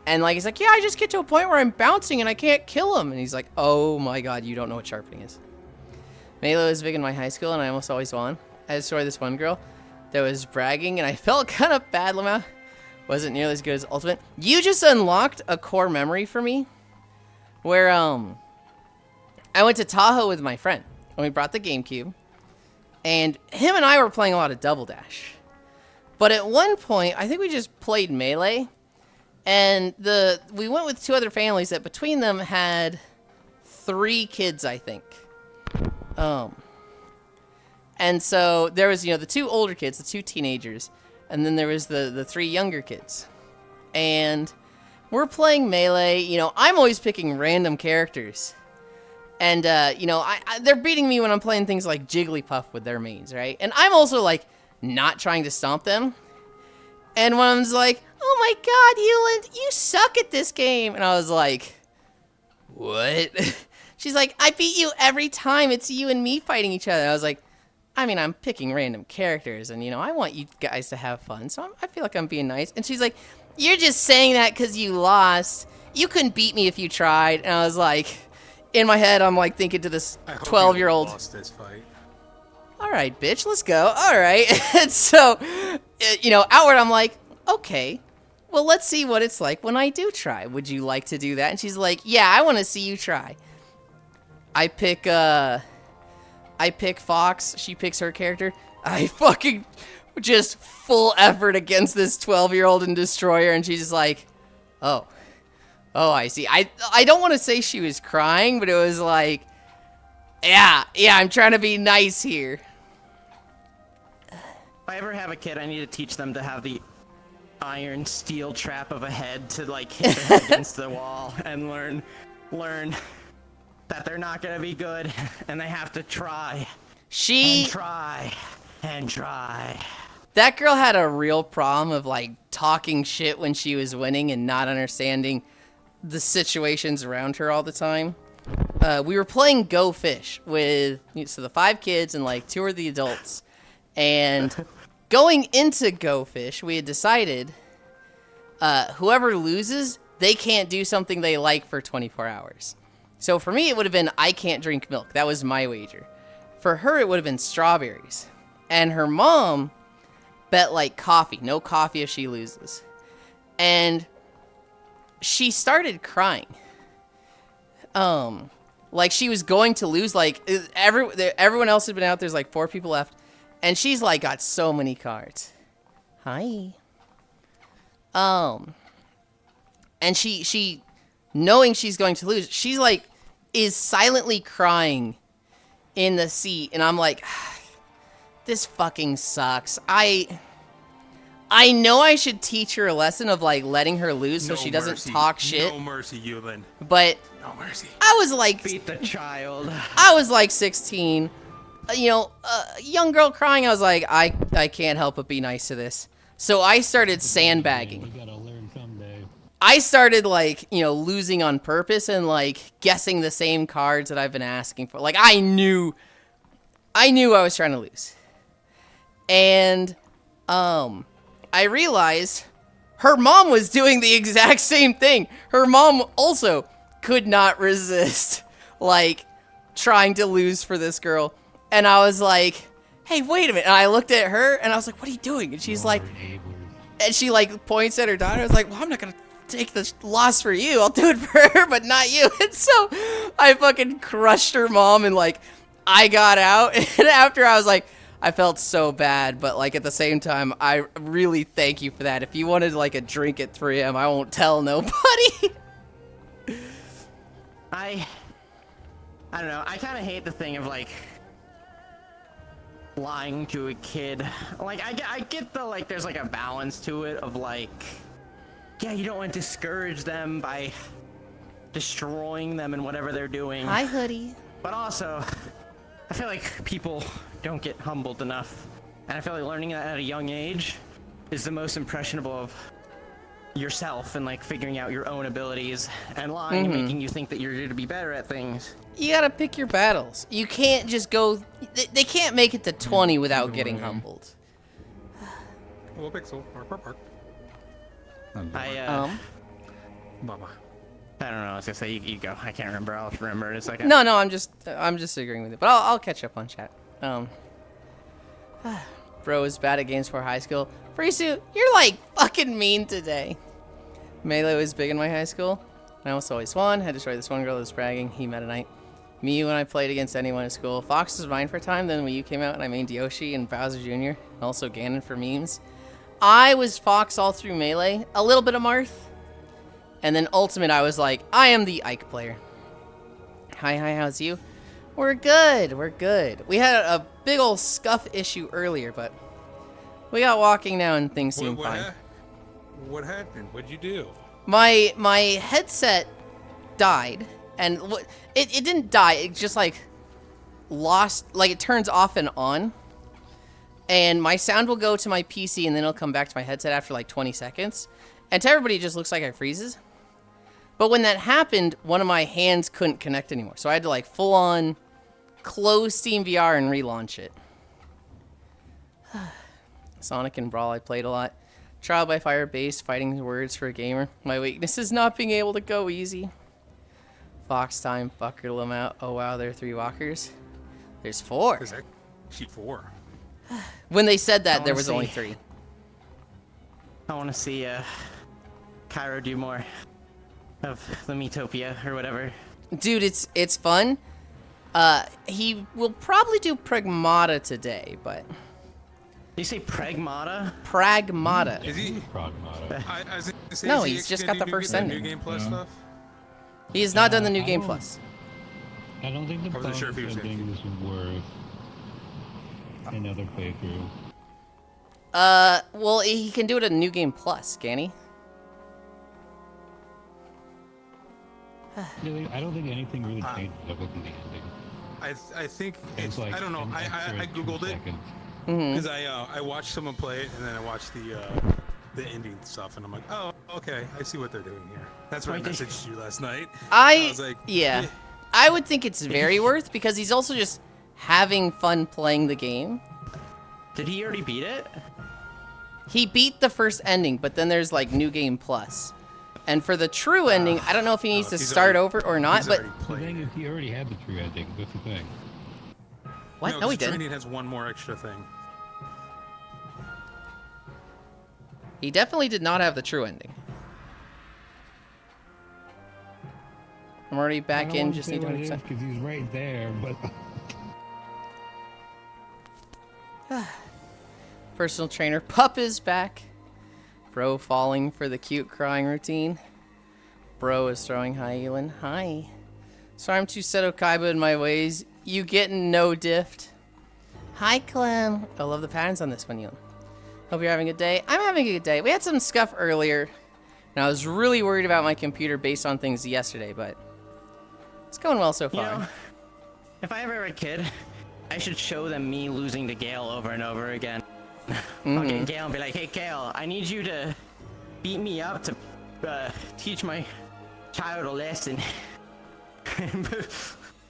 And like he's like, yeah, I just get to a point where I'm bouncing and I can't kill him. And he's like, oh my god, you don't know what sharpening is. Melee was big in my high school and I almost always won. I saw this one girl that was bragging and I felt kind of bad, Lama. Wasn't nearly as good as Ultimate. You just unlocked a core memory for me where I went to Tahoe with my friend and we brought the GameCube and him and I were playing a lot of Double Dash. But at one point, I think we just played Melee and we went with 2 other families that between them had 3 kids, I think. And so there was, the 2 older kids, the 2 teenagers, and then there was the 3 younger kids. And we're playing Melee, I'm always picking random characters. And, they're beating me when I'm playing things like Jigglypuff with their mains, right? And I'm also, like, not trying to stomp them. And one of them's like, oh my god, Yulind, you suck at this game. And I was like, what? She's like, I beat you every time. It's you and me fighting each other. I was like, I mean, I'm picking random characters, and, I want you guys to have fun, so I feel like I'm being nice. And she's like, you're just saying that because you lost. You couldn't beat me if you tried. And I was like, in my head, I'm, like, thinking to this 12-year-old. Lost this fight. All right, bitch, let's go. All right. And so, outward, I'm like, okay, well, let's see what it's like when I do try. Would you like to do that? And she's like, yeah, I want to see you try. I pick Fox, she picks her character. I fucking just full effort against this 12-year-old and destroy her, and she's just like, oh, I see. I don't want to say she was crying, but it was like, yeah, I'm trying to be nice here. If I ever have a kid, I need to teach them to have the iron steel trap of a head to like hit their head against the wall and learn that they're not gonna be good and they have to try. And try. That girl had a real problem of like talking shit when she was winning and not understanding the situations around her all the time. We were playing Go Fish with the 5 kids and like 2 of the adults. And going into Go Fish, we had decided whoever loses, they can't do something they like for 24 hours. So for me, it would have been, I can't drink milk. That was my wager. For her, it would have been strawberries. And her mom bet like coffee. No coffee if she loses. And she started crying. Like she was going to lose. Like everyone else had been out. There's like 4 people left. And she's like got so many cards. Hi. And she knowing she's going to lose, she's like, is silently crying in the seat. And I'm like, this fucking sucks. I know I should teach her a lesson of like letting her lose so she doesn't talk shit. No mercy, Yulind. But No mercy. I was like, Beat the child. I was like 16. A young girl crying. I was like, I can't help but be nice to this. So I started sandbagging. We gotta learn someday. I started like, losing on purpose and like guessing the same cards that I've been asking for. Like I knew I was trying to lose. And I realized her mom was doing the exact same thing. Her mom also could not resist like trying to lose for this girl. And I was like, hey, wait a minute. And I looked at her and I was like, what are you doing? And she's like, and she like points at her daughter. I was like, well, I'm not going to take the loss for you. I'll do it for her, but not you. And so I fucking crushed her mom and like I got out. And after I was like, I felt so bad, but like at the same time, I really thank you for that. If you wanted like a drink at 3 a.m., I won't tell nobody. I don't know. I kind of hate the thing of like lying to a kid. Like I get the like there's like a balance to it of like, yeah, you don't want to discourage them by destroying them and whatever they're doing. Hi, Hoodie. But also, I feel like people don't get humbled enough. And I feel like learning that at a young age is the most impressionable of yourself and like figuring out your own abilities and lying and making you think that you're going to be better at things. You gotta pick your battles. You can't just go. They can't make it to 20 without getting humbled. Hello, Pixel. Bark, bark, bark. I Baba. I don't know. I was gonna say you go. I can't remember. I'll remember in a second. No, I'm just agreeing with it. But I'll catch up on chat. Bro is bad at games for high school. Frisu, you're like fucking mean today. Melee was big in my high school. I almost always won. Had destroyed this one girl that was bragging. He met a night. Me when I played against anyone in school. Fox was mine for a time. Then when you came out and I mained Yoshi and Bowser Jr. and also Ganon for memes. I was Fox all through Melee. A little bit of Marth. And then Ultimate, I was like, I am the Ike player. Hi, how's you? We're good, we're good. We had a big old scuff issue earlier, but we got walking now and things seem fine. What happened? What'd you do? My headset died, and it didn't die. It just like lost, like it turns off and on, and my sound will go to my PC and then it'll come back to my headset after like 20 seconds, and to everybody it just looks like it freezes. But when that happened, one of my hands couldn't connect anymore, so I had to like full on close Steam VR and relaunch it. Sonic and Brawl I played a lot. Trial by Fire based fighting words for a gamer. My weakness is not being able to go easy. Fox time, buckled them out. Oh wow, there are 3 walkers. There's 4. There's actually 4. When they said that, there was only 3. I want to see Cairo do more of the Metopia or whatever. Dude, it's fun. He will probably do Pragmata today, but... Did you say Pragmata? Pragmata. Is he? Pragmata. I was gonna say, No, is he he's just got the extending first New ending. Game Plus Yeah. stuff? He has not done the New I Game don't- Plus. I don't think the I wasn't sure if he was bonus endings worth another playthrough. Well, he can do it at New Game Plus, can he? I don't think anything really changes other than the ending. I think It's like I don't know. an I extra 2 googled it seconds. because I watched someone play it and then I watched the ending stuff and I'm like, oh, okay, I see what they're doing here. That's what I messaged you last night. I was like, yeah. eh. I would think it's very worth because he's also just having fun playing the game. Did he already beat it? He beat the first ending, but then there's like New Game Plus. And for the true ending, I don't know if he needs to he's start already- over or not, he's but already The played thing it. is, he already had the true ending. That's the thing. what? No, No, he the didn't. training has one more extra thing. He definitely did not have the true ending. I'm already back in, just need 20%. because he's right there, but Personal trainer Pup is back. Bro falling for the cute crying routine. Bro is throwing hi, Yulind. Hi. Sorry I'm too Seto Kaiba in my ways. You getting no diffed. Hi, Clem. I love the patterns on this one, Yulind. Hope you're having a good day. I'm having a good day. We had some scuff earlier, and I was really worried about my computer based on things yesterday, but it's going well so You far. know, if I ever have a kid, I should show them me losing to Gale over and over again. Fucking Gale and be like, hey Gale, I need you to beat me up to teach my child a lesson.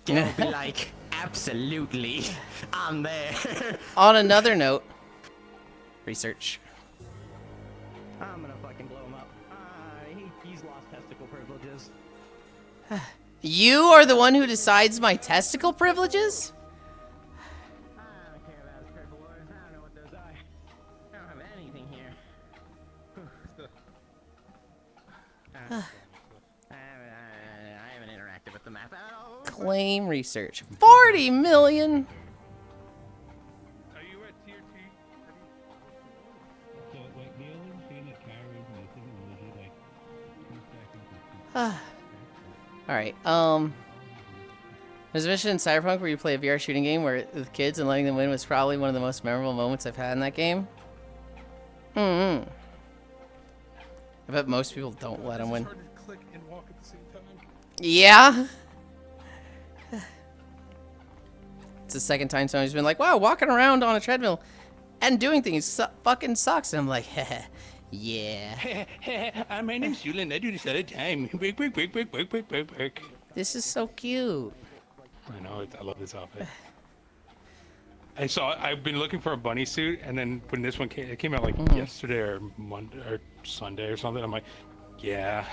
Gale will be like, absolutely, I'm there. On another note, research. I'm gonna fucking blow him up. He's lost testicle privileges. You are the one who decides my testicle privileges? I don't care about his privileges. I don't know what those are. I don't have anything here. I haven't interacted with the map at all. Claim research. 40 million? Are you at tier 2? so like the only thing that carries missing is usually like 2 seconds. Alright, there's a mission in Cyberpunk where you play a VR shooting game with kids and letting them win was probably one of the most memorable moments I've had in that game. I bet most people don't let them win. It's hard to click and walk at the same time. Yeah? It's the second time somebody's been like, wow, walking around on a treadmill and doing things fucking sucks. And I'm like, heh, Yeah. My name's Yulind. I do this all the time. Break. This is so cute. I know. I love this outfit. I've been looking for a bunny suit, and then when this one came, it came out like yesterday or Monday or Sunday or something. I'm like, yeah.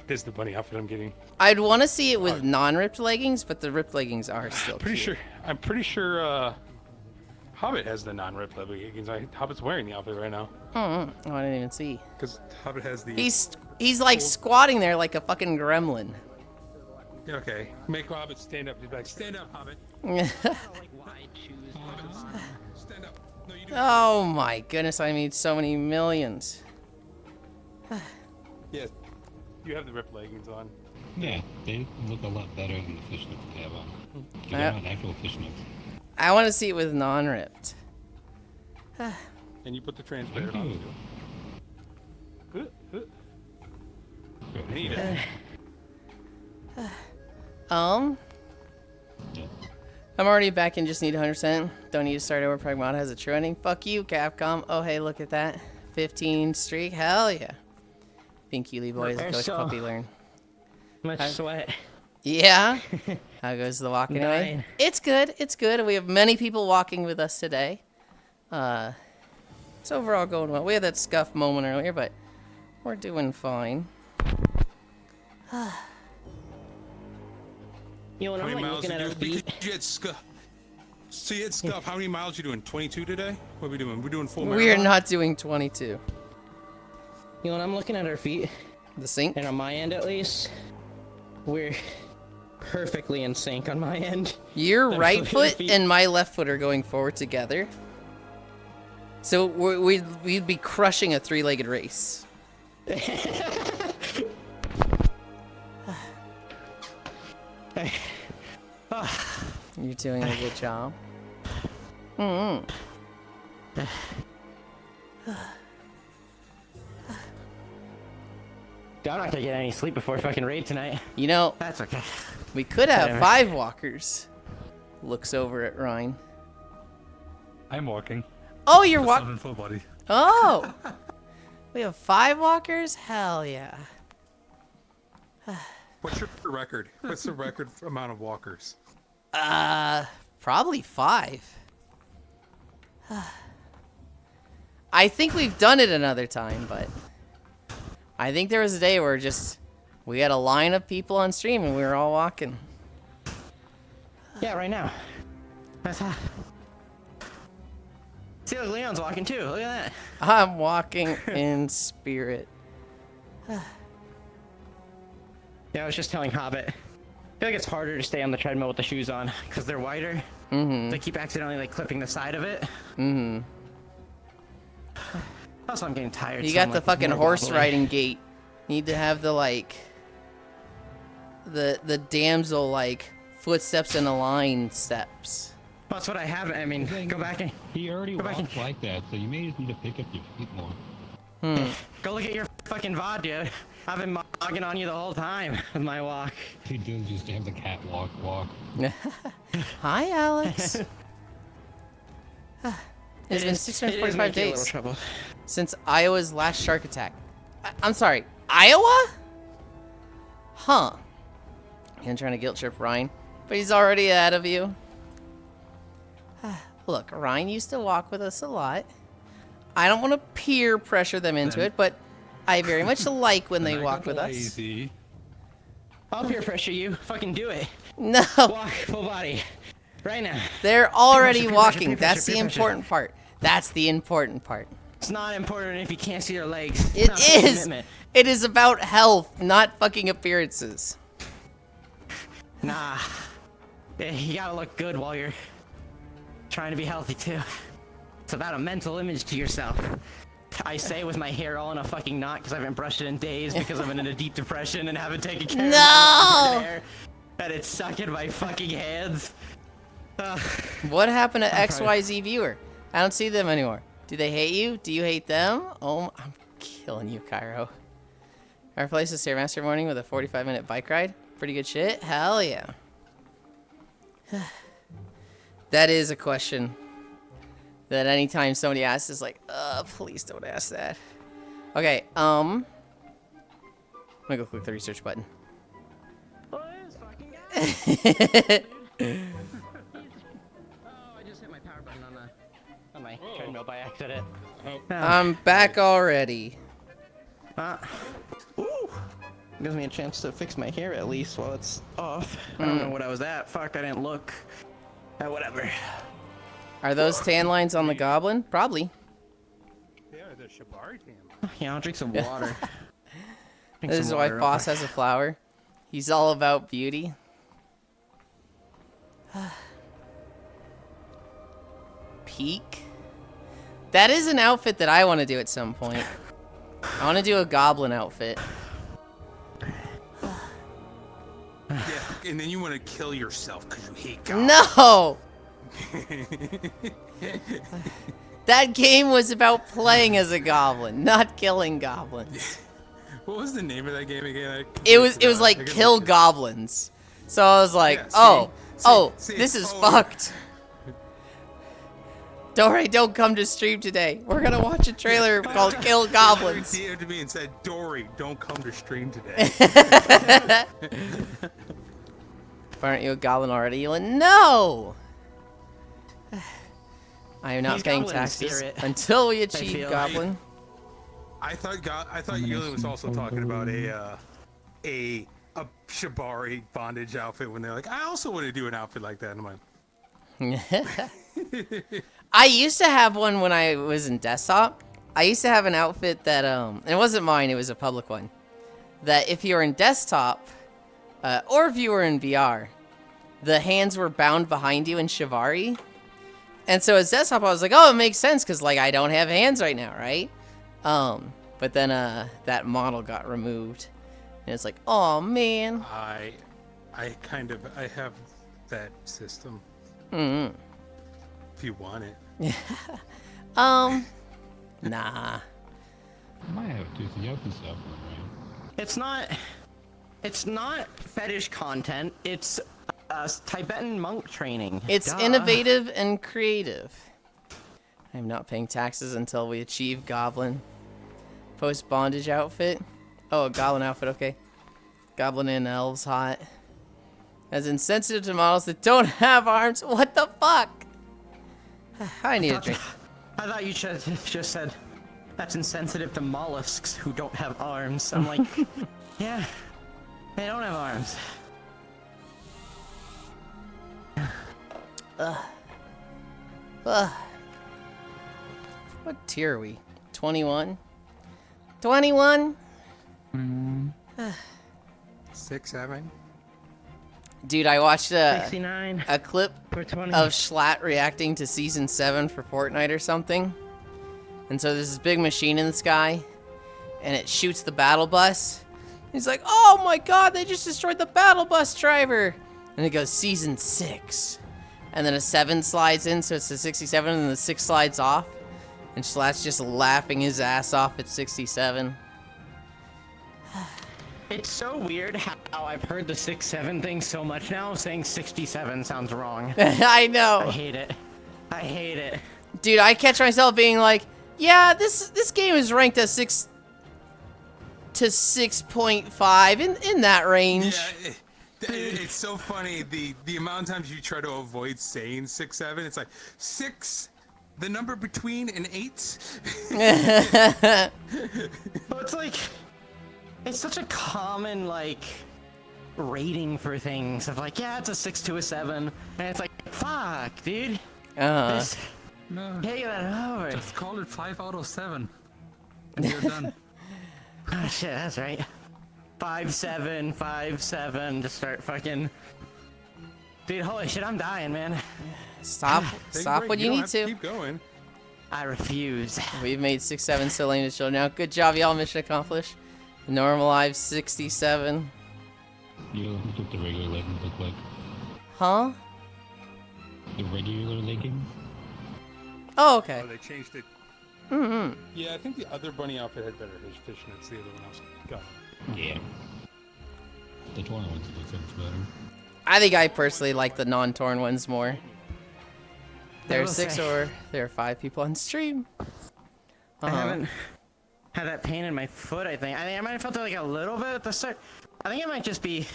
This is the bunny outfit I'm getting. I'd want to see it with non-ripped leggings, but the ripped leggings are still cute. I'm pretty sure Hobbit has the non-ripped leggings. Hobbit's wearing the outfit right now. Oh, I didn't even see. Because Hobbit has the... He's like squatting there like a fucking gremlin. Okay, make Hobbit stand up. He's like, stand up, Hobbit. Stand up. No, you do. Oh my goodness, I made so many millions. Yes, you have the ripped leggings on. Yeah, they look a lot better than the fishnets they have on. Because they're not actual fishnets. I want to see it with non-ripped. And you put the transparent on too. I need it. Yeah. I'm already back and just need 100%. Don't need to start over. Pragmata has a true ending. Fuck you, Capcom. Oh, hey, look at that. 15 streak. Hell yeah. Pink Yuli boys. Ghost puppy learn. Much sweat. Yeah. How goes the walk anyway? 9. It's good. It's good. We have many people walking with us today. It's overall going well. We had that scuff moment earlier, but we're doing fine. You know, when How I'm many like miles looking at our you doing? feet. Because you had scuff. So you had scuff. How many miles you doing? 22 today? What are we doing? We're doing full marathon? We are not doing 22. You know, when I'm looking at our feet, The sink? and on my end at least, we're perfectly in sync on my end. Your Their right foot feet. and my left foot are going forward together. So we'd be crushing a three-legged race. You're doing a good job. Mm-hmm. I'm not gonna get any sleep before fucking raid tonight. You know, That's okay. we could have Whatever. 5 walkers. Looks over at Ryan. I'm walking. Oh, you're Just walking. not in full body. Oh! We have 5 walkers? Hell yeah. What's your record? What's the record amount of walkers? Probably 5. I think we've done it another time, but I think there was a day where we had a line of people on stream and we were all walking. Yeah, right now. That's how. See, look, Leon's walking too. Look at that. I'm walking in spirit. Yeah, I was just telling Hobbit. I feel like it's harder to stay on the treadmill with the shoes on because they're wider. Mm-hmm. They keep accidentally like clipping the side of it. Mm-hmm. Also, I'm getting tired. You so got I'm, the like, fucking more horse wobbly. riding gait. Need to have the the damsel footsteps in a line steps. That's what I have. I mean, go back and He already Go back walks like that, so you may just need to pick up your feet more. go look at your fucking VOD, dude. I've been mogging on you the whole time with my walk. He does just have the catwalk walk. Hi, Alex. It's been It is 645 making you a little days trouble. since Iowa's last shark attack. I'm sorry, Iowa? Huh. I'm trying to guilt trip Ryan, but he's already ahead of you. Look, Ryan used to walk with us a lot. I don't want to peer pressure them into it, but I very much like when they walk with us. Lazy. I'll peer pressure you. Fucking do it. No, Walk full body. Right now. they're already peer pressure, walking. peer pressure, That's the peer pressure. important part. That's the important part. It's not important if you can't see your legs. It Not the is. commitment. It is about health, not fucking appearances. Nah. Yeah, you gotta look good while you're trying to be healthy too. It's about a mental image to yourself. I say with my hair all in a fucking knot because I haven't brushed it in days because I'm in a deep depression and haven't taken care of No! my hair. And it's stuck in my fucking hands. What happened to I'm proud. XYZ viewer? I don't see them anymore. Do they hate you? Do you hate them? Oh, I'm killing you, Cairo. Our place is Stairmaster morning with a 45-minute bike ride. Pretty good shit. Hell yeah. That is a question that anytime somebody asks is like, please don't ask that. Okay, I'm gonna go click the research button. Oh, this fucking guy. Oh, I just hit my power button on my treadmill by accident. Oh. I'm back already. Ooh. Gives me a chance to fix my hair at least while it's off. I don't know what I was at. Fuck, I didn't look. Whatever. Are those tan lines on the goblin? Probably. Yeah, the Shibari tan. Yeah, I'll drink some water. This is why Foss has a flower. He's all about beauty. Peak? That is an outfit that I want to do at some point. I want to do a goblin outfit. Yeah, and then you want to kill yourself because you hate God. No! That game was about playing as a goblin, not killing goblins. What was the name of that game again? It was like kill goblins. So I was like, Yeah, see, this is oh. fucked. Dory, don't come to stream today. We're gonna watch a trailer called Kill Goblins. He to me and said, Dory, don't come to stream today. Aren't you a goblin already, Yulind? No! I am not He's paying goblin in taxes spirit, until we achieve feel. goblin. I thought Yulind was also talking about a Shibari bondage outfit when they're like, I also want to do an outfit like that. And I'm like, I used to have one when I was in desktop. I used to have an outfit that, and it wasn't mine, it was a public one. That if you were in desktop, or if you were in VR, the hands were bound behind you in Shibari. And so as desktop, I was like, oh, it makes sense, because, like, I don't have hands right now, right? But then, that model got removed. And it's like, oh, man. I have that system. Mm-hmm. If you want it. Nah. I might have to, so you open stuff, right? It's not fetish content. It's Tibetan monk training. It's innovative and creative. I'm not paying taxes until we achieve goblin. Post bondage outfit. Oh, a goblin outfit, okay. Goblin and elves hot. As insensitive to models that don't have arms. What the fuck? I need a drink. I thought you just said that's insensitive to mollusks who don't have arms. I'm like, yeah, they don't have arms. What tier are we? 21? 21? 6, 7. Dude, I watched 69 a clip for 20. of Schlatt reacting to Season 7 for Fortnite or something. And so there's this big machine in the sky, and it shoots the battle bus. He's like, oh my god, they just destroyed the battle bus driver! And it goes, Season 6. And then a 7 slides in, so it's a 67, and then the 6 slides off. And Schlatt's just laughing his ass off at 67. It's so weird how I've heard the 6-7 thing so much now. Saying 67 sounds wrong. I know. I hate it. I hate it. Dude, I catch myself being like, yeah, this game is ranked as 6 to 6.5 in that range. Yeah, it's so funny the amount of times you try to avoid saying 6, 7. It's like 6, the number between an 8. But it's like, it's such a common like rating for things of like, yeah, it's a 6 to a 7, and it's like, fuck, dude. This, No, take that over. just call it 5 out of 7, and you're done. Oh shit, that's right. 5-7, 5-7 to start fucking. Dude, holy shit, I'm dying, man. Stop when you need to. Keep going. I refuse. We've made 6-7 still aimed at children now. Good job, y'all. Mission accomplished. Normalized 67. You look what the regular leggings look like. Huh? The regular leggings? Oh, okay. Oh, they changed it. Mm-hmm. Yeah, I think the other bunny outfit had better fishnets. The other one else got. Yeah. The torn ones look so much better. I think I personally like the non-torn ones more. There are will 6 say. or there are 5 people on stream. I haven't had that pain in my foot. I think I might have felt it like a little bit at the start. I think it might just be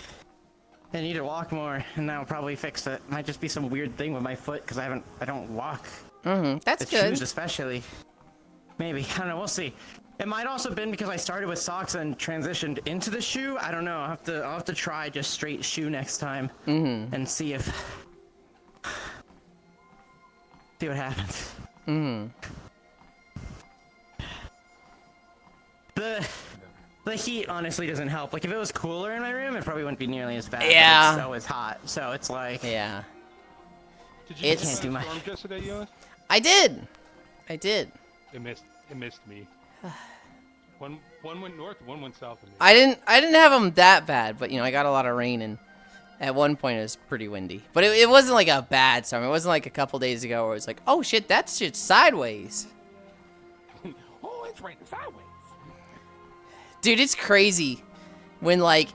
I need to walk more, and that'll probably fix it. Might just be some weird thing with my foot because I don't walk. That's With good. shoes especially. Maybe I don't know. We'll see. It might also been because I started with socks and transitioned into the shoe. I don't know. I'll have to try just straight shoe next time and see what happens. The heat honestly doesn't help. Like if it was cooler in my room, it probably wouldn't be nearly as bad. Yeah. But it's always hot, so it's like Yeah. Did you It's- get do that my- storm yesterday, Yulind? I did. It missed me. One went north, one went south of me. I didn't have them that bad, but you know, I got a lot of rain, and at one point it was pretty windy. But it wasn't like a bad storm. It wasn't like a couple days ago where it was like, oh shit, that shit's sideways. Oh, it's raining sideways. Dude, it's crazy when like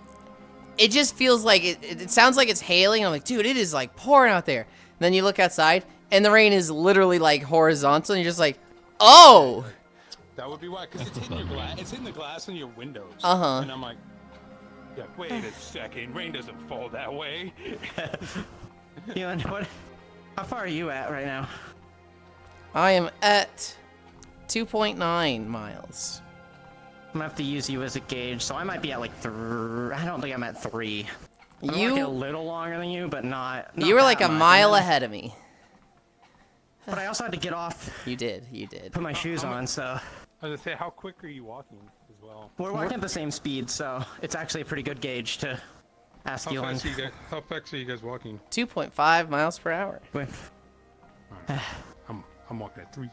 it just feels like it sounds like it's hailing. I'm like, dude, it is like pouring out there. And then you look outside and the rain is literally like horizontal, and you're just like, oh. That would be why, because it's hitting your glass. It's hitting the glass in your windows. Uh-huh. And I'm like, yeah, wait a second. Rain doesn't fall that way. Yulind, how far are you at right now? I am at 2.9 miles. I'm gonna have to use you as a gauge, so I might be at like 3. I don't think I'm at 3. I'm like a You little longer than you, but not you were that like a much. mile ahead of me. But I also had to get off, You did. put my shoes on, so I was gonna say, how quick are you walking as well? we're walking at the same speed, so it's actually a pretty good gauge to ask How fast, Yulind. how fast are you guys walking? 2.5 miles per hour. I'm walking at 3.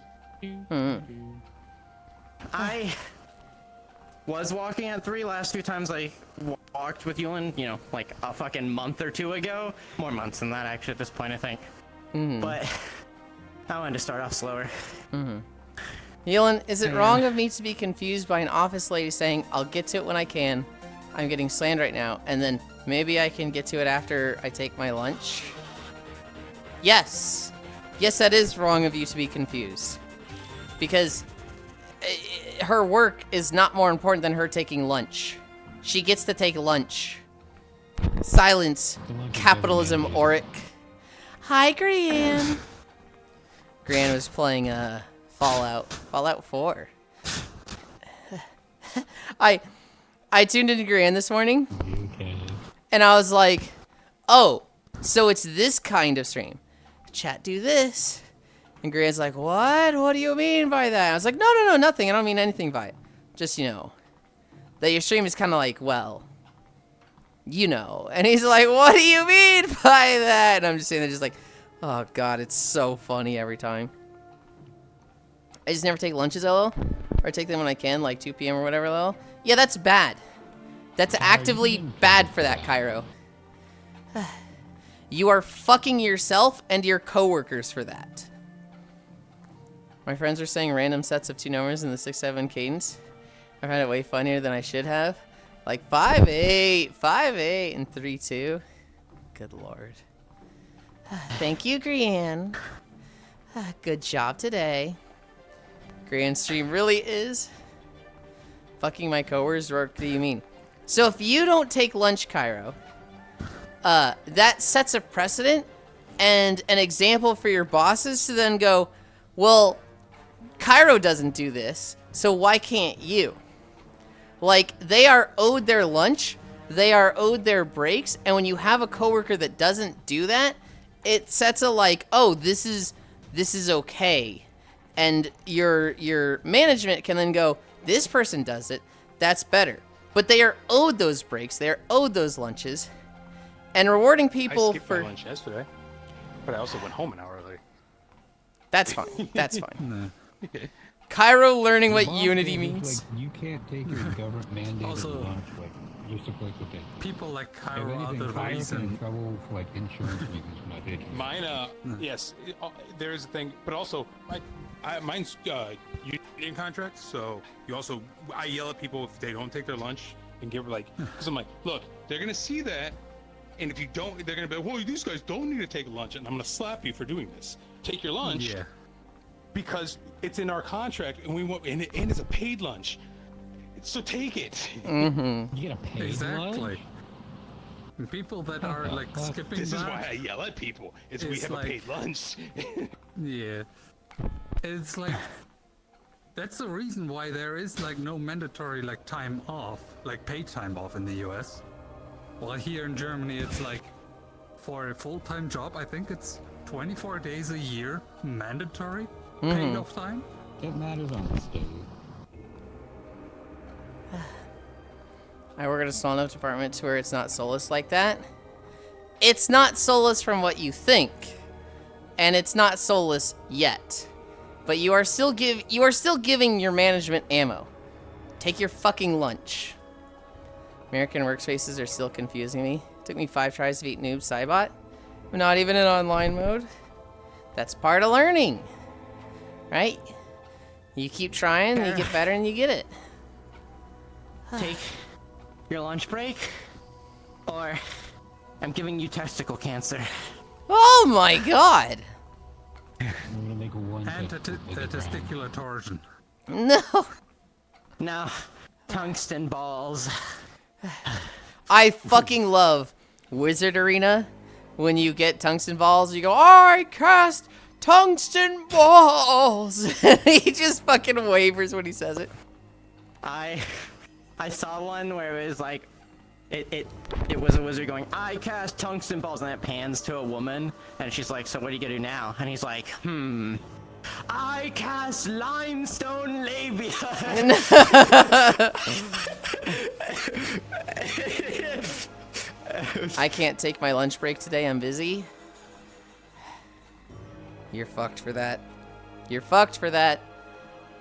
I was walking at 3 last few times I walked with Yulind, you know, like a fucking month or 2 ago. More months than that, actually, at this point, I think. But I wanted to start off slower. Yulind, is it wrong of me to be confused by an office lady saying, I'll get to it when I can, I'm getting slammed right now, and then maybe I can get to it after I take my lunch? Yes. Yes, that is wrong of you to be confused. Because her work is not more important than her taking lunch. She gets to take lunch. Silence, capitalism, Oric. Hi, Grian. Grian was playing Fallout 4. I tuned into Grian this morning, Okay. and I was like, oh, so it's this kind of stream. Chat, do this. And Grian's like, what? What do you mean by that? I was like, no, nothing. I don't mean anything by it. Just, you know, that your stream is kind of like, well, you know. And he's like, what do you mean by that? And I'm just sitting there just like, oh, God, it's so funny every time. I just never take lunches, LOL. Or I take them when I can, like 2 p.m. or whatever, LOL. Yeah, that's bad. That's actively bad for that, Cairo. You are fucking yourself and your coworkers for that. My friends are saying random sets of 2 numbers in the 6-7 cadence. I find it way funnier than I should have. Like 5-8, 5-8, and 3-2. Good lord. Thank you, Grian. Good job today. Grian stream really is fucking my coworkers. What do you mean? So if you don't take lunch, Cairo, that sets a precedent and an example for your bosses to then go, well, Cairo doesn't do this, so why can't you? Like, they are owed their lunch, they are owed their breaks, and when you have a coworker that doesn't do that, it sets a like, oh, this is okay. And your management can then go, this person does it, that's better. But they are owed those breaks, they are owed those lunches, and rewarding people I skipped for my lunch yesterday, but I also went home an hour early. That's fine. That's fine. No. Cairo learning what Boss unity is means. Like, you can't take your government mandated Also- lunch like you're supposed to take. People like If Cairo are anything, the Kyle gets in reason. trouble for like insurance reasons for not taking. Mine, yes, there is a thing, but also, mine's union contracts. So I yell at people if they don't take their lunch and give like, because I'm like, look, they're gonna see that, and if you don't, they're gonna be, well, these guys don't need to take lunch, and I'm gonna slap you for doing this. Take your lunch, Yeah. because it's in our contract, and we want, and it's a paid lunch. So take it. Mm-hmm. You get a paid Exactly. lunch? And people that are like fuck? skipping This is that, why I yell at people. Is we It's have like- a paid lunch. yeah, it's like that's the reason why there is like no mandatory like time off, like paid time off in the U.S. While here in Germany, it's like for a full-time job, I think it's 24 days a year mandatory paid off time. It matters on the state. I work at a small enough department to where it's not soulless like that. It's not soulless from what you think, and it's not soulless yet. But you are still giving your management ammo. Take your fucking lunch. American workspaces are still confusing me. Took me 5 tries to beat Noob Saibot. I'm not even in online mode. That's part of learning, right? You keep trying, you get better, and you get it. Take your lunch break, or I'm giving you testicle cancer. Oh my god! I'm gonna make one And check the to make it wrong. testicular torsion. No! Now, tungsten balls. I fucking love Wizard Arena when you get tungsten balls. You go, I cast tungsten balls. He just fucking wavers when he says it. I saw one where it was like, it was a wizard going, I cast tungsten balls, and then it pans to a woman, and she's like, so what are you gonna do now? And he's like, I cast limestone labia. I can't take my lunch break today. I'm busy. You're fucked for that. You're fucked for that.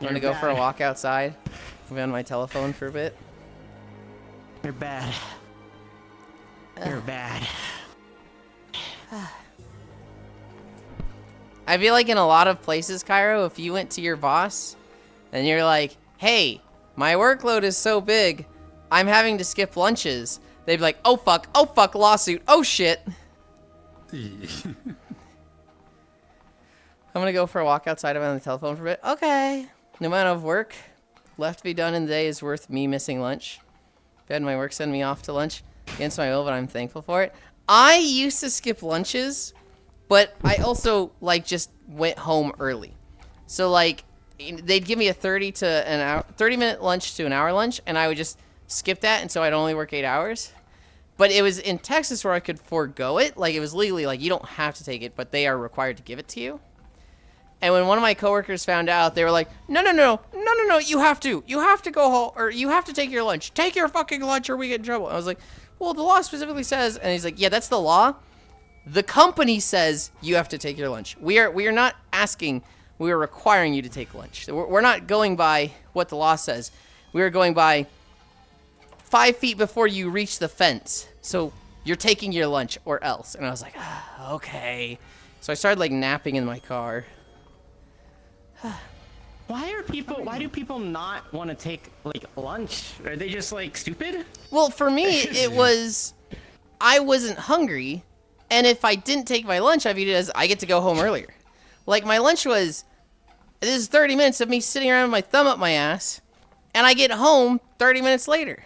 I'm gonna go for a bad. walk outside. I'll be on my telephone for a bit. You're bad. You're bad. I feel like in a lot of places, Cairo, if you went to your boss and you're like, hey, my workload is so big, I'm having to skip lunches, they'd be like, oh fuck, lawsuit, oh shit. I'm gonna go for a walk outside. I'm on the telephone for a bit. Okay. No amount of work left to be done in the day is worth me missing lunch. If I had my work send me off to lunch against my will, but I'm thankful for it. I used to skip lunches, but I also like just went home early. So like they'd give me a 30-minute lunch to an hour lunch, and I would just skip that, and so I'd only work 8 hours. But it was in Texas where I could forego it. Like it was legally like you don't have to take it, but they are required to give it to you. And when one of my coworkers found out, they were like, no, you have to go home, or you have to take your lunch. Take your fucking lunch or we get in trouble. I was like, well, the law specifically says, and he's like, yeah, that's the law. The company says you have to take your lunch. We are not asking, we are requiring you to take lunch. So we're not going by what the law says. We are going by 5 feet before you reach the fence. So you're taking your lunch or else. And I was like, okay. So I started like napping in my car. Why do people not want to take like lunch? Are they just like stupid? Well, for me, it was, I wasn't hungry, and if I didn't take my lunch, I viewed it as I get to go home earlier. Like, my lunch was, this is 30 minutes of me sitting around with my thumb up my ass, and I get home 30 minutes later.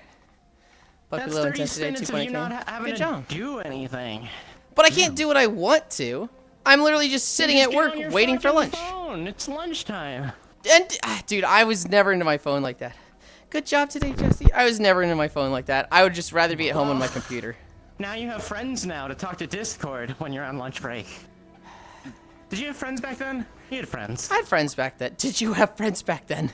That's 30 minutes of you not having Good to job. do anything. But I can't do what I want to. I'm literally just sitting Just at get work on your waiting for fucking lunch. phone. It's lunchtime. And, dude, I was never into my phone like that. Good job today, Jesse. I was never into my phone like that. I would just rather be at home on my computer. Now you have friends now to talk to Discord when you're on lunch break. Did you have friends back then? You had friends. I had friends back then. Did you have friends back then?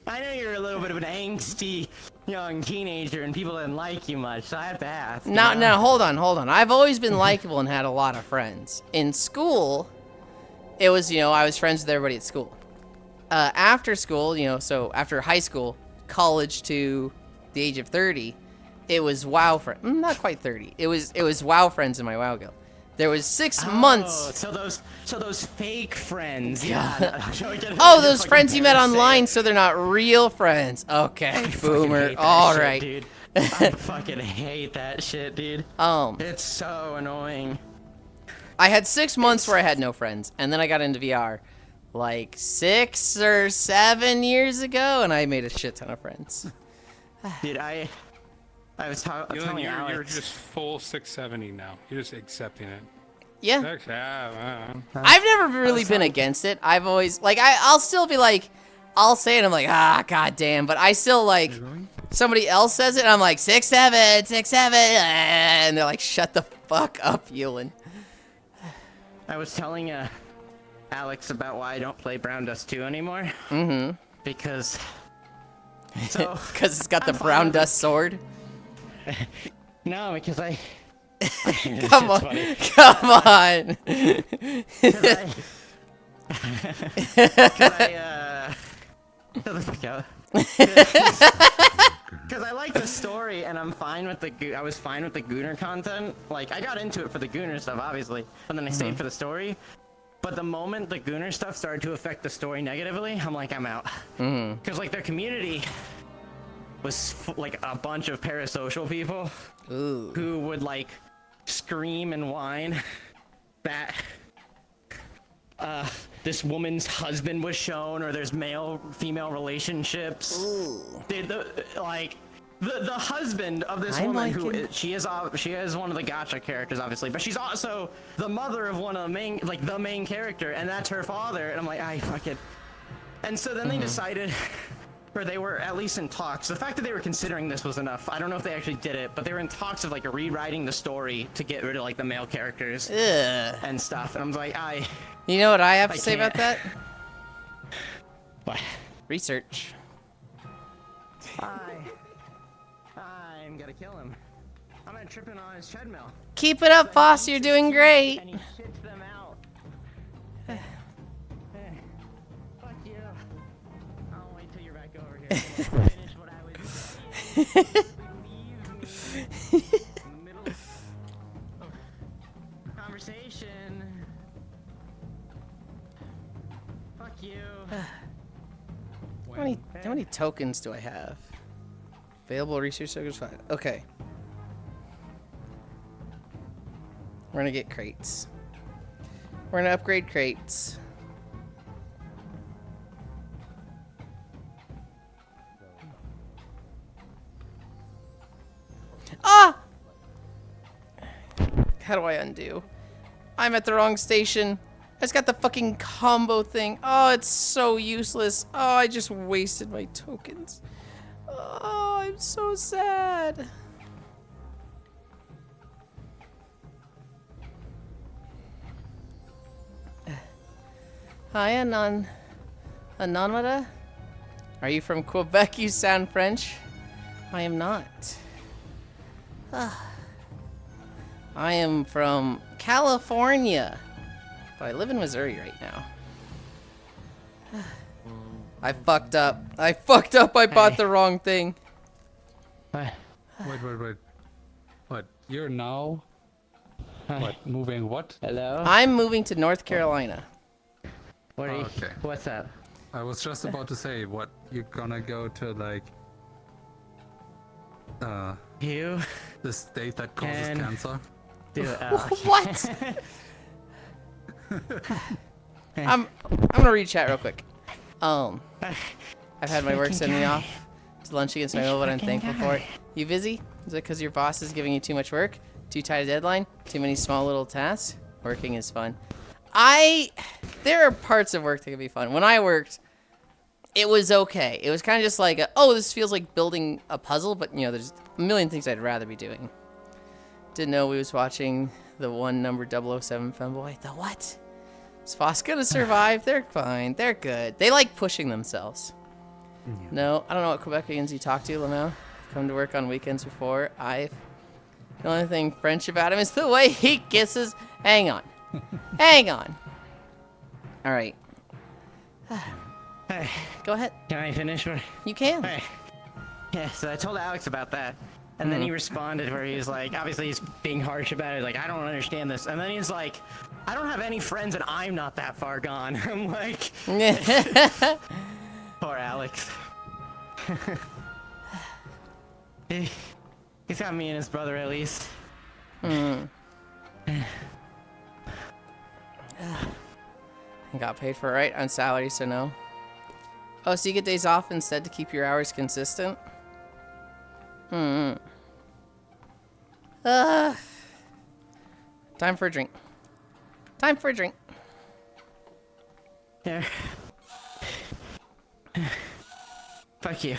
I know you're a little bit of an angsty young teenager and people didn't like you much, so I have to ask. Now, hold on. I've always been likable and had a lot of friends. In school, it was, I was friends with everybody at school. After school, so after high school, college to the age of 30, it was WoW friends. Not quite 30. It was WoW friends in my WoW guild. There was 6 months. So those fake friends. Yeah. Oh, those friends you met online, so they're not real friends. Okay, boomer. All right. Dude. I fucking hate that shit, dude. Um, It's so annoying. I had 6 months where I had no friends, and then I got into VR. like 6 or 7 years ago, and I made a shit ton of friends. Dude, I was telling You're Alex. just full 670 now. You're just accepting it. Yeah. I've I've never really been against it. I've always, like, I'll still be like, I'll say it, I'm like, goddamn, but I still, like, somebody else says it, and I'm like, 6'7", 6'7", and they're like, shut the fuck up, Yulind. I was telling Alex about why I don't play Brown Dust 2 anymore. Mm-hmm. Because so Because it's got the I'm fine brown with it. dust sword. No, because I Come on, come on. Shut the fuck up. Because I like the story, and I'm fine with I was fine with the Gooner content. Like, I got into it for the Gooner stuff, obviously, but then I stayed for the story. But the moment the Gooner stuff started to affect the story negatively, I'm like, I'm out. Because, like, their community was, like, a bunch of parasocial people who would, like, scream and whine that this woman's husband was shown, or there's male-female relationships. Dude, the husband of this woman, who she is one of the gotcha characters, obviously, but she's also the mother of one of the main, like, the main character, and that's her father. And I'm like, I fuck it. And so then they decided, or they were at least in talks. The fact that they were considering this was enough. I don't know if they actually did it, but they were in talks of, like, rewriting the story to get rid of, like, the male characters and stuff. And I'm like, You know what I have to say about that? What? Research. I'm gonna kill him. I'm gonna trip him on his treadmill. Keep it up, Foss. You're doing great. And he shits them out. Fuck you. I'll wait till you're back over here. I'll finish what I was saying. Leave me in the middle of conversation. Fuck you. How many tokens do I have? Available research tokens 5. Okay. We're gonna get crates. We're gonna upgrade crates. Ah! How do I undo? I'm at the wrong station. It's got the fucking combo thing. Oh, it's so useless. Oh, I just wasted my tokens. Oh, I'm so sad. Hi, Anonymata? Are you from Quebec? You sound French. I am not. I am from California. But I live in Missouri right now. I fucked up. I bought the wrong thing. Wait. What? You're now? What? Moving what? Hello? I'm moving to North Carolina. What are you? Okay. What's that? I was just about to say, what? You're gonna go to, like, You? the state that causes And- cancer? Do it. What? I'm gonna read chat real quick. I've had my work send me off to lunch against my will, but I'm thankful for it. You busy? Is it because your boss is giving you too much work? Too tight a deadline? Too many small little tasks? Working is fun. There are parts of work that can be fun. When I worked, it was okay. It was kind of just like, this feels like building a puzzle, but, you know, there's a million things I'd rather be doing. Didn't know we was watching the one number 007 femboy. The what? Is Foss gonna survive? They're fine. They're good. They like pushing themselves. No, I don't know what Quebecians you talk to, Lamau. Come to work on weekends before. The only thing French about him is the way he kisses. Hang on. Hang on. All right. Hey, Go ahead. can I finish? You can. Hey. Yeah, so I told Alex about that. And then he responded where he's like, obviously he's being harsh about it, like, I don't understand this. And then he's like, I don't have any friends and I'm not that far gone. I'm like, poor Alex. He's got me and his brother at least. Got paid for it, right? On salary, so no. Oh, so you get days off instead to keep your hours consistent? Time for a drink. Time for a drink. Here. Fuck you.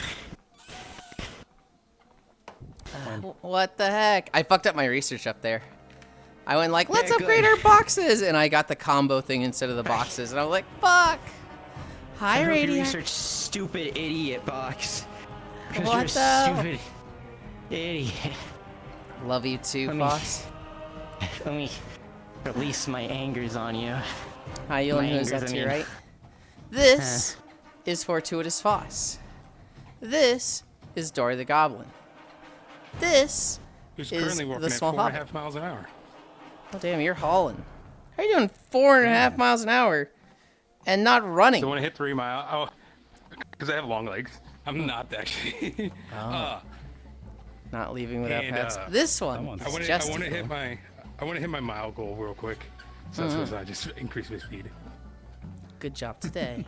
What the heck? I fucked up my research up there. I went like, let's Yeah, upgrade good. our boxes, and I got the combo thing instead of the boxes, and I was like, fuck. Hi, I hope you Radiac. research stupid idiot box. Because What you're a the- stupid idiot. Love you too, Let me- boss. Let me release my angers on you. Hi, Yulind, my who is that angers, to I your mean. right? This is Fortuitous Foss. This is Dory the Goblin. This Who's is currently working the at small 4.5 miles an hour. Oh, damn, you're hauling. How are you doing 4.5 miles an hour and not running? So when I hit 3 mile, oh, because I have long legs. I'm not actually. Not leaving without And, pets. This one someone's- is I want to just hit my mile goal real quick. So that's what I just increase my speed. good job today.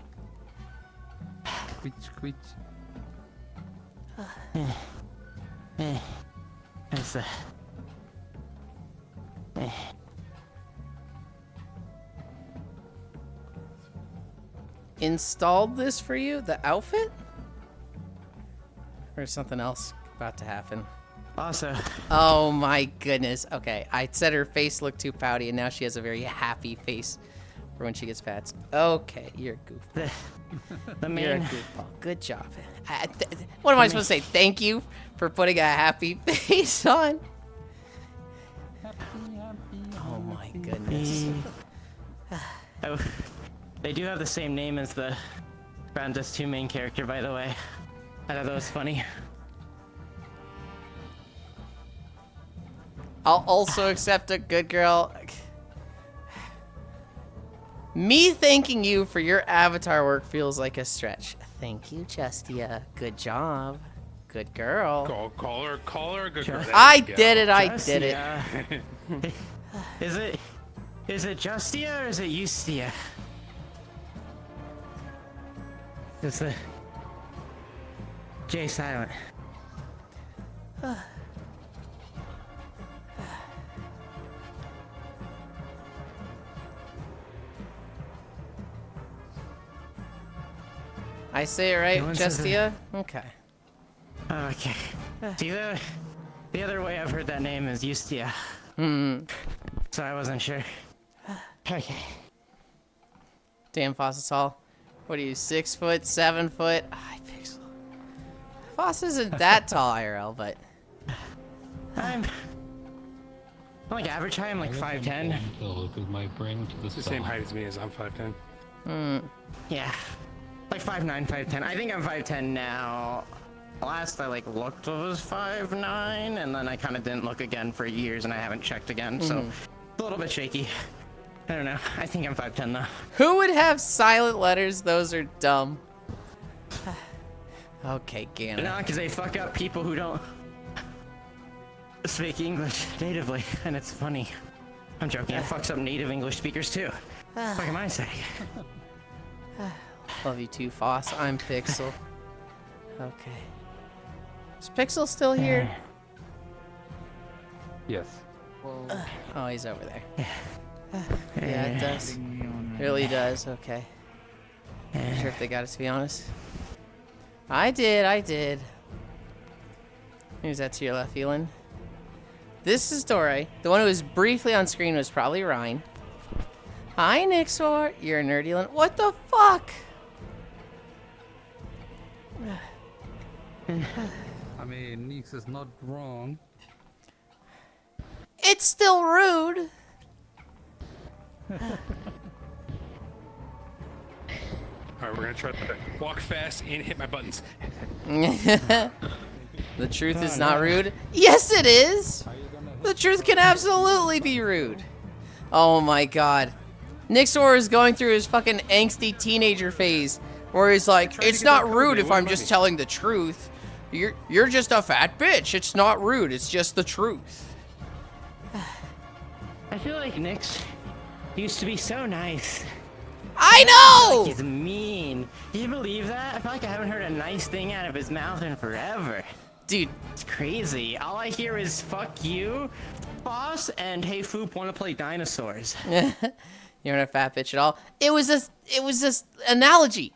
Squeak, squeak. It's the... Installed this for you? The outfit? Or is something else about to happen? Also, Oh my goodness. Okay, I said her face looked too pouty, and now she has a very happy face for when she gets pets. Okay, you're a goofball. the You're a main... goofball. Good job. What am I supposed to say? Thank you for putting a happy face on. Oh my goodness. Oh, they do have the same name as the Brandis 2 main character, by the way. I thought that was funny. I'll also accept a good girl. Me thanking you for your avatar work feels like a stretch. Thank you, Justia. Good job. Good girl. Call her a good girl. There I you go. did it. I did it. Justia. Is it Justia or is it Justia? It's the J silent. I say it right, No one says Justia? Okay. Okay. See, the other way I've heard that name is Justia. So I wasn't sure. Okay. Damn, Foss is tall. What are you, 6 foot, 7 foot? Hi, Pixel. Foss isn't that tall IRL, but I'm like average height. I'm like 5'10". Because my brain to the The same height as me as I'm 5'10". Yeah. Like 5'9", 5'10". I think I'm 5'10" now. Last I like looked was 5'9", and then I kind of didn't look again for years, and I haven't checked again, so a little bit shaky. I don't know. I think I'm 5'10" though. who would have silent letters? Those are dumb. Okay, Ganon. No, because they fuck up people who don't speak English natively, and it's funny. I'm joking. It fucks up native English speakers too. What am I saying? Love you too, Foss. I'm Pixel. Okay. Is Pixel still here? Yes. Oh, he's over there. Yeah, it does. Really does. Okay. Not sure if they got us, to be honest. I did. Who's that to your left, Yulind? This is Dore. The one who was briefly on screen was probably Ryan. Hi, Nixor. You're a nerd, Yulind. What the fuck? I mean, Neeks is not wrong. It's still rude. All right, we're gonna try to walk fast and hit my buttons. The truth is not rude. Yes, it is. The truth can absolutely be rude. Oh my god. Nixor is going through his fucking angsty teenager phase where he's like, tried to it's get that not code, rude they if wouldn't I'm let just me." telling the truth. You're just a fat bitch. It's not rude. It's just the truth. I feel like Nyx used to be so nice. I know! He's mean. Can you believe that? I feel like I haven't heard a nice thing out of his mouth in forever. Dude, It's crazy. All I hear is "fuck you, boss," and "hey, Foop, want to play dinosaurs?" you're not a fat bitch at all. It was a analogy.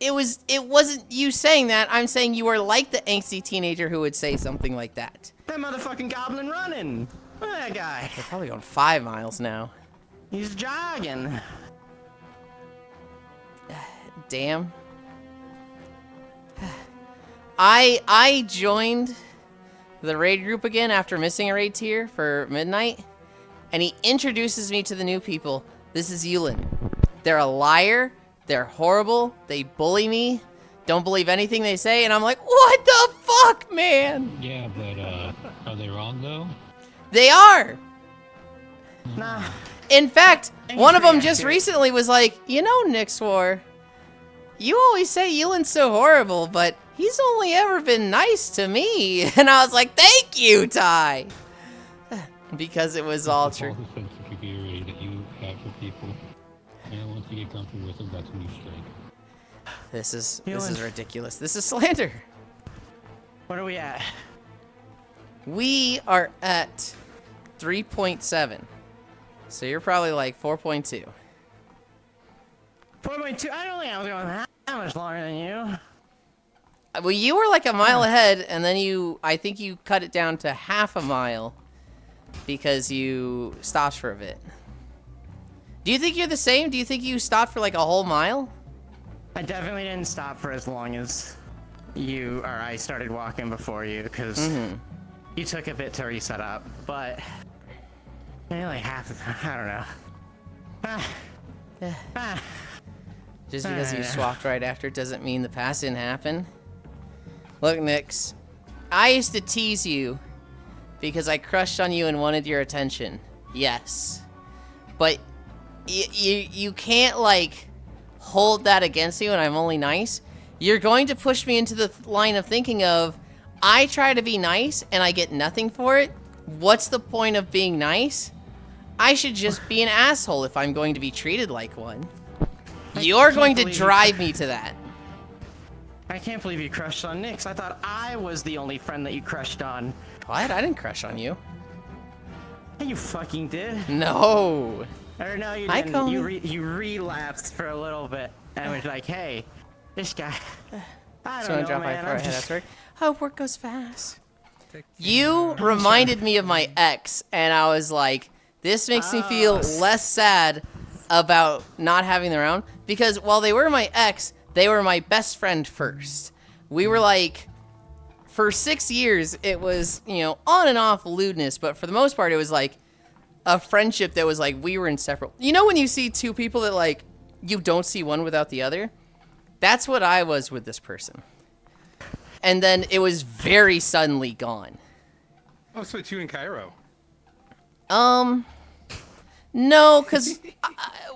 It wasn't you saying that. I'm saying you are like the angsty teenager who would say something like that. That motherfucking goblin running. Look at that guy. They're probably going 5 miles now. He's jogging. Damn. I joined the raid group again after missing a raid tier for midnight, and he introduces me to the new people. This is Yulind. They're a liar. They're horrible. They bully me. Don't believe anything they say, and I'm like, what the fuck, man? Yeah, but are they wrong though? They are. Nah. In fact, Thank one you of for them your just accurate- recently was like, you know, Nixwar, you always say Yulind's so horrible, but he's only ever been nice to me. And I was like, thank you, Ty. Because it was all It's true. the sense of superiority that you have for people. And once you get comfortable with them, that's when you strike. This is Yulind. ridiculous. This is slander. What are we at? We are at 3.7. So you're probably like 4.2. 4.2. I don't think I was going that much longer than you. Well, you were like a mile ahead, and then I think you cut it down to half a mile because you stopped for a bit. Do you think you're the same? Do you think you stopped for like a whole mile? I definitely didn't stop for as long as you or I started walking before you, because you took a bit to reset up, but maybe like half of I don't know. Just because you Yeah. swapped right after doesn't mean the pass didn't happen. Look, Nix, I used to tease you because I crushed on you and wanted your attention. Yes. But you can't, like, hold that against you and I'm only nice. You're going to push me into the line of thinking of, I try to be nice and I get nothing for it. What's the point of being nice? I should just be an asshole if I'm going to be treated like one. You're can't going to believe you- drive me to that. I can't believe you crushed on Nyx. I thought I was the only friend that you crushed on. What? I didn't crush on you. Yeah, you fucking did. No. Or no, you Hi, didn't. Coney. You relapsed for a little bit and was like, hey, this guy. I So don't I know, drop my man. forehead I'm just... after. Oh, work goes fast. You reminded me of my ex, and I was like, this makes me feel less sad about not having them around, because while they were my ex, they were my best friend first. We were like, for 6 years, it was, you know, on and off lewdness, but for the most part, it was like a friendship that was like, we were inseparable. You know when you see two people that, like, you don't see one without the other? That's what I was with this person. And then it was very suddenly gone. Oh, so it's you in Cairo. No, because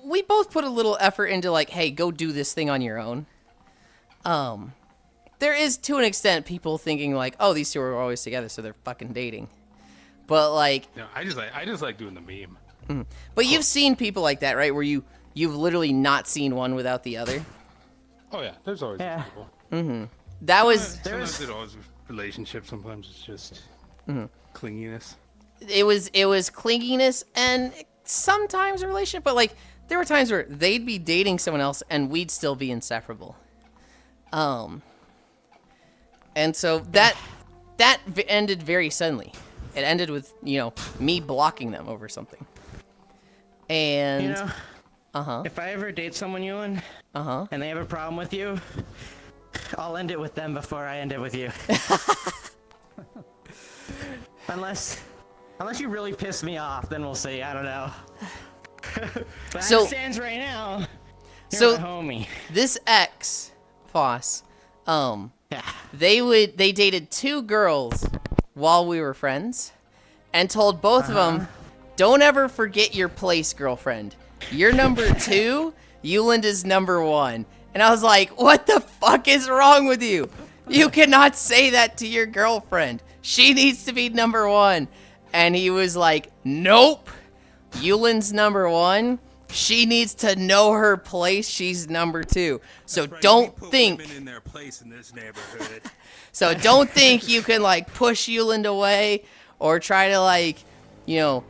we both put a little effort into, like, hey, go do this thing on your own. There is, to an extent, people thinking, like, oh, these two are always together, so they're fucking dating. But, like, No, I just like doing the meme. but you've seen people like that, right? Where you've literally not seen one without the other. Oh yeah, there's always Yeah. people. That was, Sometimes it's always relationships. Sometimes it's just clinginess. it was clinginess and sometimes a relationship, but, like, there were times where they'd be dating someone else and we'd still be inseparable. And so that ended very suddenly. It ended with, you know, me blocking them over something. And You know, uh-huh. if I ever date someone, Yulind, Uh-huh. and they have a problem with you, I'll end it with them before I end it with you. Unless you really piss me off, then we'll see. I don't know. But So- as it stands right now, you're So- my homie. This ex, Foss, Yeah. they dated 2 girls while we were friends and told both of them, don't ever forget your place, girlfriend. You're number 2, Yulind is number 1. And I was like, what the fuck is wrong with you? You cannot say that to your girlfriend. She needs to be number 1. And he was like, nope. Yulind's number 1. She needs to know her place. She's number 2. So Right, we don't put think. women in their place in this neighborhood. So don't think you can like push Yulind away or try to like, you know,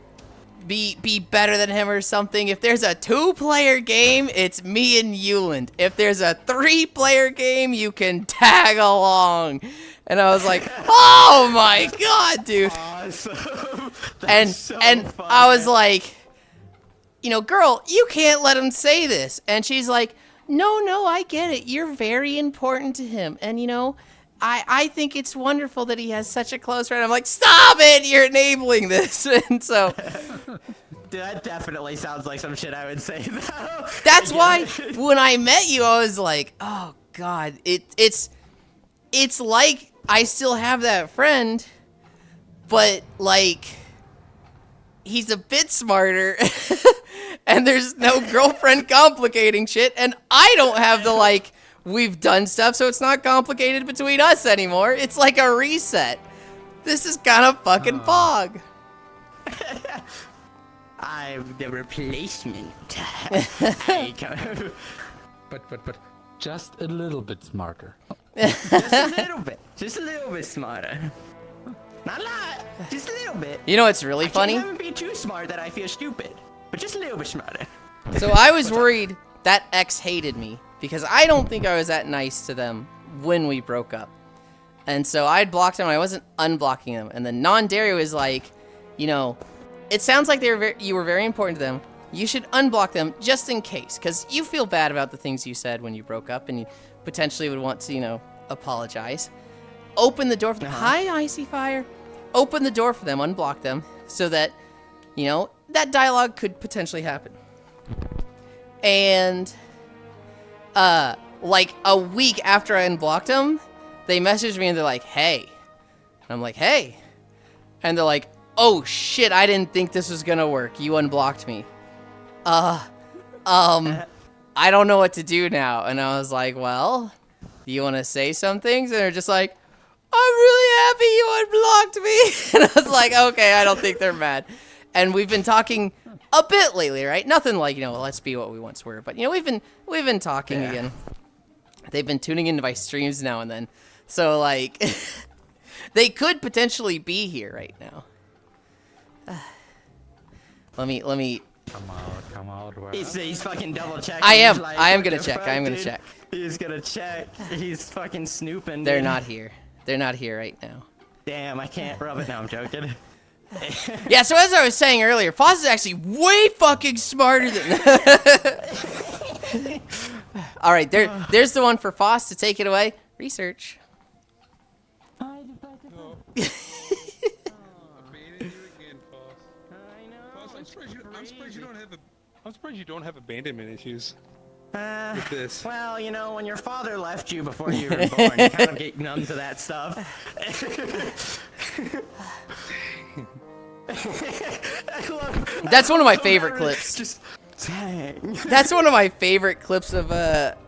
be better than him or something. If there's a 2-player game, it's me and Yulind. If there's a 3-player game, you can tag along. And I was like, oh my god, dude. Awesome. And That's so and funny. I was like, you know, girl, you can't let him say this. And she's like, no, I get it. You're very important to him. And, you know, I think it's wonderful that he has such a close friend. I'm like, stop it. You're enabling this. And so That definitely sounds like some shit I would say, though. that's why when I met you, I was like, oh, God, it's like I still have that friend, but, like, he's a bit smarter. And there's no girlfriend complicating shit. And I don't have the, like, we've done stuff, so it's not complicated between us anymore. It's like a reset. This is kind of fucking fog. I'm the replacement. But just a little bit smarter. Just a little bit. Just a little bit smarter. Not a lot. Just a little bit. You know what's really funny? I haven't been too smart that I feel stupid, but just a little bit smarter. So I was worried that ex hated me because I don't think I was that nice to them when we broke up. And so I'd blocked them. I wasn't unblocking them. And then Non-Dairy was like, you know, it sounds like you were very important to them. You should unblock them just in case, because you feel bad about the things you said when you broke up, and you potentially would want to, you know, apologize. Open the door for them. Hi, Icy Fire. Open the door for them, unblock them, so that, you know, that dialogue could potentially happen. And, like a week after I unblocked them, they messaged me and they're like, hey. And I'm like, hey. And they're like, oh shit, I didn't think this was gonna work. You unblocked me. I don't know what to do now. And I was like, well, do you want to say some things? And they're just like, I'm really happy you unblocked me. And I was like, okay, I don't think they're mad. And we've been talking a bit lately, right? Nothing like, you know, let's be what we once were. But, you know, we've been talking again. They've been tuning into my streams now and then. So, like, they could potentially be here right now. Let me. Come out. Where? He's fucking double checking. I am. He's like, I am what gonna the check. fuck, I am gonna dude? check. He's gonna check. He's fucking snooping. They're dude. not here. They're not here right now. Damn, I can't rub it now. I'm joking. Yeah, so as I was saying earlier, Foz is actually way fucking smarter than. All right, there's the one for Foz to take it away. Research. I'm surprised you don't have abandonment issues Uh, with this. well, you know, when your father left you before you were born, you kind of get numb to that stuff. That's one of my favorite clips. Just dang. That's one of my favorite clips of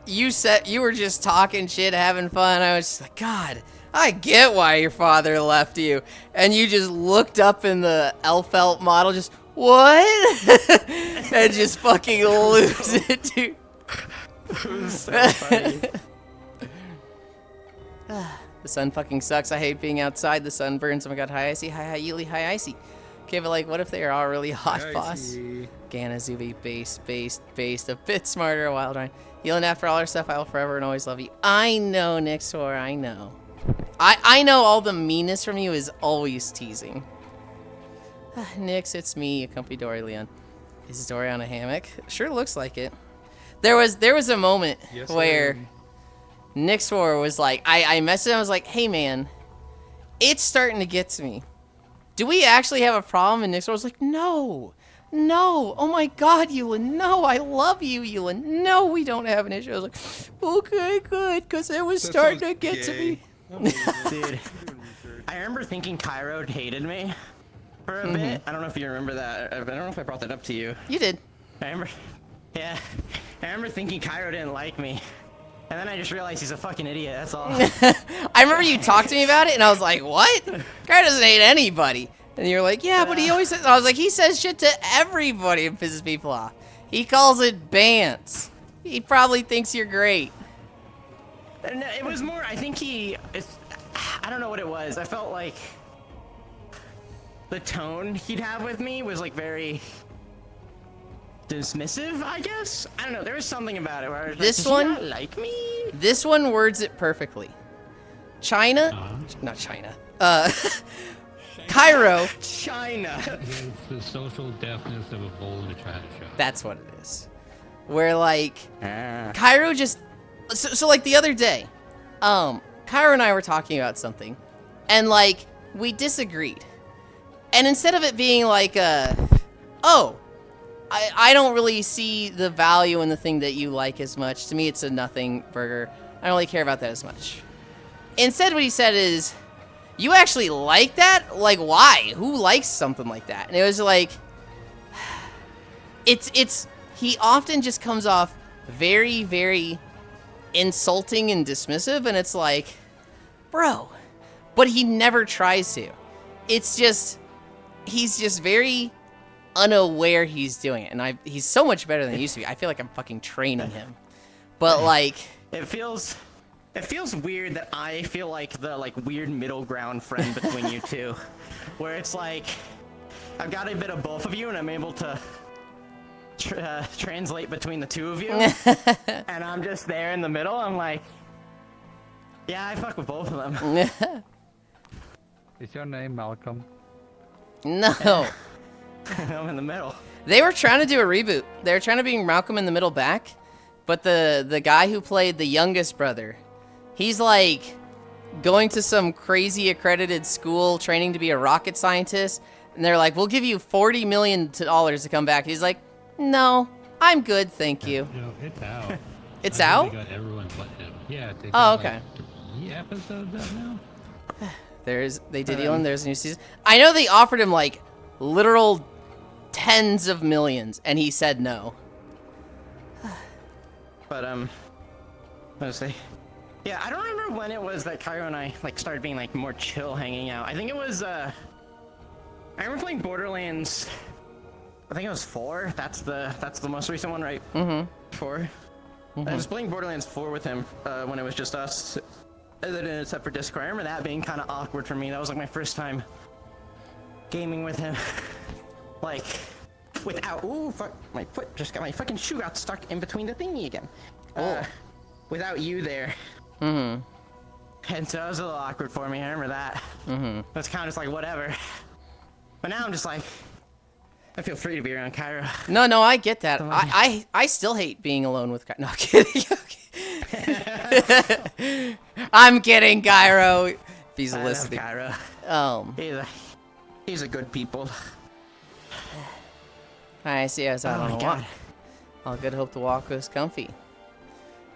you were just talking shit, having fun. I was just like, God, I get why your father left you. And you just looked up in the Elfelt model, just what? And just fucking lose it, dude. It was so funny. The sun fucking sucks. I hate being outside. The sun burns. Oh my god, hi Icy, hi Yuli, hi Icy. Okay, but like, what if they are all really hot, boss? Ganazubi, based, a bit smarter, wild rhyme. Yulind, after all our stuff, I will forever and always love you. I know, Nixor, I know. I know all the meanness from you is always teasing. Nix, it's me, accompany Dory Leon. Is Dory on a hammock? Sure looks like it. There was a moment where Nixor was like, I messaged him, I was like, hey man, it's starting to get to me. Do we actually have a problem? And Nixor was like, no, oh my god, Yulind, no, I love you, Yulind, no, we don't have an issue. I was like, okay, good, because it was starting to get to me. Dude, I remember thinking Cairo hated me for a bit. I don't know if you remember that. I don't know if I brought that up to you. You did. I remember thinking Cairo didn't like me. And then I just realized he's a fucking idiot, that's all. I remember you talked to me about it, and I was like, what? Guy doesn't hate anybody. And you were like, yeah, but he always says, I was like, he says shit to everybody and pisses people off. He calls it Bants. He probably thinks you're great. No, it was more, I think I don't know what it was. I felt like the tone he'd have with me was like very dismissive, I guess. I don't know. There was something about it where I was This like, one- does he not like me? This one words it perfectly. China, not China. Cairo. China. It's the social deafness of a bull in a china shop. That's what it is. Where like Ah. Cairo just so like the other day, Cairo and I were talking about something, and like we disagreed, and instead of it being like oh, I don't really see the value in the thing that you like as much. To me, it's a nothing burger. I don't really care about that as much. Instead, what he said is, you actually like that? Like, why? Who likes something like that? And it was like, he often just comes off very, very insulting and dismissive, and it's like, bro, but he never tries to. It's just, he's just very unaware he's doing it, and he's so much better than he used to be. I feel like I'm fucking training him. But like, It feels weird that I feel like the weird middle ground friend between you two, where it's like I've got a bit of both of you and I'm able to translate between the two of you, and I'm just there in the middle. I'm like, yeah, I fuck with both of them. Is your name Malcolm? no. I'm in the middle. They were trying to do a reboot. They were trying to bring Malcolm in the Middle back, but the guy who played the youngest brother, he's like going to some crazy accredited school training to be a rocket scientist, and they're like, we'll give you $40 million to come back. He's like, no, I'm good, thank you. You know, it's out. It's I think out? They got everyone but him. Yeah. They Oh, got, okay. Like, 3 episodes out now. They did Yulind, there's a new season. I know they offered him like literal tens of millions, and he said no. But let's see. Yeah, I don't remember when it was that Cairo and I started being more chill hanging out. I think it was I remember playing Borderlands. I think it was 4. That's the most recent one, right? Mm-hmm. 4. I was playing Borderlands 4 with him when it was just us, and then except for Discord. I remember that being kind of awkward for me. That was like my first time gaming with him, without. Ooh, fuck! My foot just got my fucking shoe got stuck in between the thingy again. Without you there. Mm-hmm. And so it was a little awkward for me. I remember that. Mm-hmm. That's kind of just like whatever. But now I'm just like, I feel free to be around Cairo. No, I get that. I still hate being alone with Cairo. No, I'm kidding. I'm kidding, Cairo. If he's I love listening. Cairo. He's a good people. I see us out Oh on my a God. walk. All good hope the walk was comfy.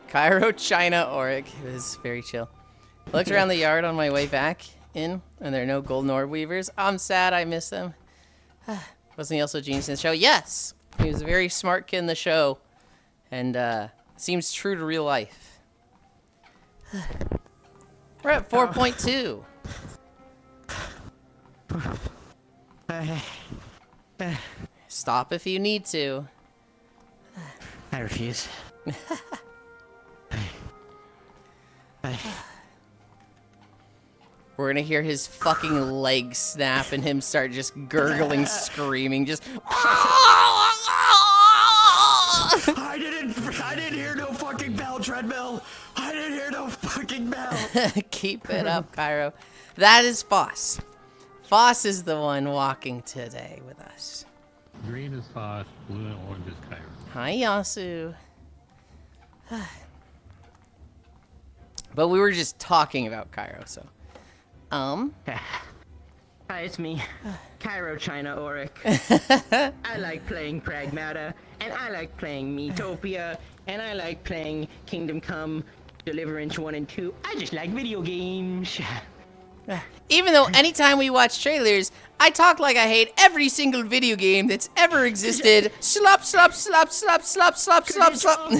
Cairo, China, Auric. It was very chill. Looked around the yard on my way back in, and there are no golden orb weavers. I'm sad, I miss them. Wasn't he also a genius in the show? Yes! He was a very smart kid in the show, and seems true to real life. We're at 4.2. Stop if you need to. I refuse. We're gonna hear his fucking leg snap and him start just gurgling, screaming, just. I didn't hear no fucking bell, treadmill. I didn't hear no fucking bell. Keep it up, Cairo. That is Foss. Foss is the one walking today with us. Green is Foss, blue and orange is Cairo. Hi, Yasu. But we were just talking about Cairo, so. Hi, it's me, Cairo China Auric. I like playing Pragmata, and I like playing Metopia, and I like playing Kingdom Come, Deliverance 1 and 2. I just like video games. Even though anytime we watch trailers, I talk like I hate every single video game that's ever existed. Slop, slop, slop, slop, slop, slop, slop, slop.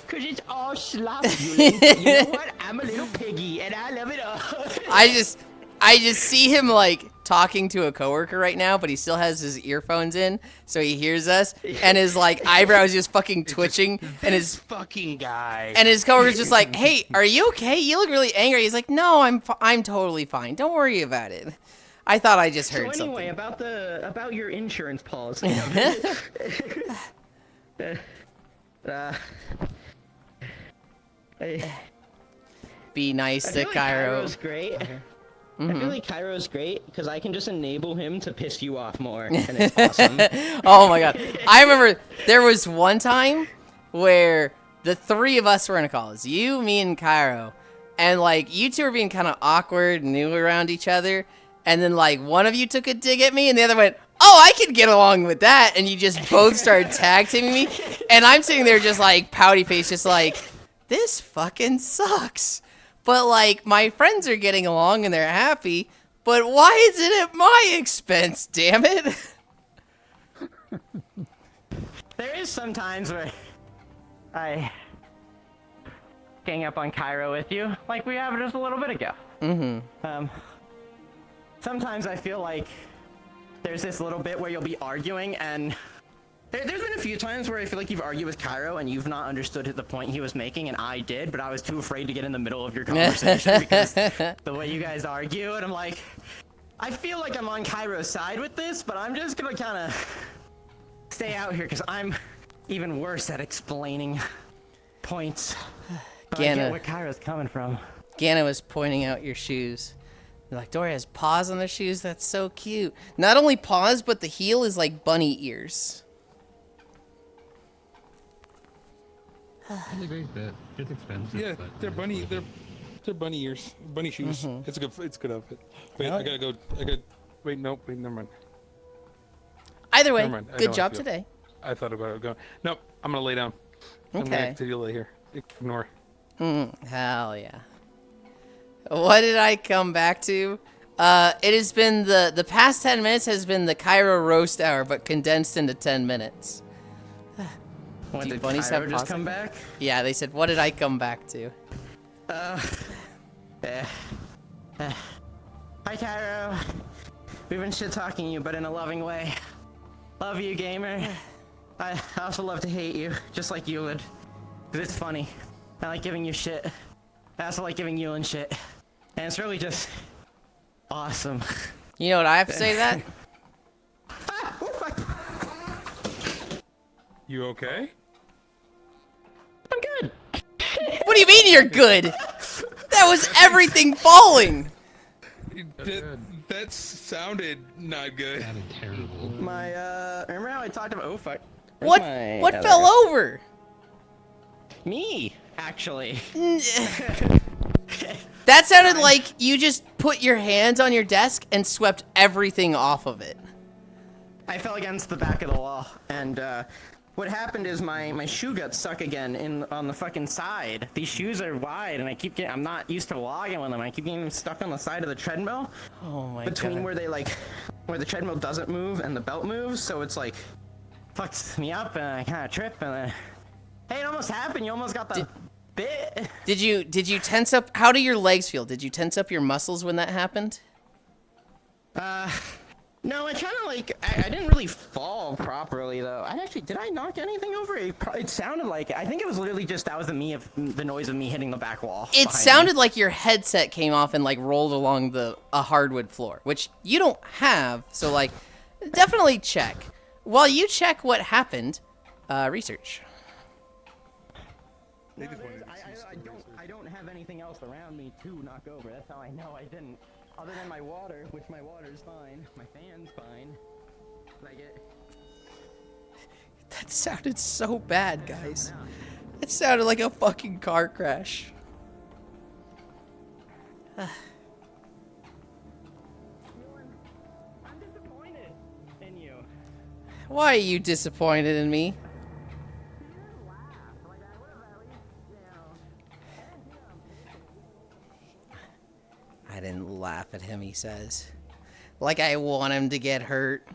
Cause it's all slop, Yulind. You know what? I'm a little piggy, and I love it all. I just see him like talking to a coworker right now, but he still has his earphones in, so he hears us, and his like eyebrows just fucking twitching, and his fucking guy. and his coworker's just like, "Hey, are you okay? You look really angry." He's like, "No, I'm totally fine. Don't worry about it." I thought I just heard So anyway, something. about your insurance policy. Be nice I to feel like Cairo. Cairo's great. I feel like Cairo's great because I can just enable him to piss you off more, and it's awesome. Oh my god. I remember there was one time where the three of us were in a call. It's you, me, and Cairo. And like you two were being kind of awkward and new around each other. And then like one of you took a dig at me and the other went, "Oh, I can get along with that." And you just both started tag teaming me. And I'm sitting there just like pouty face, just like, this fucking sucks. But like my friends are getting along and they're happy. But why is it at my expense, damn it? There is some times where I gang up on Cairo with you, like we have just a little bit ago. Sometimes I feel like there's this little bit where you'll be arguing, and there's been a few times where I feel like you've argued with Cairo and you've not understood the point he was making, and I did, but I was too afraid to get in the middle of your conversation because the way you guys argue, and I'm like, I feel like I'm on Cairo's side with this, but I'm just gonna kind of stay out here because I'm even worse at explaining points. But I get where Cairo's coming from. Ganna was pointing out your shoes. They're like, Dory has paws on the shoes. That's so cute. Not only paws, but the heel is like bunny ears. It's a great bit. It's expensive. Yeah, but they're bunny. They're bunny ears, bunny shoes. It's a good outfit. Wait, Yeah. I gotta go. Wait, never mind. Either way, Never mind, I know good how I job feel. today. I thought about it going. Nope, I'm gonna lay down. I'm gonna Okay. continue to lay here. Ignore. Hell yeah. What did I come back to? It has been the past 10 minutes has been the Cairo roast hour, but condensed into 10 minutes. When Do did bunnies Cairo have just paws come like back? Yeah, they said, what did I come back to? Hi, Cairo. We've been shit-talking you, but in a loving way. Love you, gamer. I also love to hate you, just like Yulind. 'Cause it's funny. I like giving you shit. I also like giving Yulind shit. And it's really just awesome. You know what I have to say to that? Oh, fuck. You okay? I'm good. What do you mean you're good? That was everything falling. That sounded not good. That is terrible. My, remember how I talked about, oh, fuck. Where's What my what other- fell over? Me, actually. That sounded like you just put your hands on your desk and swept everything off of it. I fell against the back of the wall, and what happened is my shoe got stuck again on the fucking side. These shoes are wide, and I'm not used to walking with them. I keep getting them stuck on the side of the treadmill Oh my between god. where the treadmill doesn't move and the belt moves. So it's like fucks me up, and I kind of trip, and then hey, it almost happened. You almost got the bit. Did you tense up? How do your legs feel? Did you tense up your muscles when that happened? No, I kind of like, I didn't really fall properly though. Did I knock anything over? It sounded like, I think it was literally just, that was the noise of me hitting the back wall. It behind sounded me. like your headset came off and like rolled along a hardwood floor, which you don't have. So like, definitely check. While you check what happened, research. No, I don't have anything else around me to knock over. That's how I know I didn't. Other than my water, which my water's fine. My fan's fine. Like it. That sounded so bad, guys. It sounded like a fucking car crash. I'm disappointed in you. Why are you disappointed in me? I didn't laugh at him, he says. Like I want him to get hurt.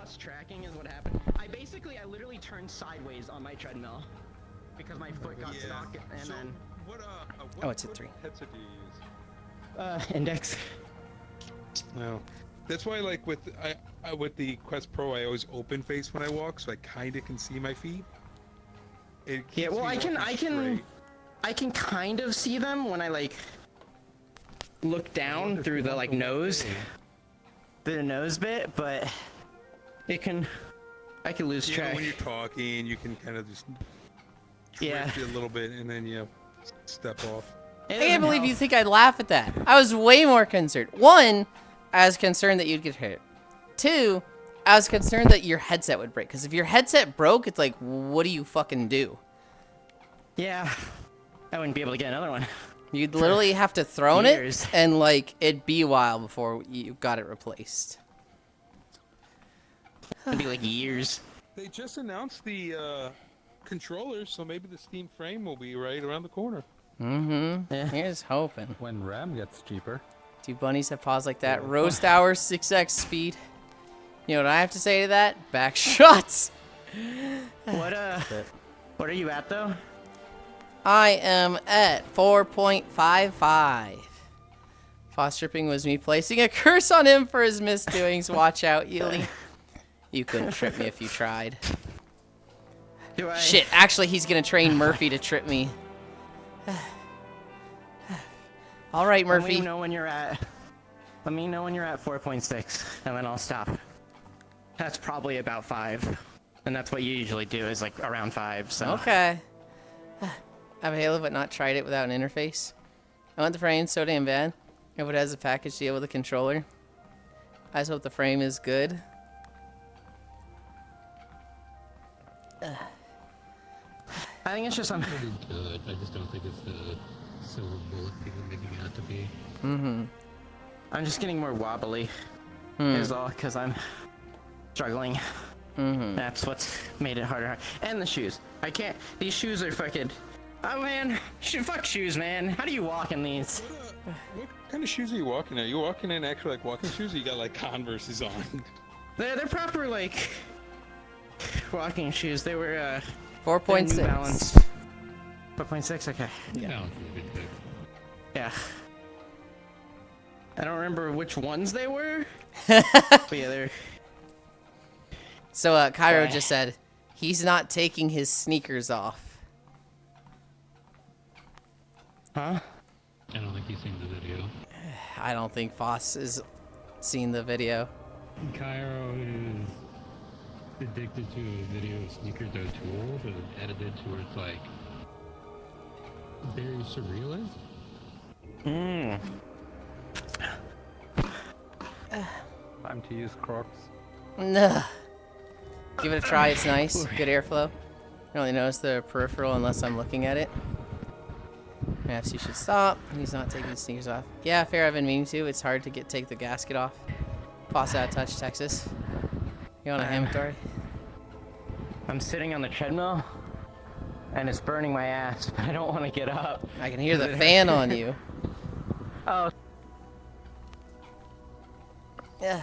lost tracking is what happened. I literally turned sideways on my treadmill because my foot got stuck, and So, then what Oh, it's at 3. headset do you use? index. No, that's why like with with the Quest Pro, I always open face when I walk, so I kind of can see my feet. It Yeah, keeps well, me walking straight. I can kind of see them when I like look down through the like nose, the nose bit, but I can lose Yeah, track. when you're talking, you can kind of just Yeah. drift a little bit, and then step off. I can't believe you think I'd laugh at that. I was way more concerned. 1, I was concerned that you'd get hurt. 2, I was concerned that your headset would break. Because if your headset broke, it's like, what do you fucking do? Yeah, I wouldn't be able to get another one. You'd literally have to throw Years. it, and like it'd be a while before you got it replaced. It'd be like years. They just announced the controller, so maybe the Steam frame will be right around the corner. Mm-hmm. Yeah. Here's hoping. When RAM gets cheaper. 2 bunnies have paws like that. Roast hour 6x speed. You know what I have to say to that? Back shots. What are you at though? I am at 4.55. Foss tripping was me placing a curse on him for his misdoings. Watch out, Yulind. You couldn't trip me if you tried. Do I? Shit, actually, he's gonna train Murphy to trip me. All right, Let Murphy. me know when you're at 4.6, and then I'll stop. That's probably about 5, and that's what you usually do is like around 5. So Okay. I've Halo but not tried it without an interface. I want the frame so damn bad. If it has a package deal with a controller. I just hope the frame is good. I think it's just something. Pretty good. I just don't think it's the silver bullet people are making it out to be. Mm-hmm. I'm just getting more wobbly. Is all because I'm struggling. Mm-hmm. That's what's made it harder. And the shoes. I can't. These shoes are fucking. Oh man, fuck shoes, man. How do you walk in these? What kind of shoes are you walking in? Are you walking in actual like walking shoes, or you got like Converse's on? They're proper like walking shoes. They were 4.6. New Balance. 4.6. Okay. Yeah. No, it's a good pick. Yeah. I don't remember which ones they were. But yeah, they're. So Cairo just said he's not taking his sneakers off. Huh? I don't think he's seen the video. I don't think Foss has seen the video. Cairo is addicted to a video of sneakers that are too old and edited to where it's like very surrealist. Time to use Crocs. Nah. Give it a try, it's nice. Good airflow. I don't really notice the peripheral unless I'm looking at it. Perhaps you should stop. He's not taking his sneakers off. Yeah, fair, I've been meaning to. It's hard to take the gasket off. Foss out of touch, Texas. You on a hammock? I'm sitting on the treadmill, and it's burning my ass, but I don't want to get up. I can hear the fan on you. Oh. Yeah.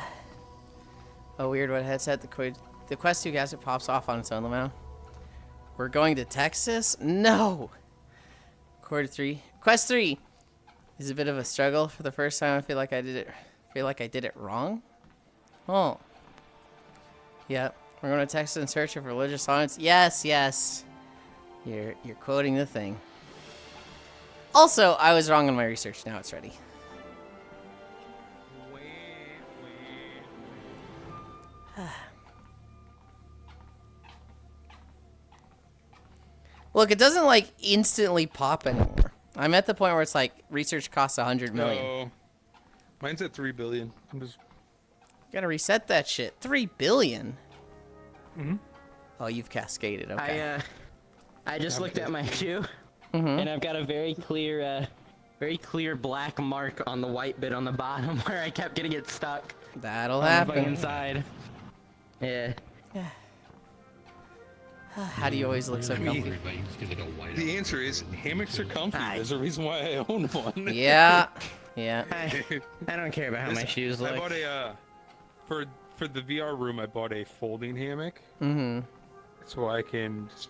Oh, weird what headset. The Quest 2 gasket pops off on its own now. We're going to Texas? No! Quarter 3. Quest 3 is a bit of a struggle. For the first time, I feel like I did it wrong. Oh. Yep. We're going to Texas in search of religious science. Yes, yes. You're quoting the thing. Also, I was wrong on my research. Now it's ready. Look, it doesn't like instantly pop anymore. I'm at the point where it's like research costs 100 million. No, mine's at 3 billion. I'm just Gotta reset that shit. 3 billion. Mhm. Oh, you've cascaded. Okay. I just looked at my shoe, and I've got a very clear black mark on the white bit on the bottom where I kept getting it stuck That'll on the fucking happen. inside. Yeah. How do you always look so comfy? But you just get like a white the answer is hammocks are comfy. Aye. There's a reason why I own one. Yeah. Yeah. I don't care about how my shoes I look. bought a for for the VR room, I bought a folding hammock, Mm-hmm. so I can just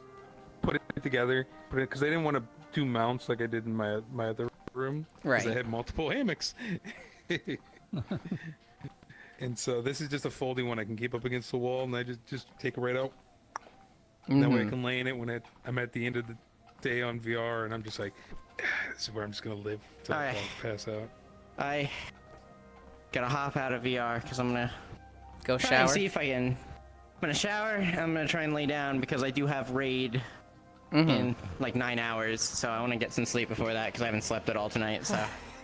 put it together. Because I didn't want to do mounts like I did in my other room. Because I Right. had multiple hammocks. And so this is just a folding one I can keep up against the wall, and I just take it right out. And that way I can lay in it when I'm at the end of the day on VR, and I'm just like, this is where I'm just gonna live till I Alright. pass out. I gotta hop out of VR because I'm gonna Go try shower. and see if I can. I'm gonna shower. I'm gonna try and lay down because I do have raid in like 9 hours, so I want to get some sleep before that because I haven't slept at all tonight. So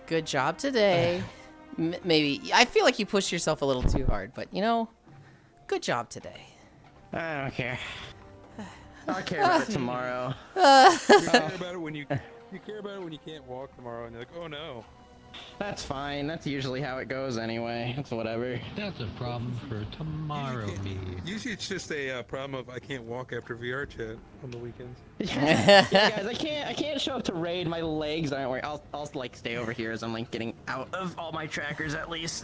Good job today. Maybe I feel like you pushed yourself a little too hard, but you know, good job today. I don't care. I'll care about it tomorrow. You care about it when you care about it when you can't walk tomorrow, and you're like, oh no. That's fine. That's usually how it goes anyway. It's whatever. That's a problem for tomorrow, me. Usually it's just a problem of I can't walk after VR chat on the weekends. Yeah, guys, I can't show up to raid. My legs aren't working. I'll like stay over here as I'm like getting out of all my trackers at least.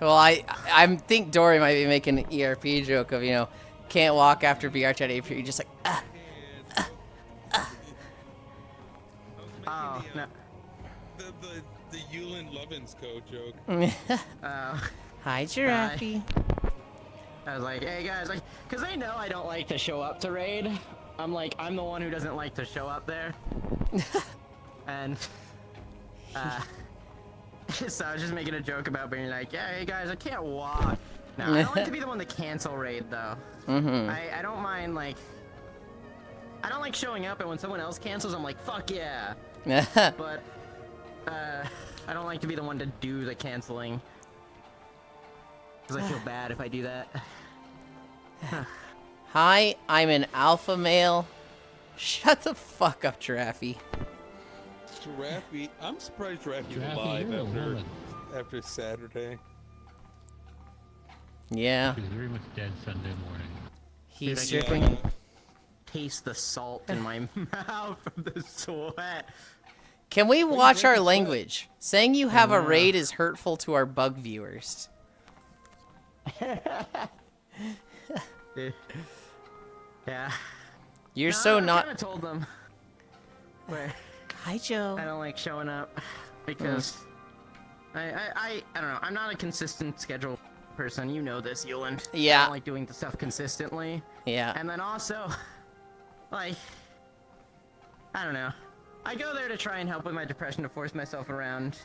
Well, I think Dory might be making an ERP joke of, you know, can't walk after VR chat if you're just like, Oh no. The Yulind Lovins code joke. hi, Giraffe. I was like, hey guys, like, cause they know I don't like to show up to raid. I'm the one who doesn't like to show up there. And so I was just making a joke about being like, yeah, hey guys, I can't walk. No, I don't like to be the one to cancel raid though. I don't mind like, I don't like showing up and when someone else cancels, I'm like, fuck yeah. But I don't like to be the one to do the canceling. Because I feel bad if I do that. Hi, I'm an alpha male. Shut the fuck up, Giraffe. Giraffe, I'm surprised Giraffe's Giraffe, alive you're a woman. after Saturday. Yeah, He's very much dead Sunday morning. he's Dude, I certainly. can taste the salt in my mouth from the sweat. Can we watch our language? Saying you have a raid is hurtful to our bug viewers. Yeah. You're No, so I not. kind of told them where Hi, Joe. I don't like showing up because I don't know. I'm not a consistent schedule person. You know this, Yulind. I Yeah. don't like doing the stuff consistently. Yeah. And then also, like, I don't know. I go there to try and help with my depression, to force myself around.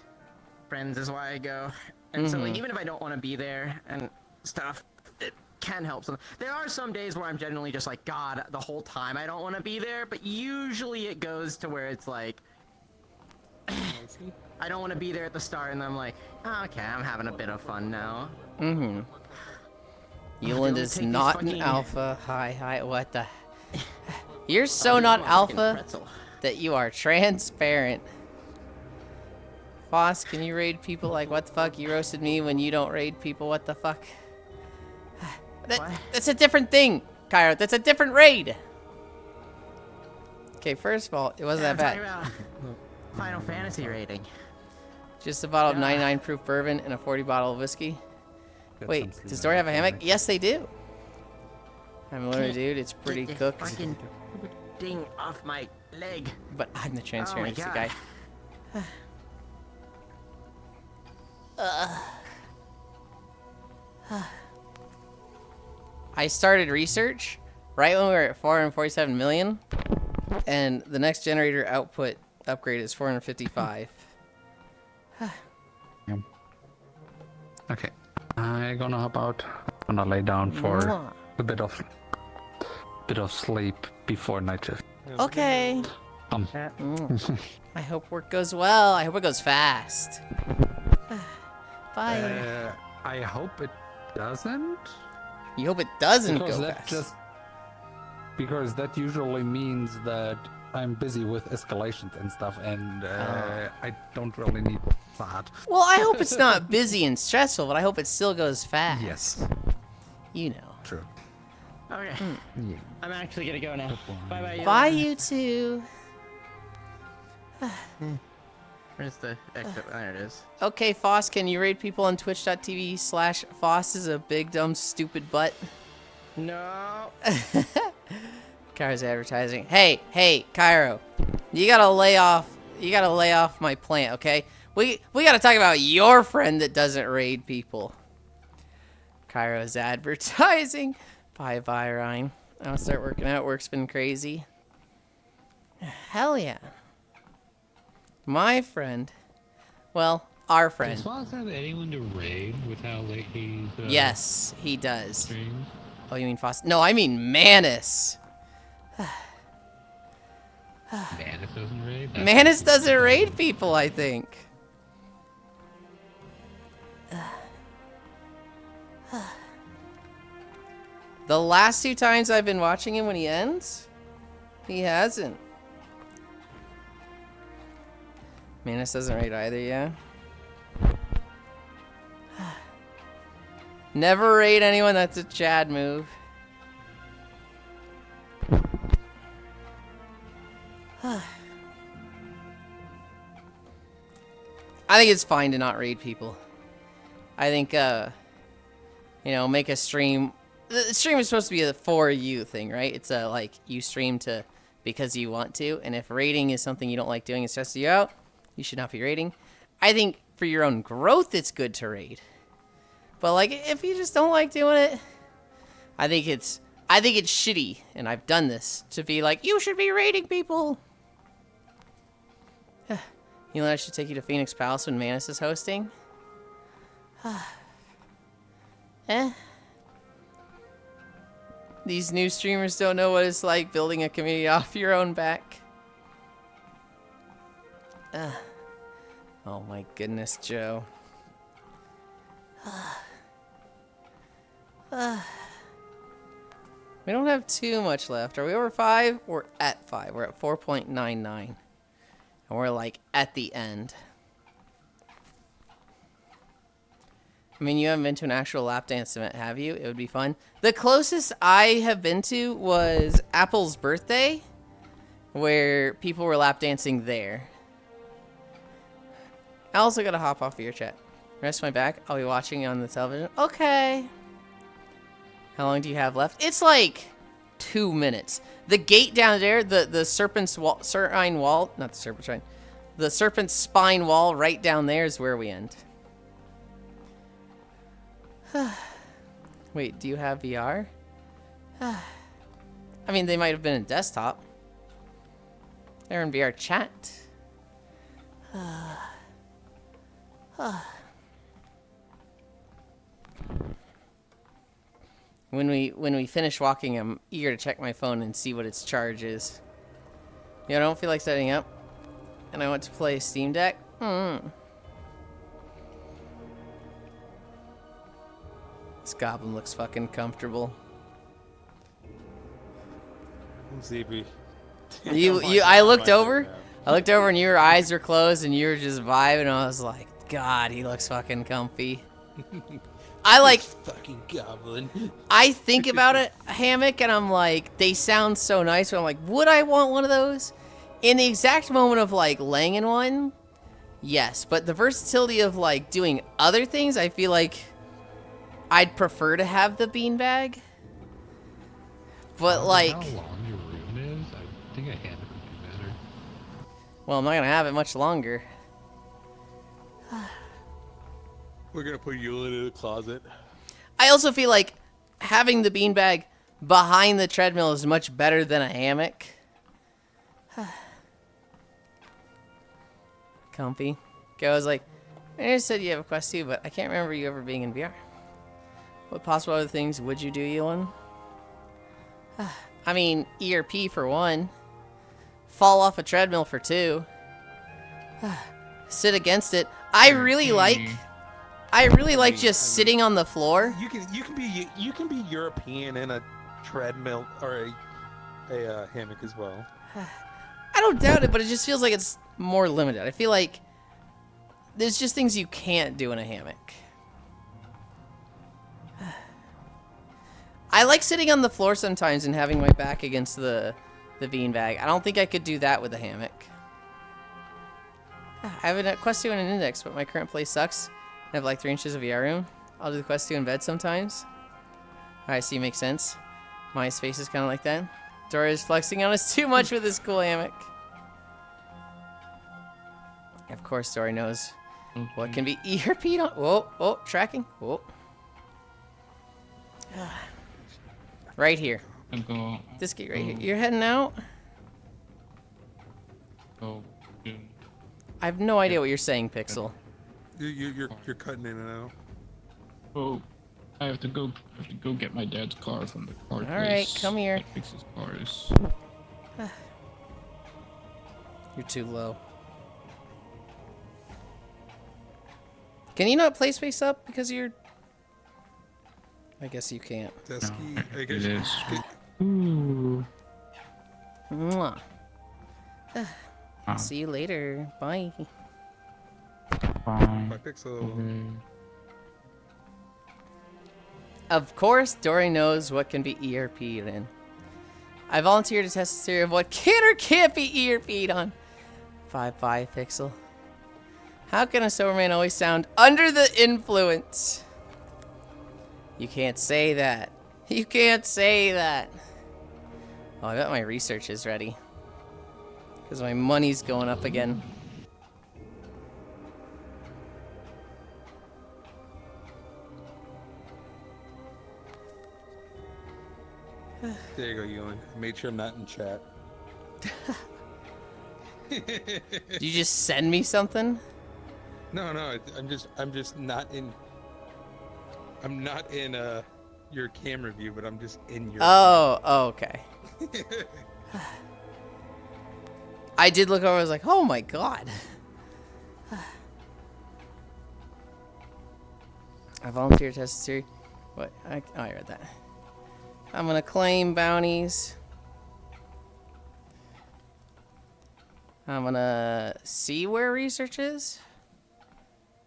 Friends is why I go. And so, like, even if I don't want to be there and stuff, it can help some. There are some days where I'm generally just like, God, the whole time I don't want to be there, but usually it goes to where it's like, I don't want to be there at the start, and then I'm like, oh, okay, I'm having a bit of fun now. Yulind Don't is take these not an fucking- alpha. Hi, what the? You're so Oh, not I'm a fucking alpha pretzel. that you are transparent. Foss, can you raid people like what the fuck? You roasted me when you don't raid people, what the fuck? What? That's a different thing, Cairo. That's a different raid. Okay, first of all, it wasn't I'm that talking bad. about Final Fantasy rating. Just a bottle of Yeah. 99 proof bourbon and a 40 bottle of whiskey. Wait, does Dory have a hammock? Yes, they do. I'm a literally dude. It's pretty Get the cooked, fucking ding off my leg. but I'm the transparency God. guy. I started research right when we were at 447 million, and the next generator output upgrade is 455. Okay, I'm gonna hop out. I'm gonna lay down for Mwah. a bit of sleep before night shift. Okay. I hope work goes well. I hope it goes fast. Bye. I hope it doesn't. You hope it doesn't Because go that fast. because that usually means that I'm busy with escalations and stuff, and I don't really need that. Well, I hope it's not busy and stressful, but I hope it still goes fast. Yes, You know. true. Okay. Yeah. I'm actually gonna go now. Bye bye. Bye, you two. Where's the exit? There it is. Okay, Foss, can you raid people on twitch.tv/Foss is a big, dumb, stupid butt? No. Cairo's advertising. Hey, Cairo. You gotta lay off my plant, okay? We gotta talk about your friend that doesn't raid people. Cairo's advertising. Bye, Ryan. I'll start working out. Work's been crazy. Hell yeah. My friend. Well, our friend. Does Fox have anyone to raid with how late he's Yes, he does. streams? Oh, you mean Foss? No, I mean Manus. Manus doesn't raid? That's Manus pretty doesn't cool. raid people, I think. The last 2 times I've been watching him when he ends, he hasn't. Manus doesn't raid either, yeah. Never raid anyone, that's a Chad move. I think it's fine to not raid people. I think, you know, make a stream. The stream is supposed to be a for you thing, right? It's a, like, you stream to because you want to. And if raiding is something you don't like doing and stresses you out, you should not be raiding. I think for your own growth, it's good to raid. But, like, if you just don't like doing it, I think it's shitty, and I've done this, to be like, you should be raiding people. You know, I should take you to Phoenix Palace when Manus is hosting. These new streamers don't know what it's like building a community off your own back. Oh my goodness, Joe. We don't have too much left. Are we over 5? We're at 5. We're at 4.99. And we're like at the end. I mean, you haven't been to an actual lap dance event, have you? It would be fun. The closest I have been to was Apple's birthday, where people were lap dancing there. I also gotta hop off of your chat. Rest my back. I'll be watching on the television. Okay. How long do you have left? It's like 2 minutes. The gate down there, the serpent's wall, not the serpentine, the serpent's spine wall right down there is where we end. Wait, do you have VR? I mean, they might have been in desktop. They're in VR chat. When we finish walking, I'm eager to check my phone and see what its charge is. Yeah, I don't feel like setting up, and I want to play Steam Deck. This goblin looks fucking comfortable. Let's see if we. I looked over and your eyes were closed and you were just vibing. And I was like, God, he looks fucking comfy. I like fucking goblin. I think about a hammock and I'm like, they sound so nice, but I'm like, would I want one of those? In the exact moment of like laying in one, yes. But the versatility of like doing other things, I feel like I'd prefer to have the beanbag. But like, how long your room is, I think a hammock would be better. well, I'm not gonna have it much longer. We're gonna put Yulind in the closet. I also feel like having the beanbag behind the treadmill is much better than a hammock. Comfy. Okay, I was like, I just said you have a Quest 2, but I can't remember you ever being in VR. What possible other things would you do, Yulind? I mean, ERP for 1. Fall off a treadmill for 2. Sit against it. I really like just sitting on the floor. You can be European in a treadmill or a hammock as well. I don't doubt it, but it just feels like it's more limited. I feel like there's just things you can't do in a hammock. I like sitting on the floor sometimes and having my back against the beanbag. I don't think I could do that with a hammock. I have a quest 2 and an index, but my current place sucks. I have like 3 inches of VR room. I'll do the quest 2 in bed sometimes. Alright, see, makes sense. My space is kind of like that. Dora is flexing on us too much with this cool hammock. Of course, Dory knows what can be ERP'd on. Whoa, oh, tracking. Whoa. Right here. And go. This gate right here. You're heading out? Go. I have no idea what you're saying, Pixel. You're cutting in and out. Oh, I have to go get my dad's car from the car place. All right, come here. That fixes cars. You're too low. Can you not play space up because you're... I guess you can't. Desky, No, I it guess. is. Ooh. Mwah. Ah, See you later. Bye. fine. My Pixel. Okay. Of course, Dory knows what can be ERP'd in. I volunteer to test the theory of what can or can't be ERP'd on. 5 Pixel. How can a sober man always sound under the influence? You can't say that. You can't say that. Oh, I bet my research is ready. Because my money's going up again. There you go, Yulind. Made sure I'm not in chat. Did you just send me something? No, I'm just not in. I'm not in your camera view, but I'm just in your. Oh, okay. I did look over. I was like, "Oh my god!" I volunteer to test the theory. What? I read that. I'm gonna claim bounties. I'm gonna see where research is.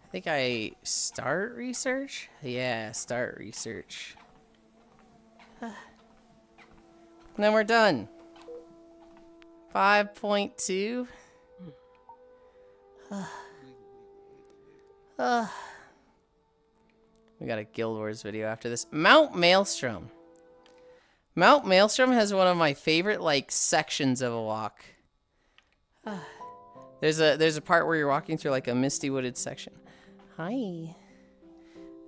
I think I start research. Yeah, start research. And then we're done. 5.2. We got a Guild Wars video after this. Mount Maelstrom. Mount Maelstrom has one of my favorite like sections of a walk. There's a part where you're walking through like a misty wooded section. Hi.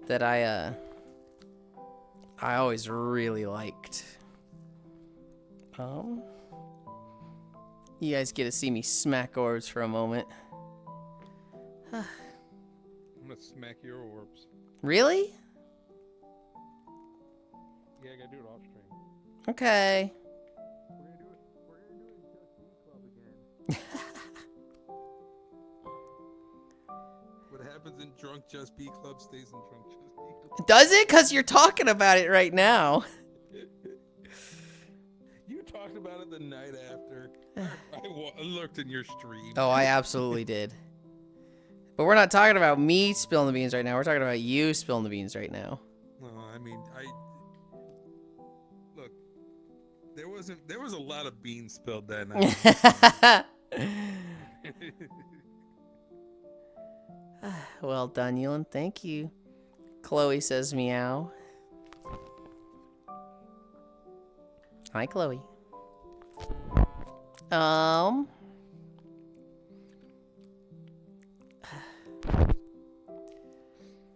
That I always really liked. You guys get to see me smack orbs for a moment. I'm gonna smack your orbs. Really? Yeah, I gotta do it off stream. Okay. We're gonna do it in Just Beat Club again. What happens in Drunk Just Beat Club stays in Drunk Just Beat Club. Does it? Because you're talking about it right now. You talked about it the night after. I looked in your stream. Oh, I absolutely did. But we're not talking about me spilling the beans right now. We're talking about you spilling the beans right now. No, I mean, look. There was a lot of beans spilled that night. Well done, Yulind. Thank you. Chloe says meow. Hi, Chloe.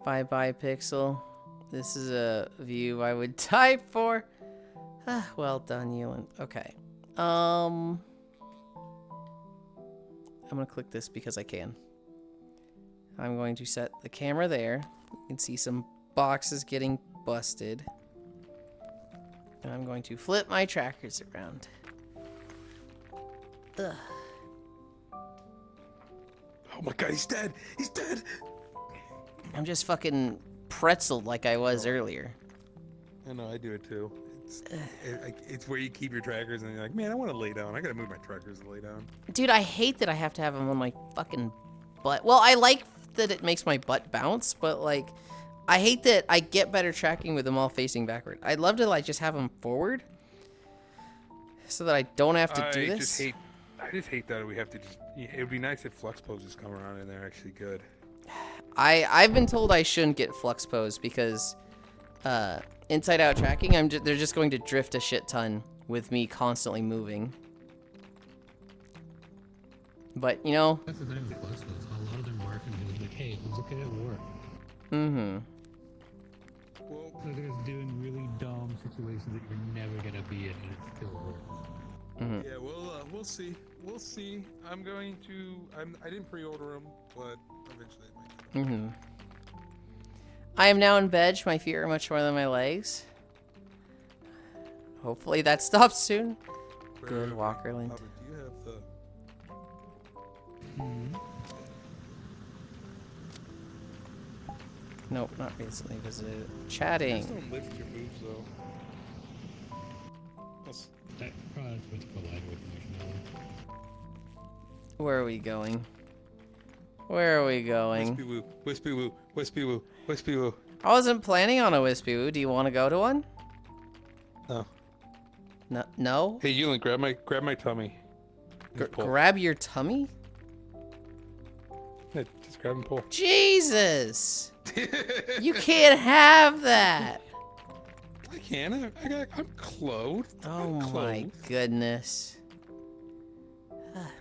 Bye, Pixel. This is a view I would type for. Well done, Yulind. Okay. I'm gonna click this because I can. I'm going to set the camera there. You can see some boxes getting busted. And I'm going to flip my trackers around. Ugh. Oh my god, he's dead! He's dead! I'm just fucking pretzeled like I was earlier. I know, I do it too. It's where you keep your trackers and you're like, man, I want to lay down. I gotta move my trackers to lay down. Dude, I hate that I have to have them on my fucking butt. Well, I like that it makes my butt bounce, but like, I hate that I get better tracking with them all facing backward. I'd love to like just have them forward so that I don't have to do this. I just hate that we have to just Yeah, it would be nice if flux poses come around and they're actually good. I've been told I shouldn't get flux pose because inside out tracking, they're just going to drift a shit ton with me constantly moving. But you know. That's the thing with Plus was a lot of them work and they're like, hey, look at it work. Mm-hmm. Well, So there's doing really dumb situations that you're never gonna be in and it still works. Mm-hmm. yeah, we'll see. We'll see. I'm going to. I didn't pre-order them, but eventually it might come. Mm-hmm. I am now in bed. My feet are much more than my legs. Hopefully that stops soon. Good, Walkerland. Papa, do you have the? Nope, not recently visited. Just Chatting. don't lift your boobs though. That's- That product would collide with marshmallow. Where are we going? Where are we going? Wispy woo, wispy woo, wispy woo, wispy woo. I wasn't planning on a Wispy Woo. Do you want to go to one? No. No? No? Hey, Yulind, grab my tummy. Just pull. Grab your tummy? Yeah, just grab and pull. Jesus! You can't have that! I can. I'm clothed. Oh I'm my clothed. goodness.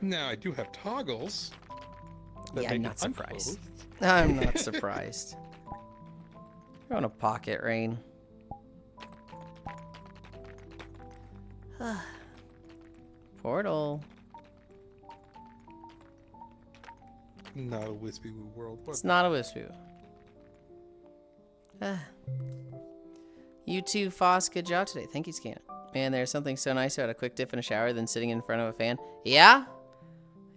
Now I do have toggles. that Yeah, make I'm me not surprised. unclothed. I'm not surprised. You're on a pocket rain. Portal. Not a wispy woo world. What? It's not a Wispy Woo. You too, Foss. Good job today. Thank you, Scan. Man, there's something so nice about a quick dip in a shower than sitting in front of a fan. Yeah?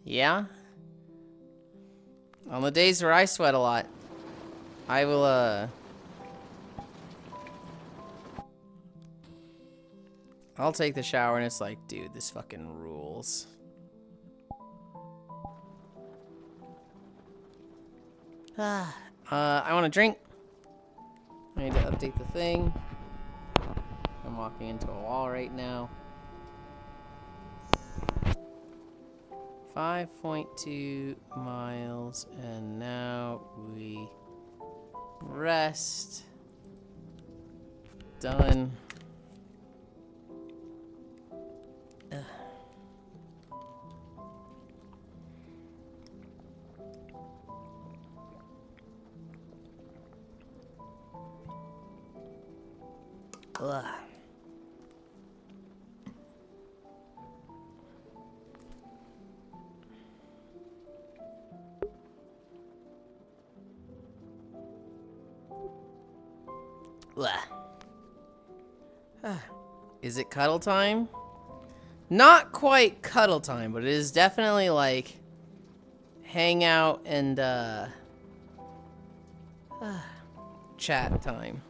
Yeah? On the days where I sweat a lot, I will, I'll take the shower and it's like, dude, this fucking rules. I want a drink. I need to update the thing. I'm walking into a wall right now. 5.2 miles, and now we rest. Done. Ugh. Ugh. Is it cuddle time? Not quite cuddle time, but it is definitely like hang out and chat time.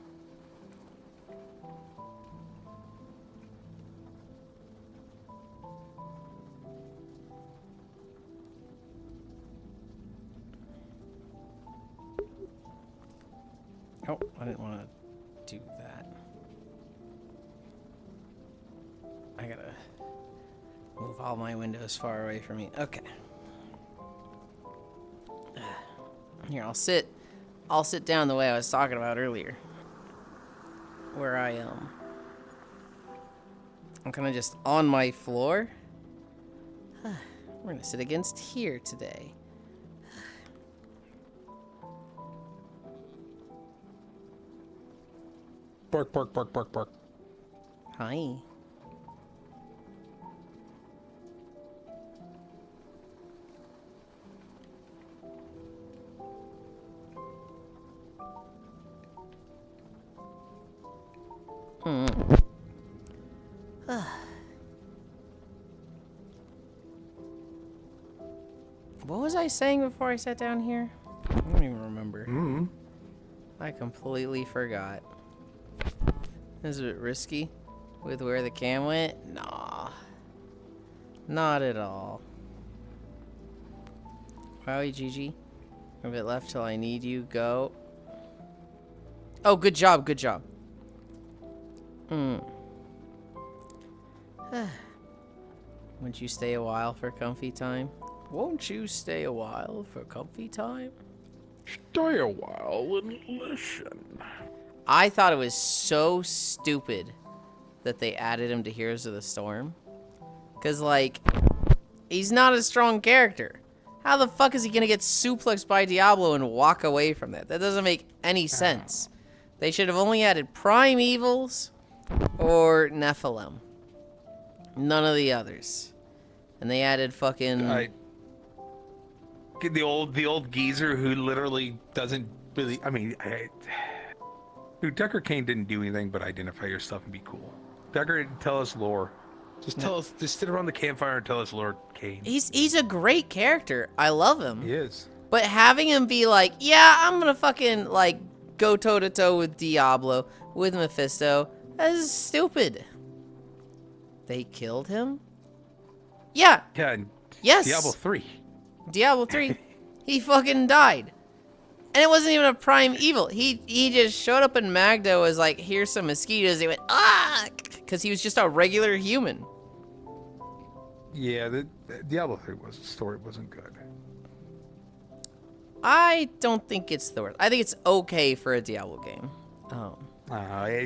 Oh, I didn't want to do that. I gotta move all my windows far away from me. Okay. Here, I'll sit down the way I was talking about earlier. Where I'm kind of just on my floor. We're gonna sit against here today. Bark, bark, bark, bark, bark. Hi. What was I saying before I sat down here? I don't even remember. I completely forgot. Is it risky with where the cam went? Nah. Not at all. Wowie GG. A bit left till I need you. Go. Oh, good job. Good job. Would you stay a while for comfy time? Won't you stay a while for comfy time? Stay a while and listen. I thought it was so stupid that they added him to Heroes of the Storm. Because, like, he's not a strong character. How the fuck is he going to get suplexed by Diablo and walk away from that? That doesn't make any sense. They should have only added Prime Evils or Nephilim. None of the others. And they added fucking... The old geezer who literally doesn't really. I mean, dude, Deckard Cain didn't do anything but identify your stuff and be cool. Deckard, tell us lore. Just tell us. Just sit around the campfire and tell us lore, Cain. He's a great character. I love him. He is. But having him be like, yeah, I'm gonna fucking like go toe to toe with Diablo, with Mephisto, that is stupid. They killed him? Yeah. Yeah. And Yes. Diablo 3. Diablo 3, he fucking died. And it wasn't even a prime evil. He just showed up in Magda, was like, here's some mosquitoes. He went, ah! Because he was just a regular human. Yeah, the Diablo 3 story wasn't good. I don't think it's the worst. I think it's okay for a Diablo game.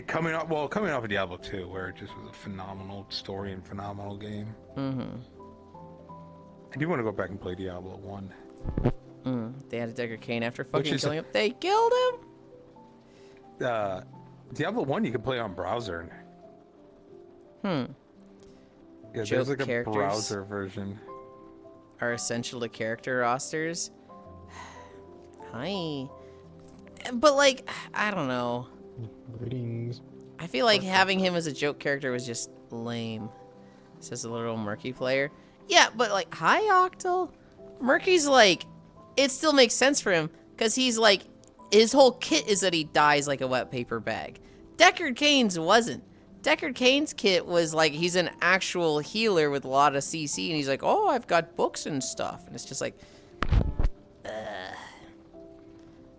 Coming off of Diablo 2, where it just was a phenomenal story and phenomenal game. Mm-hmm. I do want to go back and play Diablo 1. They had a Deckard Cain after fucking killing him. They killed him? Diablo 1 you can play on browser. Yeah, Joke there's like a characters browser version. are essential to character rosters. Hi. But like, I don't know. Greetings. I feel like having him as a joke character was just lame. Says a little Murky player. Yeah, but like, hi Octal. Murky's like, it still makes sense for him because he's like, his whole kit is that he dies like a wet paper bag. Deckard Cain's wasn't. Deckard Cain's kit was like, he's an actual healer with a lot of CC, and he's like, oh, I've got books and stuff, and it's just like,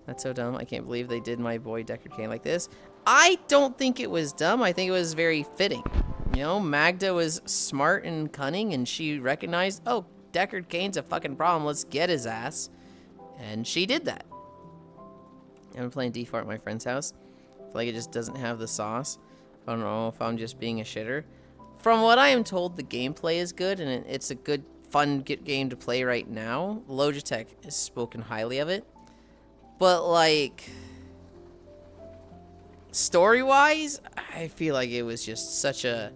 that's so dumb. I can't believe they did my boy Deckard Cain like this. I don't think it was dumb. I think it was very fitting. You know, Magda was smart and cunning, and she recognized, oh, Deckard Cain's a fucking problem. Let's get his ass. And she did that. I've been playing D4 at my friend's house. I feel like it just doesn't have the sauce. I don't know if I'm just being a shitter. From what I am told, the gameplay is good, and it's a good, fun game to play right now. Logitech has spoken highly of it. But, like, story-wise, I feel like it was just such a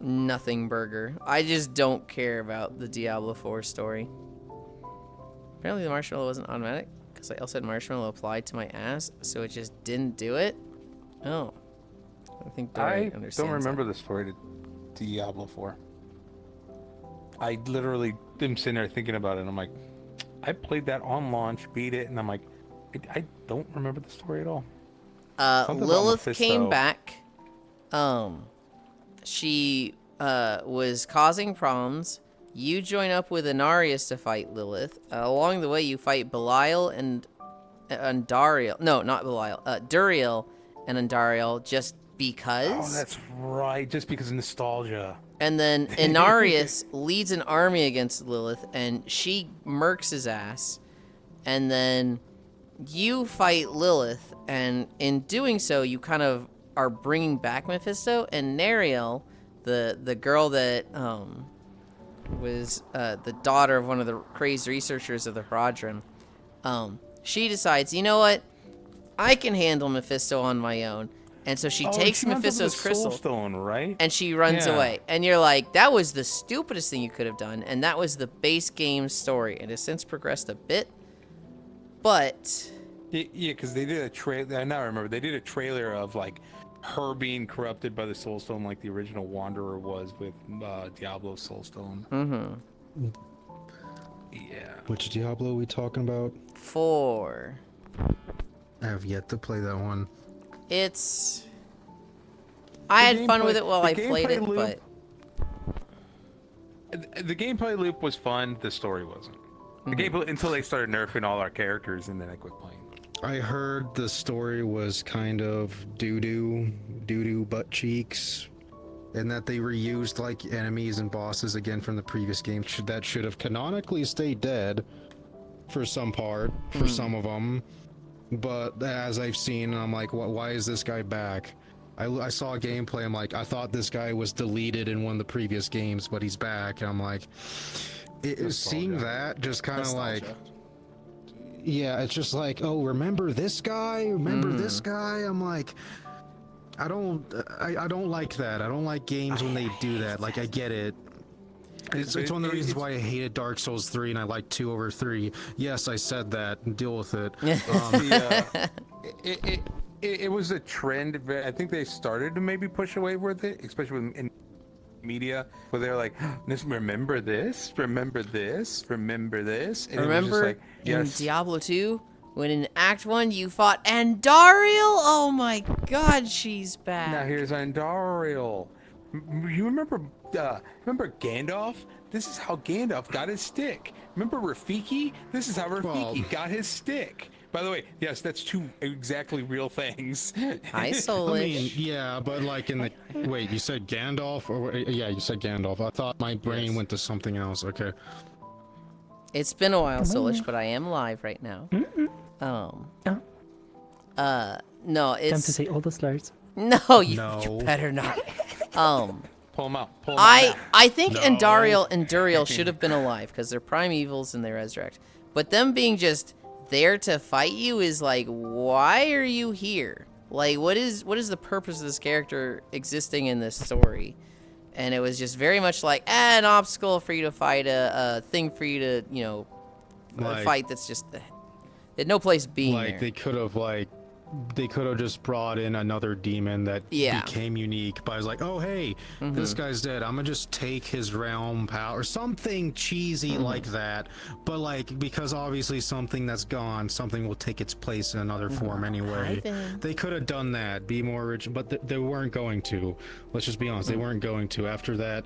nothing burger. I just don't care about the Diablo 4 story. Apparently the marshmallow wasn't automatic, because I also had marshmallow applied to my ass, so it just didn't do it. Oh. I think Dory understands don't remember that. the story to Diablo 4. I literally am sitting there thinking about it, and I'm like, I played that on launch, beat it, and I'm like, I don't remember the story at all. Something about Lilith Mephisto. came back. She was causing problems. You join up with Inarius to fight Lilith. Along the way, you fight Belial and Dariel. No, not Belial. Duriel and Andariel just because. Oh, that's right. Just because of nostalgia. And then Inarius leads an army against Lilith, and she murks his ass. And then you fight Lilith, and in doing so, you kind of are bringing back Mephisto. And Nariel, the girl that was the daughter of one of the crazed researchers of the Horadrim, she decides, you know what? I can handle Mephisto on my own. And so she takes Mephisto's crystal, Soulstone, right? and she runs away. And you're like, that was the stupidest thing you could have done. And that was the base game story. It has since progressed a bit, but Yeah, because they did a trailer. I now remember they did a trailer of like her being corrupted by the Soulstone, like the original Wanderer was with Diablo's Soulstone. Mm-hmm. Yeah. Which Diablo are we talking about? 4. I have yet to play that one. It's. I had fun with it while I played it, but the gameplay loop was fun. The story wasn't. The gameplay until they started nerfing all our characters, and then I quit playing. I heard the story was kind of doo-doo butt cheeks, and that they reused like enemies and bosses again from the previous game that should have canonically stayed dead for some part, for some of them. But as I've seen, I'm like, why is this guy back? I saw gameplay. I'm like, I thought this guy was deleted in one of the previous games, but he's back. And I'm like, seeing that just kind of like, yeah, it's just like, oh, remember this guy? Remember this guy? I'm like, I don't like that. I don't like games when they do that. Like, I get it. It's one of the reasons why I hated Dark Souls 3 and I like 2 over 3. Yes, I said that. Deal with it. It was a trend. I think they started to maybe push away with it, especially in media, where they're like, remember this, remember this, remember this. And Remember it was just like, in Diablo 2 when in Act 1 you fought Andariel? Oh my god, she's back. Now here's Andariel. You remember Gandalf? This is how Gandalf got his stick. Remember Rafiki? This is how Rafiki got his stick. By the way, yes, that's 2 exactly real things. Hi, Soulish. I mean, yeah, but like in the wait, you said Gandalf, or yeah, you said Gandalf. I thought my brain went to something else. Okay. It's been a while, Soulish, but I am live right now. No, it's Time to say all the slurs. No, you better not. Pull him out. Pull him out. I think Andariel and Duriel should have been alive because they're primevals and they resurrect. But them being just there to fight you is like, why are you here? Like, what is the purpose of this character existing in this story? And it was just very much like, an obstacle for you to fight, a thing for you to, you know, fight that's just had no place being like there. they could have just brought in another demon that became unique, but I was like, oh hey, this guy's dead, I'm gonna just take his realm power, something cheesy like that. But like, because obviously something that's gone, something will take its place in another form anyway. They could have done that, be more rich, but they weren't going to. Let's just be honest, they weren't going to. After that,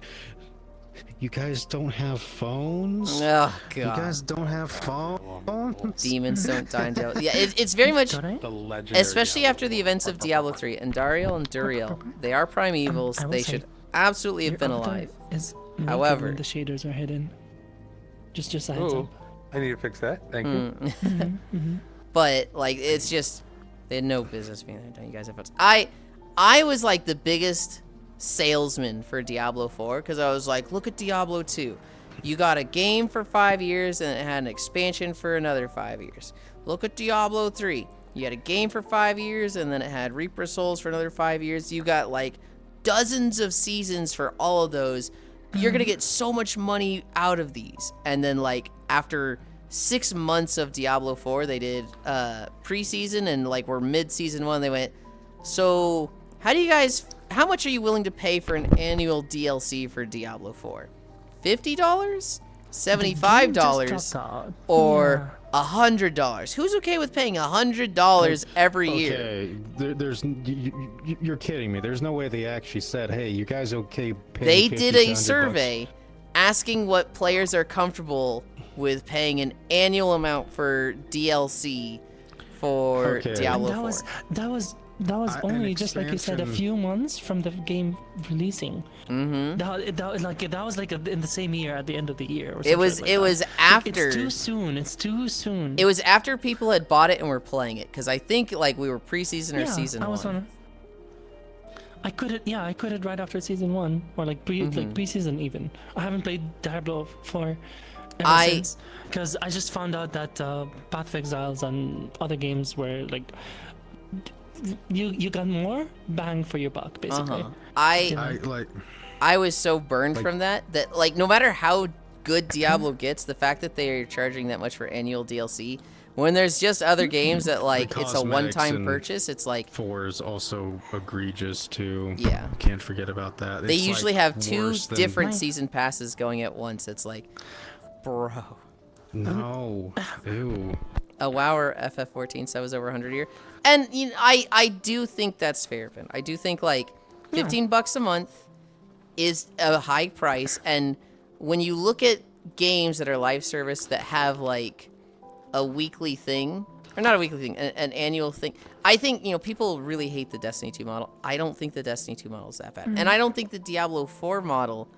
you guys don't have phones? Oh god. You guys don't have phones? Demons don't die in Diablo. Yeah, it's very much, The legendary especially after the events of Diablo 3. And Dariel and Duriel, they are primevals. I will They say, should absolutely have been Your avatar alive. is naked However- when the shaders are hidden. Just a heads Ooh, up. I need to fix that. Thank you. But like, it's just they had no business being there. Don't you guys have phones? I was like the biggest salesman for Diablo 4 because I was like, look at Diablo 2. You got a game for 5 years and it had an expansion for another 5 years. Look at Diablo 3. You had a game for 5 years and then it had Reaper Souls for another 5 years. You got like dozens of seasons for all of those. You're gonna get so much money out of these. And then like after 6 months of Diablo 4, they did preseason, and like we're mid-season 1. They went, so how much are you willing to pay for an annual DLC for Diablo 4? $50? $75? Or $100? Who's okay with paying $100 every year? Okay, you're kidding me. There's no way they actually said, hey, you guys okay paying They 50 did to a 100 survey asking what players are comfortable with paying an annual amount for DLC for Diablo 4. That was An only just like you said, a expansion. few months from the game releasing. That was like in the same year at the end of the year. Or It was after. It's too soon. It's too soon. It was after people had bought it and were playing it, because I think like we were preseason or season 1. I quit it right after season 1, or like preseason even. I haven't played Diablo 4 ever since, because I just found out that Path of Exiles and other games were like, you got more bang for your buck, basically. I was so burned from that like no matter how good Diablo gets, the fact that they are charging that much for annual DLC when there's just other games that like it's a one-time purchase, it's like 4 is also egregious too. Yeah. Can't forget about that. They It's, usually like, have 2 worse than- different season passes going at once. It's like, bro. No. Ew. A WoWer FF14 sub was over 100 a year. And you know, I do think that's fair, Ben. I do think like $15 a month is a high price, and when you look at games that are live service that have like a weekly thing, or not a weekly thing, an annual thing. I think, you know, people really hate the Destiny 2 model. I don't think the Destiny 2 model is that bad. And I don't think the Diablo 4 model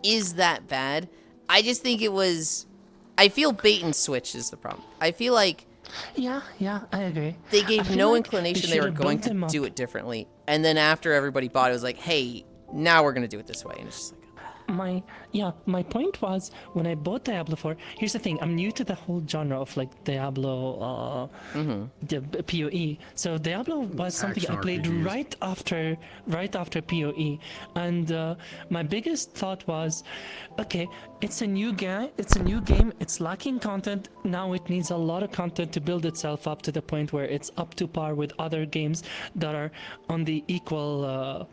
is that bad. I just think it was, I feel bait and switch is the problem. I feel like Yeah, I agree. they I gave feel no like inclination they were should've going built to him up. do it differently. And then after everybody bought it, it was like, hey, now we're going to do it this way. And it's just like, My point was when I bought Diablo 4. Here's the thing: I'm new to the whole genre of like Diablo, the PoE. So Diablo was something I Action played RPGs. right after PoE, and my biggest thought was, okay, it's a new game. It's lacking content. Now it needs a lot of content to build itself up to the point where it's up to par with other games that are on the equal.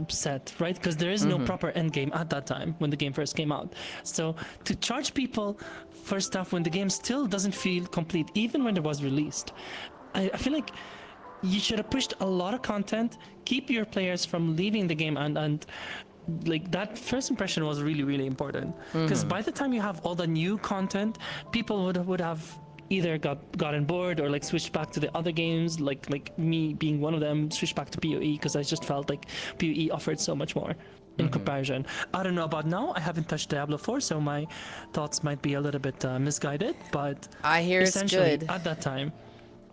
Set, right? Because there is no proper end game at that time when the game first came out. So to charge people for stuff when the game still doesn't feel complete, even when it was released, I feel like you should have pushed a lot of content, keep your players from leaving the game, and like that first impression was really important. Because by the time you have all the new content, people would have either gotten bored or like switched back to the other games, like me being one of them, switched back to PoE because I just felt like PoE offered so much more in comparison. I don't know about now. I haven't touched Diablo 4, so my thoughts might be a little bit misguided. But I hear it's essentially, good. at that time,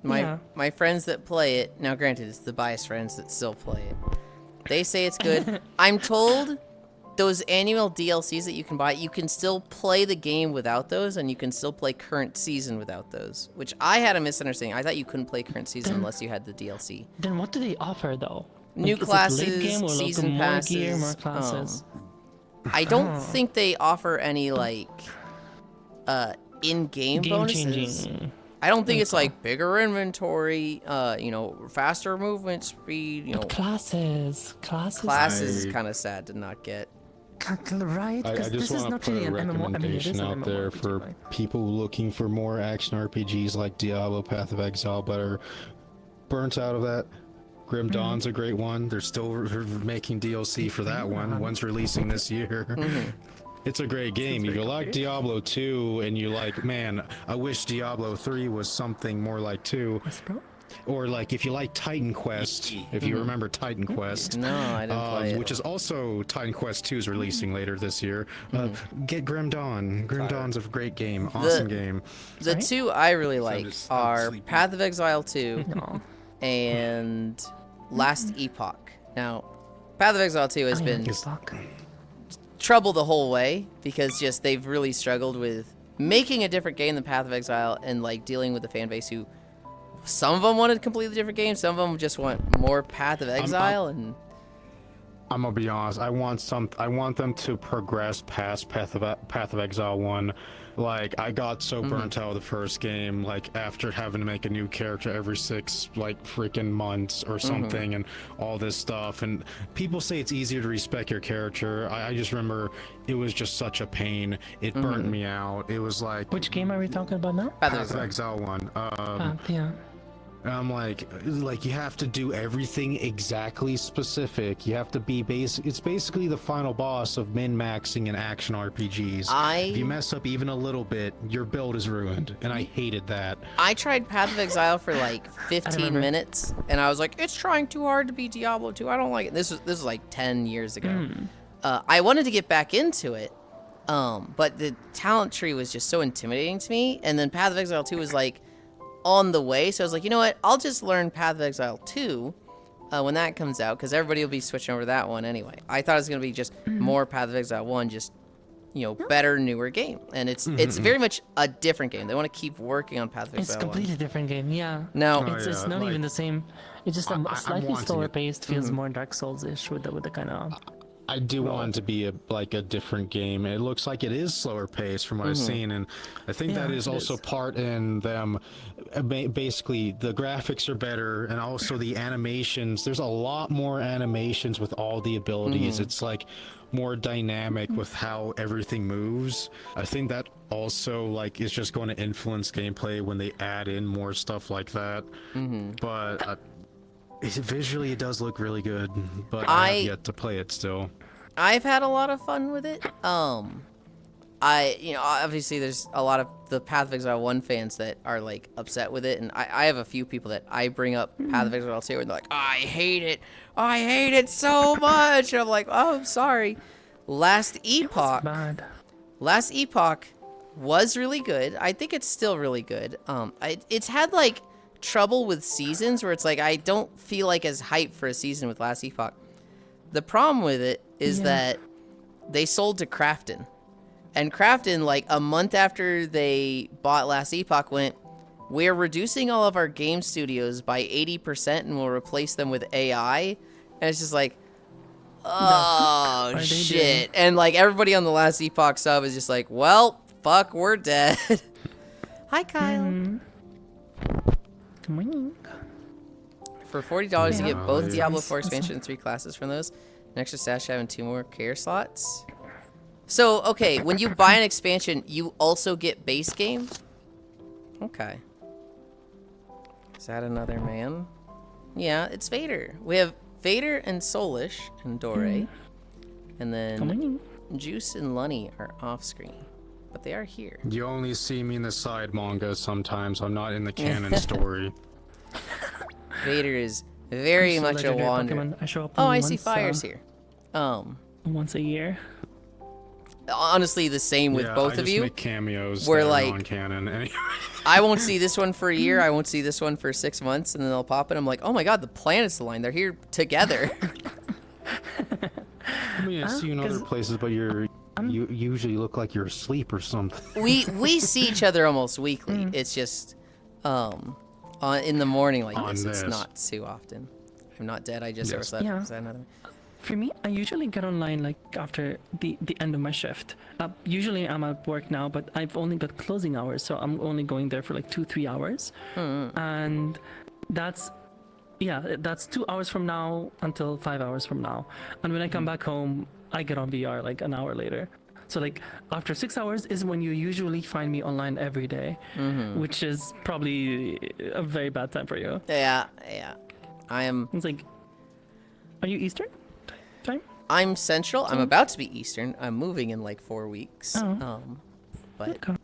My friends that play it, now granted, it's the biased friends that still play it. They say it's good. I'm told those annual DLCs that you can buy, you can still play the game without those, and you can still play current season without those, which I had a misunderstanding. I thought you couldn't play current season unless you had the DLC. then what do they offer though? New Like, is it classes, late game or like season more passes. gear, more classes? I don't think they offer any, like, in-game Game bonuses. changing. I don't think it's like bigger inventory, you know, faster movement speed, you know. Classes. Classes is kind of sad to not get. Right? I Because just this is want not to put really a an MMO. I mean, it is recommendation an out there MMORPG, for right? people looking for more action RPGs like Diablo, Path of Exile, but are burnt out of that. Grim Dawn's a great one. They're still making DLC for that one. One's releasing this year. It's a great game. If you like Diablo 2 and you're like, man, I wish Diablo 3 was something more like 2. Or like if you like Titan Quest, if you remember Titan Quest. No, I didn't play it. Which is also Titan Quest 2 is releasing later this year. Get Grim Dawn. Grim Dawn's a great game. Awesome game. The two I really like I'm are sleeping. Path of Exile 2 and Last Epoch. Now, Path of Exile 2 has been trouble the whole way because just they've really struggled with making a different game than Path of Exile and like dealing with the fan base who some of them wanted a completely different game, some of them just want more Path of Exile and I'm gonna be honest. I want them to progress past Path of Exile 1. Like I got so burnt out of the first game, like after having to make a new character every 6 like freaking months or something, and all this stuff. And people say it's easier to respec your character. I just remember it was just such a pain. It burnt me out. It was like Which game are we talking about now? Path of Exile 1. Yeah. And I'm like you have to do everything exactly specific. You have to be it's basically the final boss of min-maxing in action RPGs. If you mess up even a little bit, your build is ruined, and I hated that. I tried Path of Exile for like 15 remember. minutes, and I was like, it's trying too hard to be Diablo 2. I don't like it. This was like 10 years ago. I wanted to get back into it, but the talent tree was just so intimidating to me, and then Path of Exile 2 was like on the way, so I was like, you know what? I'll just learn Path of Exile 2 when that comes out, because everybody will be switching over to that one anyway. I thought it was going to be just more Path of Exile 1, just, you know, better, newer game. And it's very much a different game. They want to keep working on Path of It's a Exile 1. completely different game, yeah. No. It's not like, even the same. It's just I'm a slightly wanting slower it. paced, feels more Dark Souls-ish with the kind of... I do want it to be a different game. It looks like it is slower paced from what I've seen, and I think that Yeah, is it also is. part in them. Basically, the graphics are better, and also the animations. There's a lot more animations with all the abilities. It's like more dynamic with how everything moves. I think that also like is just going to influence gameplay when they add in more stuff like that. But visually, it does look really good, but I have yet to play it still. I've had a lot of fun with it. Obviously there's a lot of the Path of Exile 1 fans that are like upset with it, and I have a few people that I bring up Path of Exile 2 and they're like, I hate it so much. And I'm like, oh, I'm sorry. Last Epoch Bad. was really good. I think it's still really good. It's had like trouble with seasons where it's like I don't feel like as hyped for a season with Last Epoch. The problem with it is that they sold to Crafton. And Crafton, like a month after they bought Last Epoch, went, we're reducing all of our game studios by 80% and we'll replace them with AI. And it's just like, oh, shit. And like everybody on the Last Epoch sub is just like, well, fuck, we're dead. Hi, Kyle. Good morning. For $40, you get both yeah. Diablo 4 expansion and 3 classes from those. An extra stash having 2 more care slots. So, okay, when you buy an expansion, you also get base game? Okay. Is that another man? Yeah, it's Vader. We have Vader and Soulish and Dore. And then Juice and Lunny are off screen. But they are here. You only see me in the side manga sometimes. I'm not in the canon story. Vader is very much a wanderer. Pokemon. I show up Oh, I once, see Fire's here. Once a year. Honestly, the same with Yeah, both I of just you. make cameos We're that are like- non-canon. Anyway. I won't see this one for a year. I won't see this one for 6 months, and then they'll pop it. I'm like, oh my god, the planets align. They're here together. I mean, I see you in other places, but you usually look like you're asleep or something. we see each other almost weekly. It's just in the morning like On this. It's this. not too often. I'm not dead. I just Yes. slept. Yeah. Is that another? For me, I usually get online like after the end of my shift. Usually I'm at work now, but I've only got closing hours, so I'm only going there for like 2-3 hours, and that's 2 hours from now until 5 hours from now. And when I come back home, I get on VR like an hour later. So like after 6 hours is when you usually find me online every day, which is probably a very bad time for you. Yeah. I am. It's like, are you Eastern time? I'm Central. I'm about to be Eastern. I'm moving in like 4 weeks. But Okay.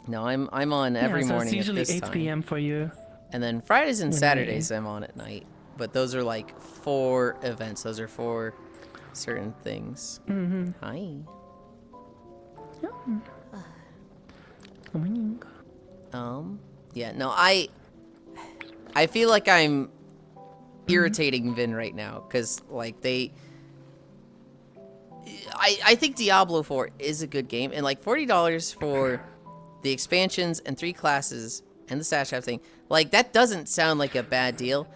no, I'm on every yeah, so morning it's usually at this 8 time. p.m. for you. And then Fridays and When Saturdays I'm on at night. But those are like 4 events. Those are 4 certain things. Hi. Good morning. Yeah, no, I feel like I'm irritating Vin right now because like I think Diablo 4 is a good game, and like $40 for the expansions and 3 classes and the stash have thing, like that doesn't sound like a bad deal.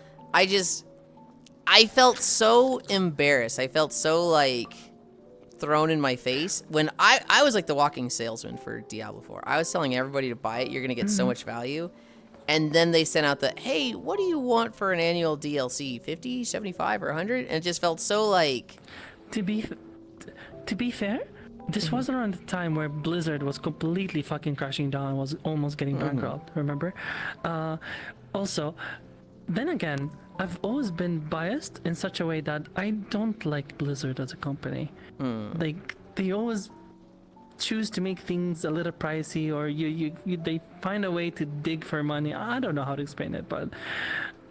I felt so embarrassed. I felt so like thrown in my face when I was like the walking salesman for Diablo 4. I was telling everybody to buy it. You're gonna get so much value. And then they sent out the, hey, what do you want for an annual DLC? 50, 75, or 100? And it just felt so like... To be fair, this was around the time where Blizzard was completely fucking crashing down and was almost getting bankrupt, remember? Also, then again, I've always been biased in such a way that I don't like Blizzard as a company. Like, they always choose to make things a little pricey, or they find a way to dig for money. I don't know how to explain it, but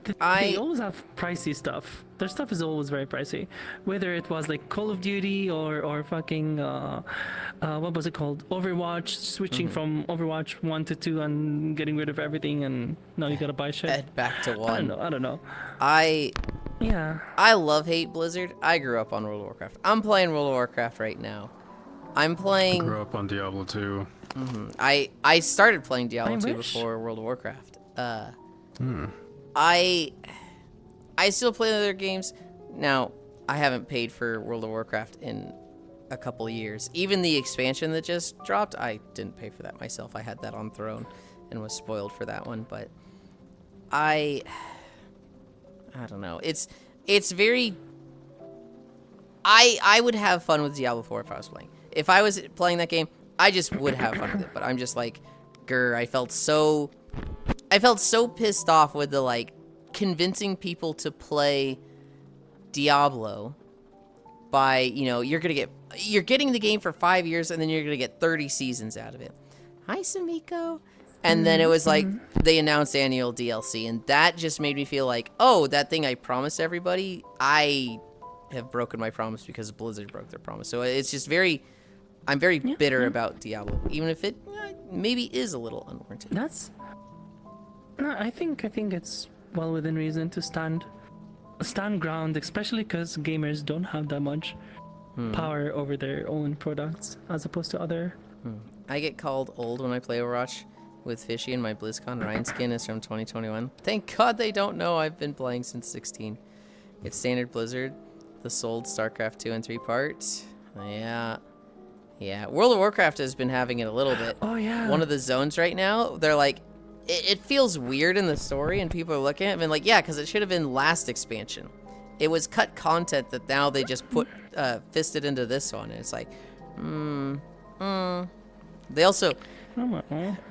they always have pricey stuff. Their stuff is always very pricey, whether it was like Call of Duty or fucking what was it called, Overwatch, switching from Overwatch 1 to 2 and getting rid of everything, and now you gotta buy shit. Head back to 1. I don't know. Yeah. I love-hate Blizzard. I grew up on World of Warcraft. I'm playing World of Warcraft right now. I'm playing... I grew up on Diablo 2. I started playing Diablo 2 wish. before World of Warcraft. I still play other games. Now, I haven't paid for World of Warcraft in a couple years. Even the expansion that just dropped, I didn't pay for that myself. I had that on Throne and was spoiled for that one, but I don't know. It's very... I would have fun with Diablo 4 if I was playing. If I was playing that game, I just would have fun with it. But I'm just like, grr, I felt so pissed off with the like convincing people to play Diablo, by, you know, you're getting the game for 5 years and then you're gonna get 30 seasons out of it. Hi, Samiko. And then it was like they announced annual DLC, and that just made me feel like, oh, that thing I promised everybody, I have broken my promise because Blizzard broke their promise. So it's just I'm very bitter about Diablo, even if it maybe is a little unwarranted. I think it's well within reason to stand ground, especially because gamers don't have that much power over their own products as opposed to other. I get called old when I play Overwatch with Fishy, and my BlizzCon Ryan skin is from 2021. Thank God they don't know I've been playing since 16. It's standard Blizzard, the sold StarCraft 2 and 3 parts. Yeah. World of Warcraft has been having it a little bit. Oh yeah. One of the zones right now, they're like, it feels weird in the story, and people are looking at it and been like, yeah, because it should have been last expansion. It was cut content that now they just put fisted into this one, and it's like, They also,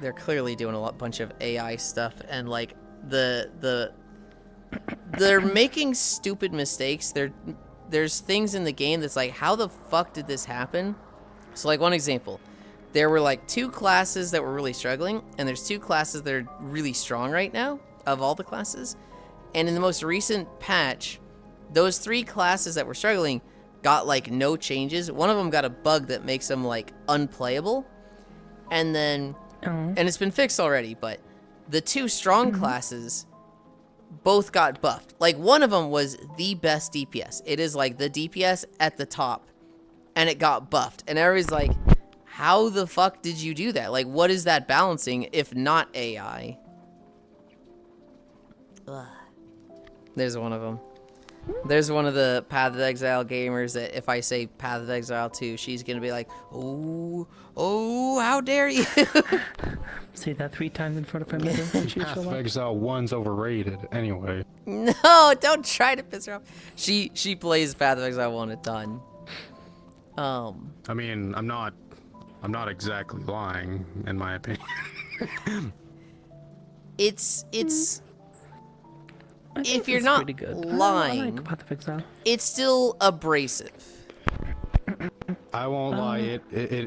they're clearly doing a bunch of AI stuff, and like they're making stupid mistakes. There's things in the game that's like, how the fuck did this happen? So like one example, there were like 2 classes that were really struggling, and there's 2 classes that are really strong right now of all the classes. And in the most recent patch, those 3 classes that were struggling got like no changes. One of them got a bug that makes them like unplayable. And then, and it's been fixed already, but the 2 strong classes both got buffed. Like one of them was the best DPS. It is like the DPS at the top, and it got buffed. And everybody's like, how the fuck did you do that? Like, what is that balancing if not AI? Ugh. There's one of them. There's one of the Path of Exile gamers that if I say Path of Exile 2, she's gonna be like, oh, how dare you? Say that 3 times in front of her mirror. Path of Exile 1's overrated anyway. No, don't try to piss her off. She plays Path of Exile 1 a ton. I mean, I'm not exactly lying, in my opinion. It's I think if you're it's not pretty good. lying, I like Path of Exile. it's still abrasive. I won't lie, it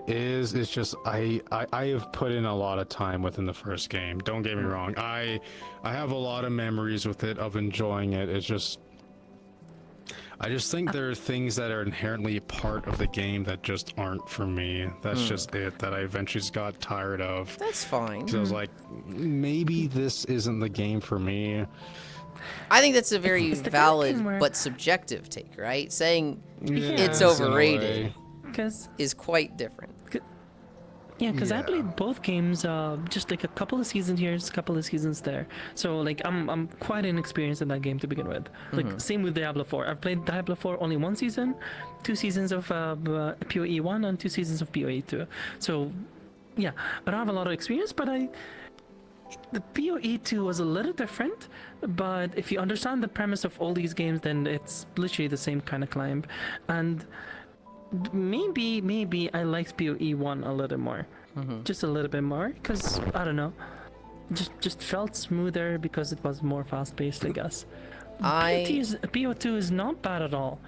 is. It's just I have put in a lot of time within the first game. Don't get me wrong. I have a lot of memories with it of enjoying it. It's just I just think there are things that are inherently part of the game that just aren't for me. That's just it, that I eventually just got tired of. That's fine. So I was like, maybe this isn't the game for me. I think that's a very It's the kind of valid game where- but subjective take, right? Saying it's Yes, in a overrated way. Because is quite different. I Yeah. played both games just like a couple of seasons here, a couple of seasons there. So like I'm quite inexperienced in that game to begin with. Like same with Diablo 4. I've played Diablo 4 only 1 season, 2 seasons of PoE 1 and 2 seasons of PoE 2. So yeah, I don't have a lot of experience, but the PoE 2 was a little different, but if you understand the premise of all these games, then it's literally the same kind of climb. And maybe I liked PoE 1 a little more, just a little bit more, because I don't know, just felt smoother because it was more fast paced, I guess. PO2 is not bad at all.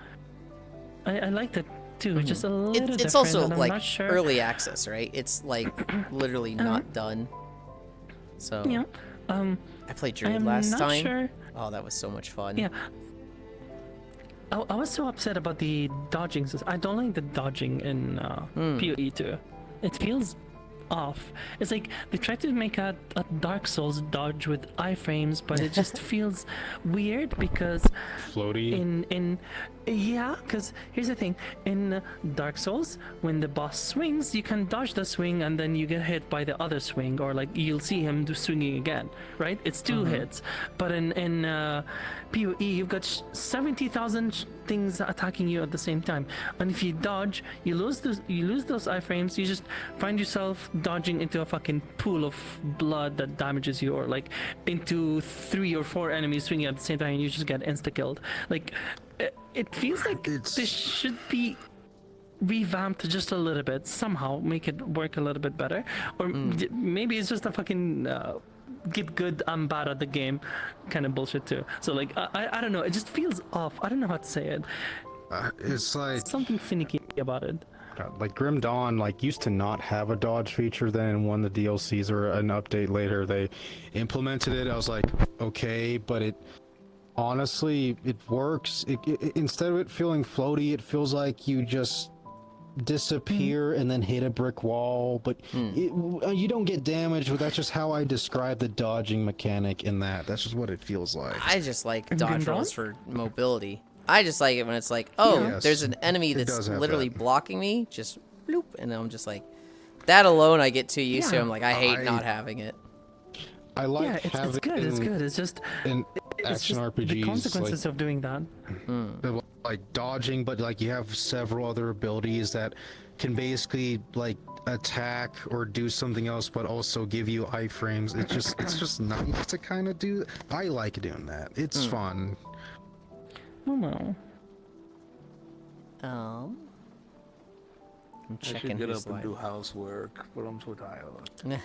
I liked it too, just a little different. It's also and I'm like not sure. early access, right? It's like literally not done. So Yeah. I played I Druid am last not time. sure. Oh, that was so much fun. Yeah. I was so upset about the dodging system. I don't like the dodging in PoE 2. It feels off. It's like they tried to make a Dark Souls dodge with iframes, but it just feels weird because Floaty. because here's the thing, in Dark Souls, when the boss swings, you can dodge the swing and then you get hit by the other swing, or like you'll see him swinging again, right? It's 2 hits. But in PoE, you've got 70,000 things attacking you at the same time, and if you dodge, you lose those iframes. You just find yourself dodging into a fucking pool of blood that damages you, or like into 3 or 4 enemies swinging at the same time, and you just get insta killed. Like it feels like this should be revamped just a little bit, somehow make it work a little bit better, or maybe it's just a fucking get good, I'm bad at the game kind of bullshit too. So like I don't know, it just feels off. I don't know how to say it. It's like Something finicky about it. like Grim Dawn like used to not have a dodge feature. Then in one of the DLCs or an update later, they implemented it. I was like, okay, but it honestly it works. Instead of it feeling floaty, it feels like you just disappear and then hit a brick wall, but you don't get damage. But that's just how I describe the dodging mechanic in that. That's just what it feels like. I just like Have you been dodge rolls done? for mobility. I just like it when it's like, oh, Yes, there's an enemy it that's does have literally that. blocking me, just bloop, and I'm just like, that alone I get too used to. Yeah. I'm like, I hate not having it. I like Yeah, having it's good. It's good. It's just in it's action just RPGs the consequences of doing that. like dodging, but like you have several other abilities that can basically like attack or do something else, but also give you iframes. It's just nice to kind of do. I like doing that. It's fun. Well, I'm I checking should get who's up and do live. housework, but I'm so tired.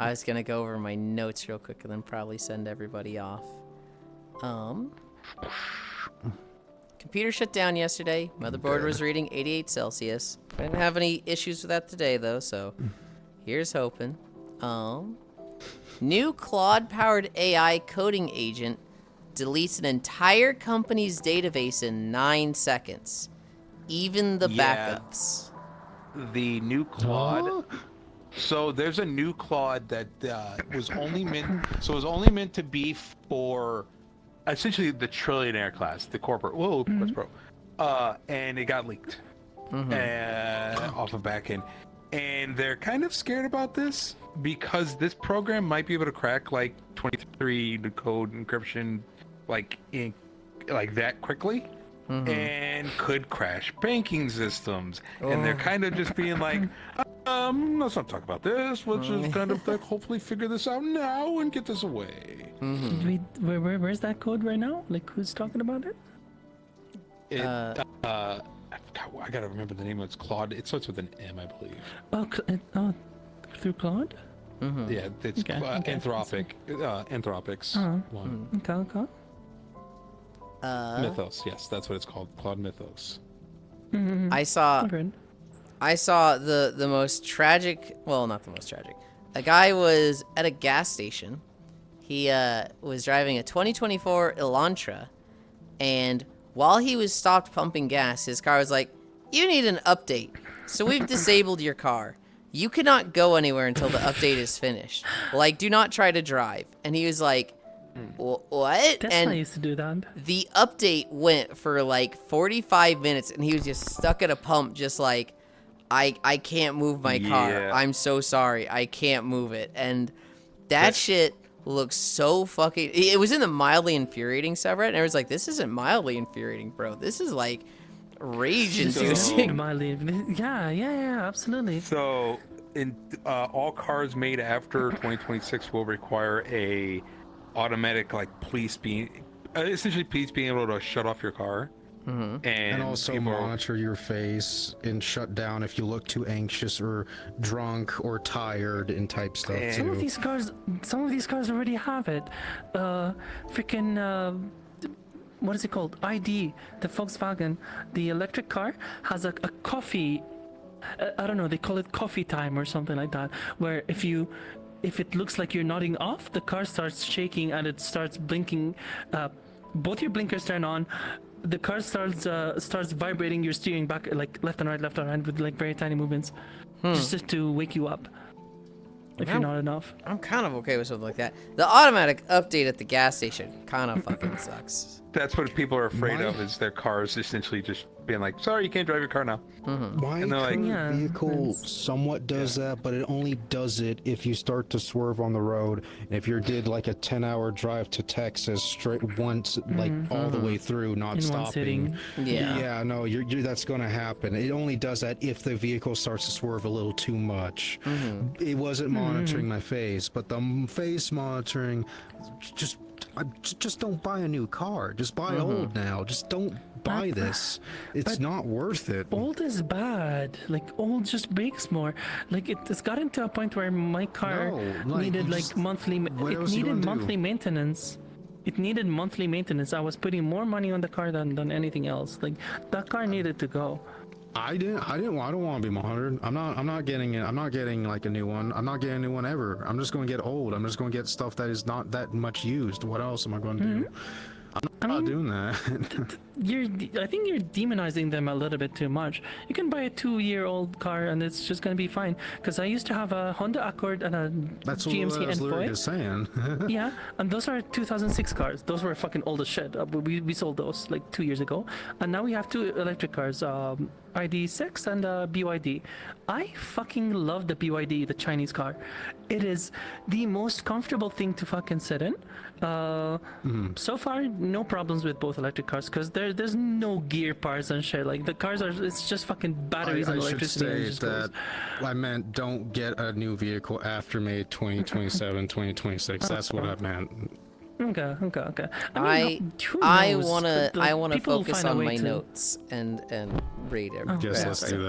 I was gonna go over my notes real quick and then probably send everybody off. Computer shut down yesterday. Motherboard was reading 88 Celsius. I didn't have any issues with that today though, so here's hoping. New Claude-powered AI coding agent deletes an entire company's database in 9 seconds. Even the Yeah. backups. The new Claude. So there's a new Claude that was only meant. So it was only meant to be for essentially the trillionaire class, the corporate. Whoa, Quest Pro. And it got leaked off of backend, and they're kind of scared about this because this program might be able to crack like 23 code encryption, like that quickly. And could crash banking systems, and they're kind of just being like, let's not talk about this. Let's just kind of like hopefully figure this out now and get this away. where's that code right now? Like, who's talking about it? I gotta remember the name of it's Claude. It starts with an M, I believe. Oh, through Claude? Yeah, it's Okay, okay. Anthropic. Anthropic's one. Okay. Mythos. Yes, that's what it's called. Claude Mythos. I saw Okay. the most tragic, well, not the most tragic. A guy was at a gas station. He was driving a 2024 Elantra, and while he was stopped pumping gas, his car was like, "You need an update. So we've disabled your car. You cannot go anywhere until the update is finished. Like, do not try to drive." And he was like, "What?" Tesla And used to do that. the update went for like 45 minutes, and he was just stuck at a pump, just like, I can't move my car. Yeah. I'm so sorry. I can't move it. And that shit looks so fucking... It was in the mildly infuriating subreddit, and I was like, this isn't mildly infuriating, bro. This is like rage-inducing. Yeah, absolutely. So, in all cars made after 2026 will require a automatic essentially police being able to shut off your car. And also people are- monitor your face and shut down if you look too anxious or drunk or tired and type stuff And- Some of too. these cars already have it. Freaking what is it called? ID. The Volkswagen, the electric car has a coffee. I don't know. They call it coffee time or something like that. Where if it looks like you're nodding off, the car starts shaking and it starts blinking. Both your blinkers turn on. The car starts vibrating your steering back, like left and right, with like very tiny movements, just to wake you up. If you're not enough. I'm kind of okay with something like that. The automatic update at the gas station kind of fucking sucks. That's what people are afraid of, is their cars essentially just being like, sorry, you can't drive your car now. My And they're like- current Yeah, vehicle it's- somewhat does that, but it only does it if you start to swerve on the road. And if you did like a 10-hour drive to Texas straight once, like all the way through, not In stopping. one sitting. Yeah. Yeah, no, you're that's gonna happen. It only does that if the vehicle starts to swerve a little too much. It wasn't monitoring my face, but the face monitoring, just don't buy a new car. Just buy old now. Just don't buy this. It's but not worth it. Old is bad. Like old just breaks more. Like it's gotten to a point where my car No, like, needed you like just- monthly. what It else you needed gonna do? monthly maintenance. it needed monthly maintenance. I was putting more money on the car than anything else. Like that car needed to go. I don't want to be modded. I'm not getting it. I'm not getting like a new one. I'm not getting a new one ever. I'm just going to get old. I'm just going to get stuff that is not that much used. What else am I going to do? I'm not doing that. I think you're demonizing them a little bit too much. You can buy a 2-year-old car and it's just gonna be fine. Because I used to have a Honda Accord and a That's what GMC I was literally Envoy. just saying. Yeah, and those are 2006 cars. Those were fucking old as shit. We sold those like 2 years ago, and now we have 2 electric cars, ID6 and BYD. I fucking love the BYD, the Chinese car. It is the most comfortable thing to fucking sit in. So far, no problems with both electric cars because there's no gear parts and shit. Like the cars are, it's just fucking batteries I and should electricity. And it state just that goes. I meant don't get a new vehicle after May 2027, 2026. That's what I meant. Okay. I who I knows? wanna The I wanna people will focus find a on way my to- notes and read it. Yes, Okay, let's sorry. do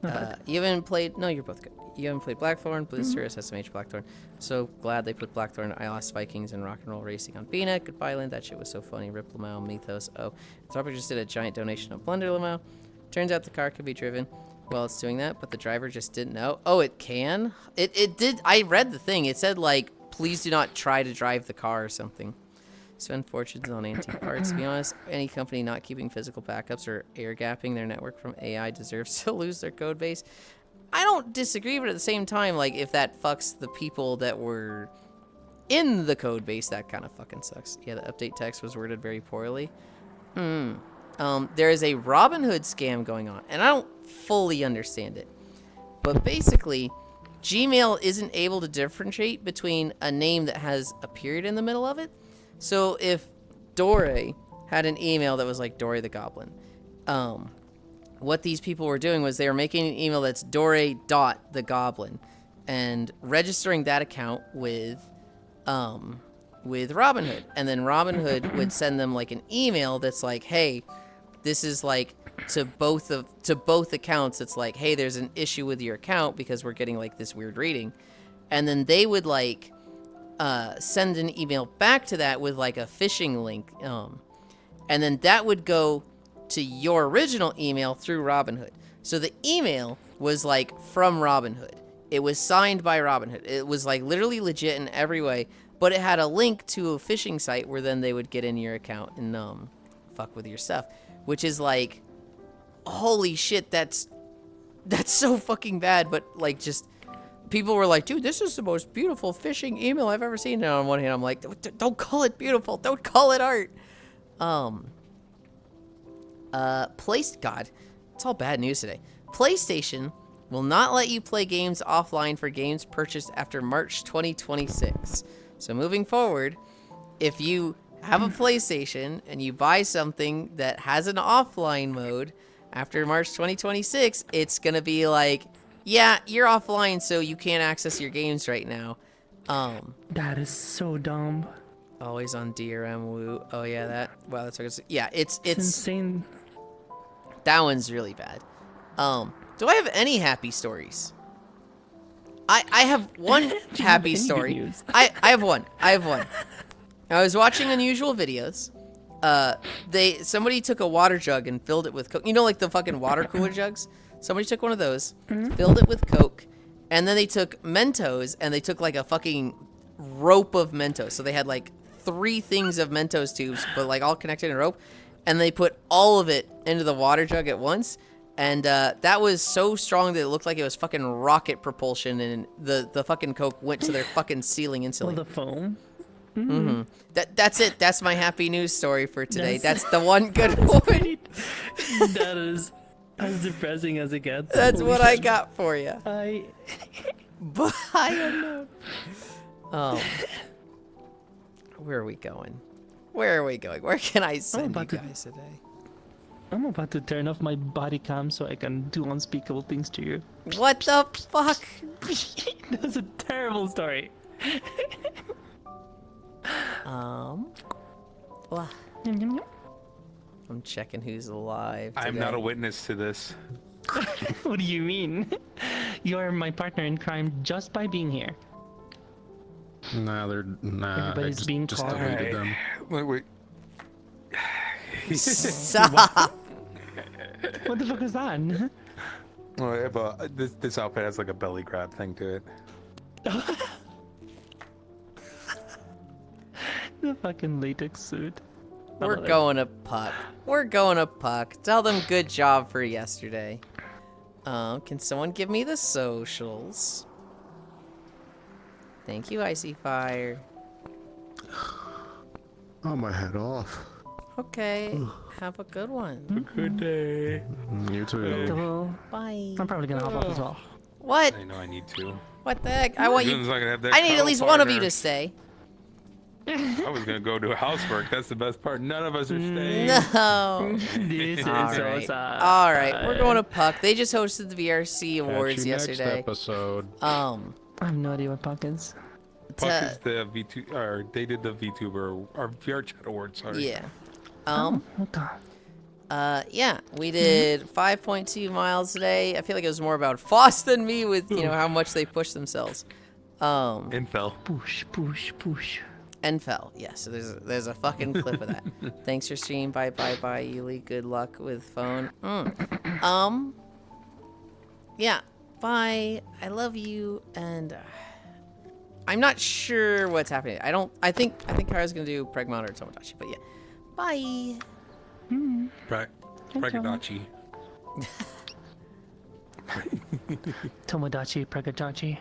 that. You haven't played. No, you're both good. You haven't played Blackthorn, Blue Cirrus, SMH Blackthorn. So glad they put Blackthorn, I Lost Vikings, and Rock and Roll Racing on BNet. Goodbye, Land. That shit was so funny. Rip Lamau, Mythos. Oh, Topic just did a giant donation of Blender Lamau. Turns out the car could be driven while it's doing that, but the driver just didn't know. Oh, it can? It did. I read the thing. It said, like, please do not try to drive the car or something. Spend fortunes on antique parts. To be honest, any company not keeping physical backups or air gapping their network from AI deserves to lose their code base. I don't disagree, but at the same time, like, if that fucks the people that were in the code base, that kind of fucking sucks. Yeah, the update text was worded very poorly. There is a Robinhood scam going on, and I don't fully understand it. But basically, Gmail isn't able to differentiate between a name that has a period in the middle of it. So if Dore had an email that was like Dore the Goblin, what these people were doing was they were making an email that's Dore.thegoblin and registering that account with Robinhood. And then Robinhood would send them like an email that's like, hey, this is like to both accounts. It's like, hey, there's an issue with your account because we're getting like this weird reading. And then they would like send an email back to that with like a phishing link. And then that would go to your original email through Robinhood. So the email was like from Robinhood. It was signed by Robinhood. It was like literally legit in every way, but it had a link to a phishing site where then they would get in your account and fuck with your stuff, which is like, holy shit, that's so fucking bad. But like, just people were like, dude, this is the most beautiful phishing email I've ever seen. And on one hand, I'm like, don't call it beautiful, don't call it art. God, it's all bad news today. PlayStation will not let you play games offline for games purchased after March 2026. So moving forward, if you have a PlayStation and you buy something that has an offline mode after March 2026, it's gonna be like, yeah, you're offline, so you can't access your games right now. That is so dumb. Always on DRM woo. Oh yeah, that. Wow, that's what it's. Yeah, it's Insane. That one's really bad. Do I have any happy stories? I have one happy any story. good news? I have one. I was watching Unusual Videos. Somebody took a water jug and filled it with Coke. You know, like the fucking water cooler jugs? Somebody took one of those, filled it with Coke, and then they took Mentos and they took like a fucking rope of Mentos. So they had like 3 things of Mentos tubes, but like all connected in a rope. And they put all of it into the water jug at once. And that was so strong that it looked like it was fucking rocket propulsion. And the fucking Coke went to their fucking ceiling Oh, instantly. the foam. That's it. That's my happy news story for today. That's- That's the one good one. That is as depressing as it gets. That's Holy what I shit. got for you. But I don't know. Where are we going? Where can I send you about to- guys today? I'm about to turn off my body cam so I can do unspeakable things to you. What the fuck? That's a terrible story. Well, I'm checking who's alive. I'm not today. a witness to this. What do you mean? You are my partner in crime just by being here. Nah, I Everybody's being just caught. deleted them. Wait. Stop. What the fuck is that? Oh, yeah, but this outfit has like a belly grab thing to it. The fucking latex suit. I We're love it. going to Puck. We're going to Puck. Tell them good job for yesterday. Can someone give me the socials? Thank you, Icy Fire. Oh, my head off. Okay, have a good one. Good day. You too. Well, Bye. I'm probably gonna hop off as well. What? I know I need to. What the heck? I want you. June's not gonna have that I need at cuddle least one of you partner. to stay. I was gonna go do housework. That's the best part. None of us are staying. No. This is All so right. sad. All right. We're going to Puck. They just hosted the VRC Catch Awards you next yesterday. episode. I have no idea what Puck is. Puck is the V2, or they did the VTuber or VR Chat Awards. Sorry. Yeah. Okay. Yeah, we did 5.2 miles today. I feel like it was more about Foss than me with, how much they push themselves. Infel. Push, push, push. And fell. Yeah, so there's a fucking clip of that. Thanks for stream. Bye, Yuli. Good luck with phone. Yeah. Bye. I love you, and I'm not sure what's happening. I think Kara's gonna do Pragmata or Tomodachi, but yeah. Bye. Pragadachi. Tomodachi, Pragadachi.